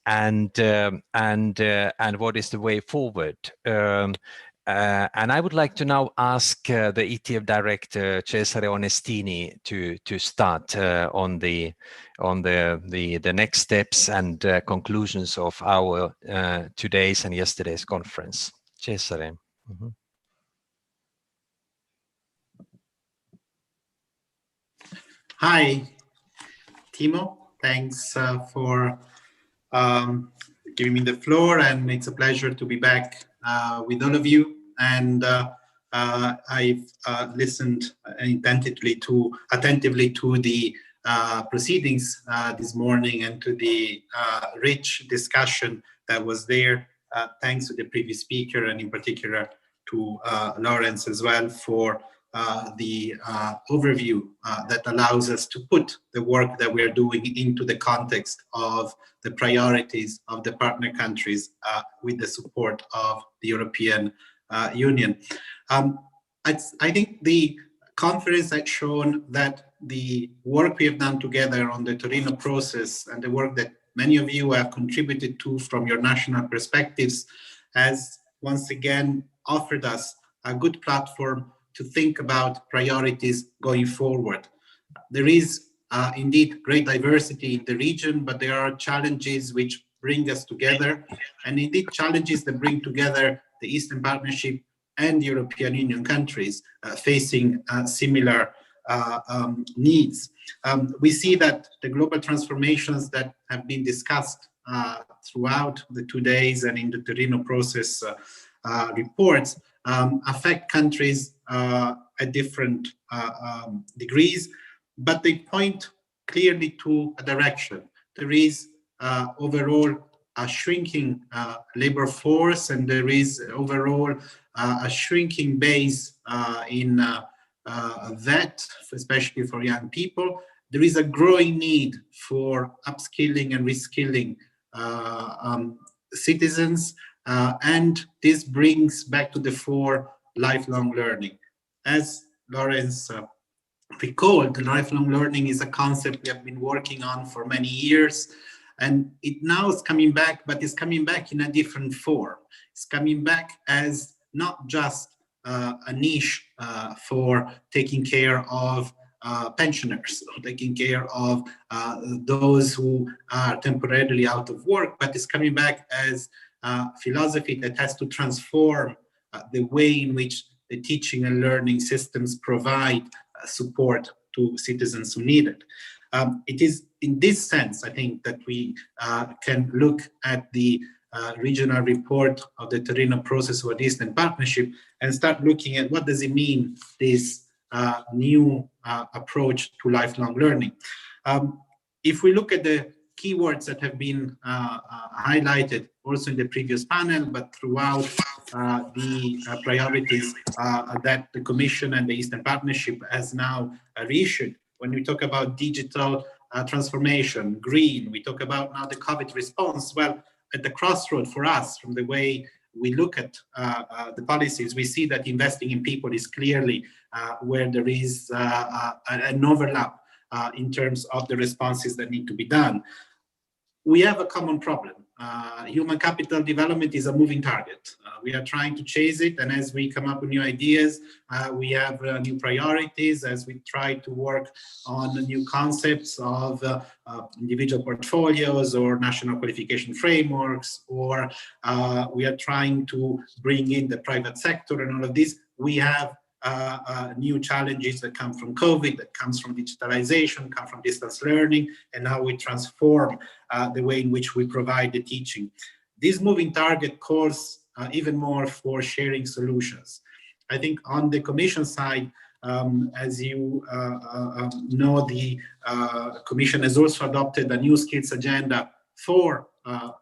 [SPEAKER 1] And what is the way forward? And I would like to now ask the ETF director Cesare Onestini to start on the next steps and conclusions of our today's and yesterday's conference. Cesare. Mm-hmm.
[SPEAKER 15] Hi, Timo. Thanks for giving me the floor, and it's a pleasure to be back with all of you. And I've listened attentively to the proceedings this morning and to the rich discussion that was there. Thanks to the previous speaker, and in particular to Lawrence as well, for the overview that allows us to put the work that we're doing into the context of the priorities of the partner countries with the support of the European Union. I think the conference has shown that the work we have done together on the Torino process and the work that many of you have contributed to from your national perspectives has once again offered us a good platform to think about priorities going forward. There is indeed great diversity in the region, but there are challenges which bring us together, and indeed challenges that bring together the Eastern Partnership and European Union countries facing similar needs. We see that the global transformations that have been discussed throughout the 2 days and in the Torino process reports affect countries at different degrees, but they point clearly to a direction. There is overall a shrinking labor force, and there is overall a shrinking base in that, especially for young people. There is a growing need for upskilling and reskilling citizens, and this brings back to the fore lifelong learning. As Lawrence recalled, lifelong learning is a concept we have been working on for many years, and it now is coming back, but it's coming back in a different form. It's coming back as not just a niche for taking care of pensioners, or taking care of those who are temporarily out of work, but it's coming back as a philosophy that has to transform the way in which the teaching and learning systems provide support to citizens who need it. It is in this sense, I think, that we can look at the regional report of the Torino process for the Eastern Partnership and start looking at what does it mean, this new approach to lifelong learning. If we look at the keywords that have been highlighted also in the previous panel, but throughout the priorities that the Commission and the Eastern Partnership has now reissued, when we talk about digital transformation, green, we talk about now the COVID response. Well, at the crossroad for us, from the way we look at the policies, we see that investing in people is clearly where there is an overlap in terms of the responses that need to be done. We have a common problem. Human capital development is a moving target. We are trying to chase it, and as we come up with new ideas, we have new priorities, as we try to work on the new concepts of individual portfolios or national qualification frameworks, or we are trying to bring in the private sector and all of this. We have new challenges that come from COVID, that comes from digitalization, come from distance learning, and how we transform the way in which we provide the teaching. This moving target calls even more for sharing solutions. I think on the Commission side, as you know, the Commission has also adopted a new skills agenda for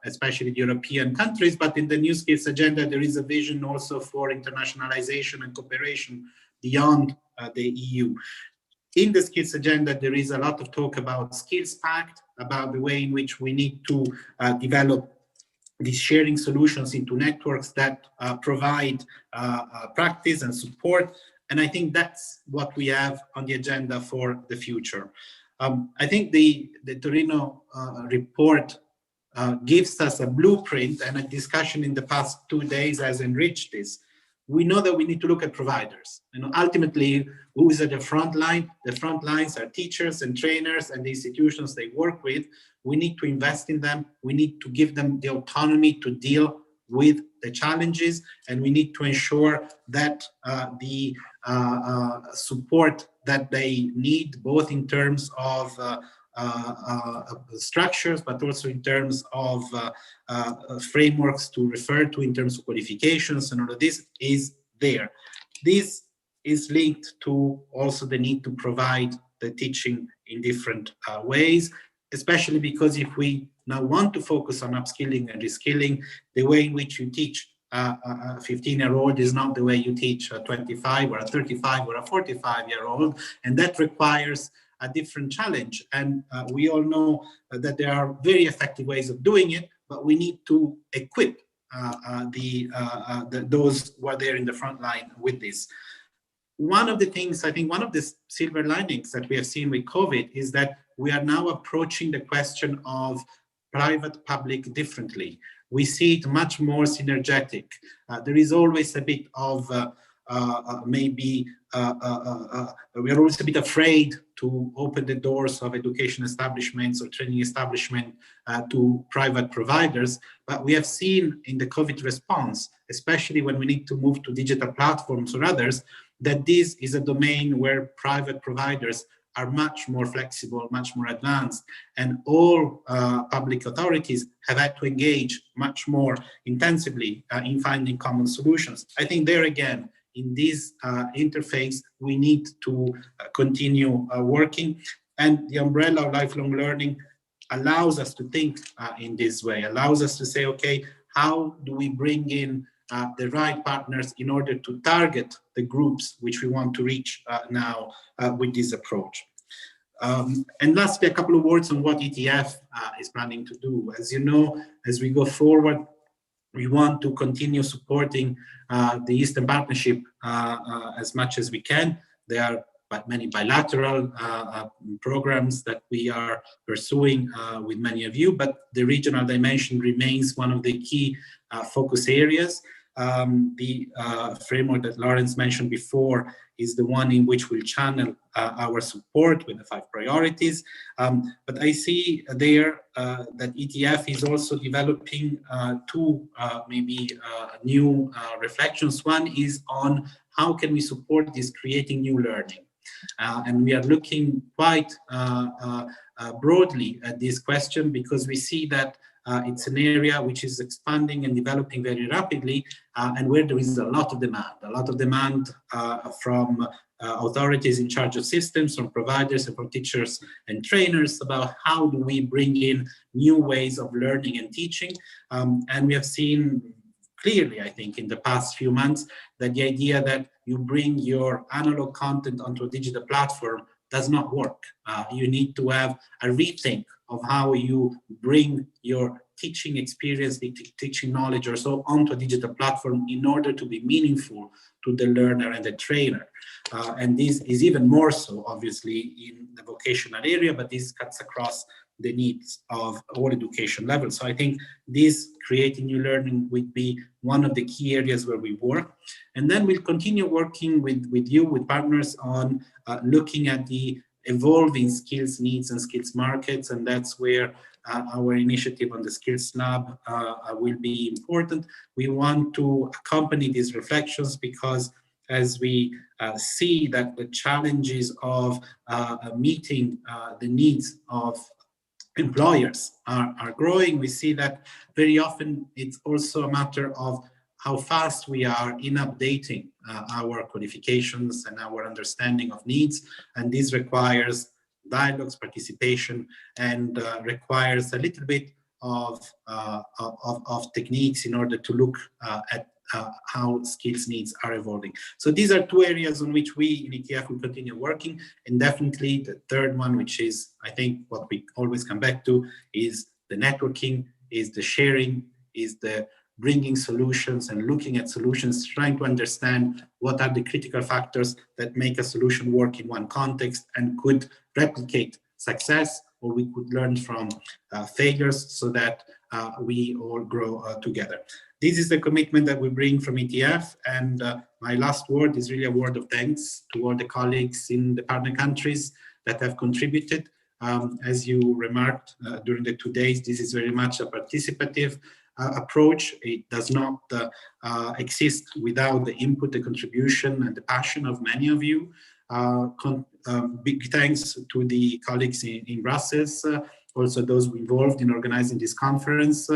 [SPEAKER 15] especially the European countries, but in the new skills agenda, there is a vision also for internationalization and cooperation beyond the EU. In the skills agenda, there is a lot of talk about skills pact, about the way in which we need to develop these sharing solutions into networks that provide practice and support. And I think that's what we have on the agenda for the future. I think the Torino report gives us a blueprint, and a discussion in the past 2 days has enriched this. We know that we need to look at providers. Ultimately, who is at the front line? The front lines are teachers and trainers and the institutions they work with. We need to invest in them. We need to give them the autonomy to deal with the challenges, and we need to ensure that the support that they need, both in terms of structures, but also in terms of frameworks to refer to, in terms of qualifications and all of this, is there. This is linked to also the need to provide the teaching in different ways, especially because if we now want to focus on upskilling and reskilling, the way in which you teach a 15-year-old is not the way you teach a 25 or a 35 or a 45-year-old, and that requires a different challenge. And we all know that there are very effective ways of doing it, but we need to equip those who are there in the front line with this. One of the things, I think one of the silver linings that we have seen with COVID is that we are now approaching the question of private-public differently. We see it much more synergetic. There is always a bit of we are always a bit afraid to open the doors of education establishments or training establishment to private providers. But we have seen in the COVID response, especially when we need to move to digital platforms or others, that this is a domain where private providers are much more flexible, much more advanced, and all public authorities have had to engage much more intensively in finding common solutions. I think there again, in this interface, we need to continue working, and the umbrella of lifelong learning allows us to think in this way, allows us to say, okay, how do we bring in the right partners in order to target the groups which we want to reach now with this approach. And lastly, a couple of words on what ETF is planning to do. As you know, as we go forward, we want to continue supporting the Eastern Partnership as much as we can. There are many bilateral programs that we are pursuing with many of you, but the regional dimension remains one of the key focus areas. The framework that Lawrence mentioned before is the one in which we'll channel our support with the 5 priorities. But I see there that ETF is also developing 2 maybe new reflections. One is on how can we support this creating new learning. And we are looking quite broadly at this question, because we see that it's an area which is expanding and developing very rapidly, and where there is a lot of demand from authorities in charge of systems, from providers and from teachers and trainers about how do we bring in new ways of learning and teaching. And we have seen clearly, I think, in the past few months, that the idea that you bring your analog content onto a digital platform does not work. You need to have a rethink of how you bring your teaching experience, the teaching knowledge or so onto a digital platform in order to be meaningful to the learner and the trainer. And this is even more so, obviously, in the vocational area, but this cuts across the needs of all education levels. So I think this creating new learning would be one of the key areas where we work. And then we'll continue working with you, with partners, on looking at the evolving skills needs and skills markets. And that's where our initiative on the Skills Lab will be important. We want to accompany these reflections because as we see that the challenges of meeting the needs of employers are growing, we see that very often it's also a matter of how fast we are in updating our qualifications and our understanding of needs. And this requires dialogues, participation, and requires a little bit of techniques in order to look at how skills needs are evolving. So these are 2 areas on which we in ETF will continue working. And definitely the third one, which is, I think, what we always come back to, is the networking, is the sharing, is the bringing solutions and looking at solutions, trying to understand what are the critical factors that make a solution work in one context and could replicate success, or we could learn from failures so that we all grow together. This is the commitment that we bring from ETF, and my last word is really a word of thanks to all the colleagues in the partner countries that have contributed. As you remarked during the 2 days, this is very much a participative approach. It does not exist without the input, the contribution, and the passion of many of you. Big thanks to the colleagues in Brussels, also those involved in organizing this conference.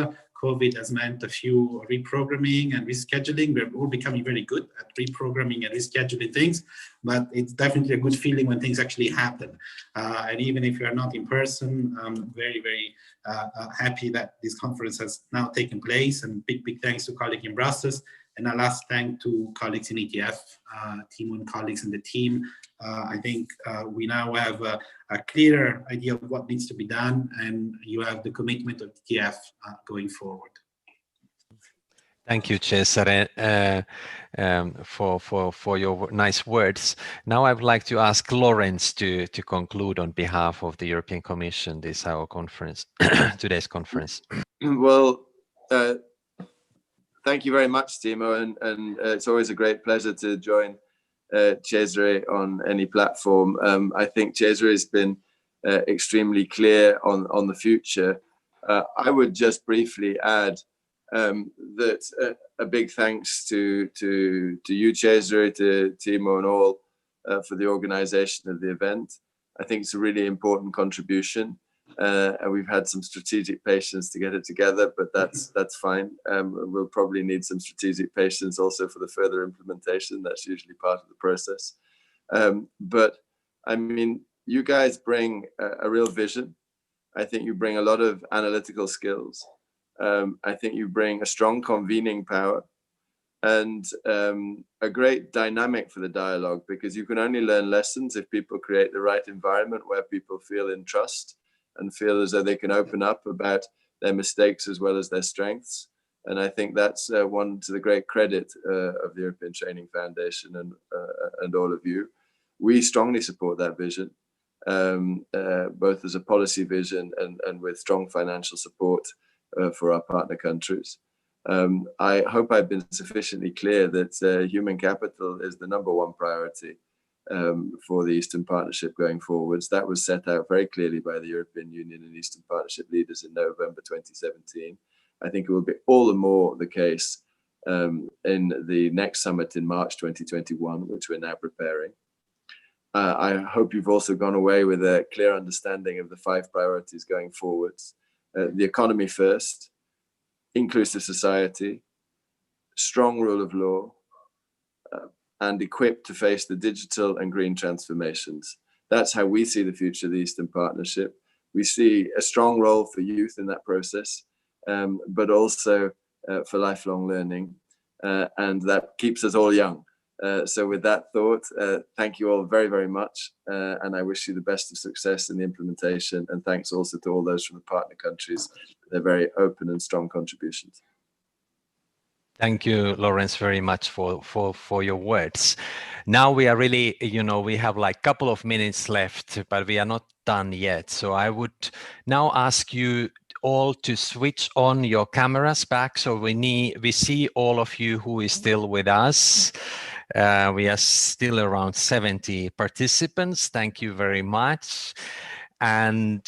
[SPEAKER 15] COVID has meant a few reprogramming and rescheduling. We're all becoming very good at reprogramming and rescheduling things, but it's definitely a good feeling when things actually happen. And even if you are not in person, I'm very, very happy that this conference has now taken place, and big thanks to colleagues in Brussels. And a last thank to colleagues in ETF, Timo and colleagues in the team. I think we now have a clearer idea of what needs to be done, and you have the commitment of ETF going forward.
[SPEAKER 1] Thank you, Cesare, for your nice words. Now I would like to ask Lawrence to conclude on behalf of the European Commission our conference, today's conference.
[SPEAKER 13] Well, thank you very much, Timo, and it's always a great pleasure to join Cesare on any platform. I think Cesare has been extremely clear on the future. I would just briefly add that a big thanks to you, Cesare, to Timo and all for the organization of the event. I think it's a really important contribution. And we've had some strategic patience to get it together, but that's fine. We'll probably need some strategic patience also for the further implementation. That's usually part of the process. But I mean, you guys bring a real vision. I think you bring a lot of analytical skills. I think you bring a strong convening power and a great dynamic for the dialogue, because you can only learn lessons if people create the right environment where people feel in trust and feel as though they can open up about their mistakes as well as their strengths. And I think that's one to the great credit of the European Training Foundation and all of you. We strongly support that vision, both as a policy vision and with strong financial support for our partner countries. I hope I've been sufficiently clear that human capital is the #1 priority for the Eastern Partnership going forwards. That was set out very clearly by the European Union and Eastern Partnership leaders in November 2017. I think it will be all the more the case in the next summit in March 2021, which we're now preparing. I hope you've also gone away with a clear understanding of the 5 priorities going forwards. The economy first, inclusive society, strong rule of law, and equipped to face the digital and green transformations. That's how we see the future of the Eastern Partnership. We see a strong role for youth in that process, but also for lifelong learning, and that keeps us all young. So with that thought, thank you all very, very much, and I wish you the best of success in the implementation, and thanks also to all those from the partner countries for their very open and strong contributions.
[SPEAKER 1] Thank you, Lawrence, very much for your words. Now we are really, we have like a couple of minutes left, but we are not done yet. So I would now ask you all to switch on your cameras back, so we see all of you who is still with us. We are still around 70 participants. Thank you very much. And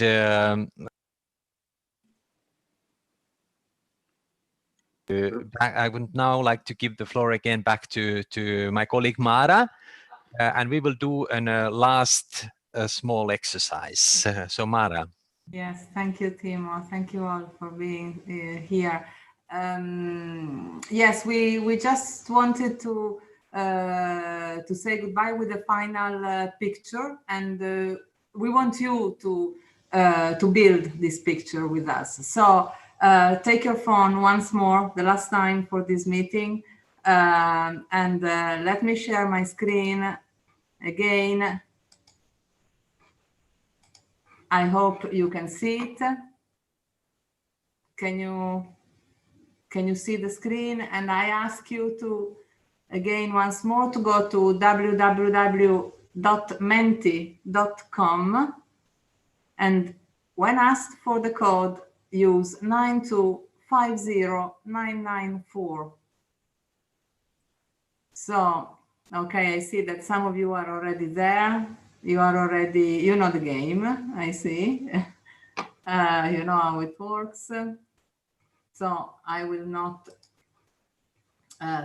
[SPEAKER 1] I would now like to give the floor again back to my colleague Mara, and we will do a last small exercise. So Mara.
[SPEAKER 5] Yes, thank you, Timo. Thank you all for being here. Yes, we just wanted to say goodbye with the final picture, and we want you to build this picture with us. So take your phone once more, the last time for this meeting, and let me share my screen again. I hope you can see it. Can you see the screen? And I ask you to, again, once more, to go to www.menti.com, and when asked for the code, use 9250994. So, okay, I see that some of you are already there. You are already, you know the game, I see. You know how it works. So I will not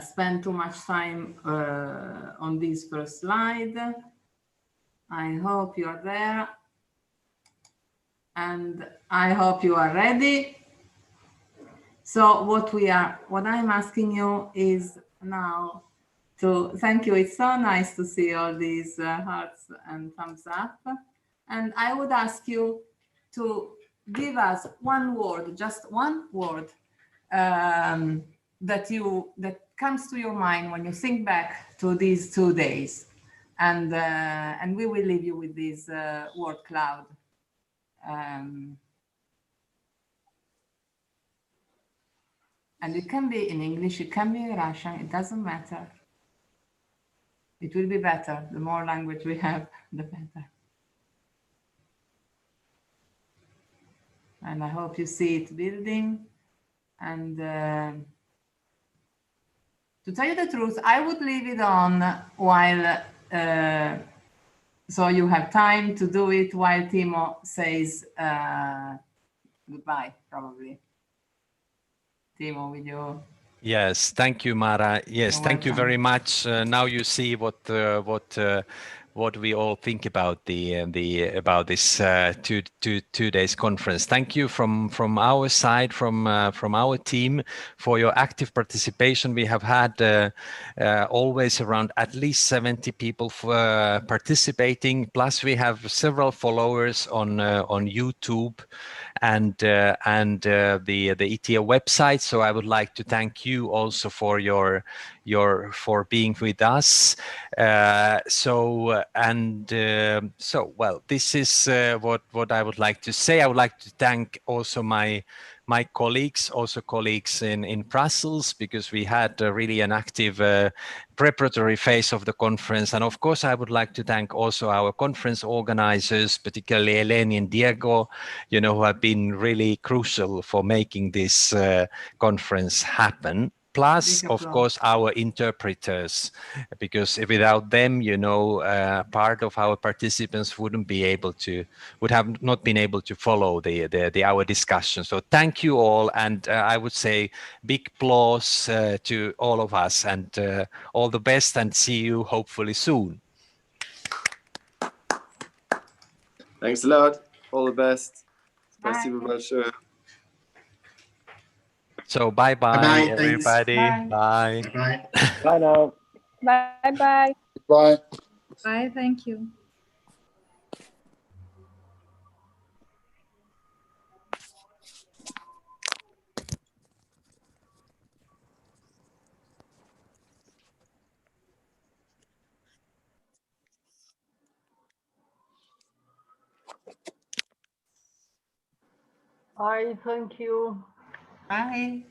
[SPEAKER 5] spend too much time on this first slide. I hope you are there. And I hope you are ready. So what I'm asking you is now to thank you. It's so nice to see all these hearts and thumbs up. And I would ask you to give us one word, just one word, that comes to your mind when you think back to these 2 days. And we will leave you with this word cloud. And it can be in English, it can be in Russian, it doesn't matter. It will be better. The more language we have, the better. And I hope you see it building. And to tell you the truth, I would leave it on while, so you have time to do it while Timo says goodbye, probably. Timo, will you?
[SPEAKER 1] Yes, thank you, Mara. Yes, thank you very much. Now you see what what we all think about about this two days conference. Thank you from our side, from our team, for your active participation. We have had always around at least 70 people participating. Plus, we have several followers on YouTube and the ITIA website. So I would like to thank you also for for being with us. Well, this is what I would like to say. I would like to thank also my colleagues, in Brussels, because we had really an active preparatory phase of the conference. And of course, I would like to thank also our conference organizers, particularly Eleni and Diego, who have been really crucial for making this conference happen. Plus, of course, our interpreters, because without them, part of our participants would have not been able to follow our discussion. So thank you all, and I would say big applause to all of us, and all the best, and see you hopefully soon.
[SPEAKER 13] Thanks a lot. All the best. Спасибо большое.
[SPEAKER 1] So bye-bye, everybody.
[SPEAKER 15] Bye.
[SPEAKER 1] Bye.
[SPEAKER 15] Bye
[SPEAKER 16] now.
[SPEAKER 17] Bye-bye.
[SPEAKER 16] Bye.
[SPEAKER 8] Bye, thank you.
[SPEAKER 17] Bye, thank you.
[SPEAKER 5] Bye.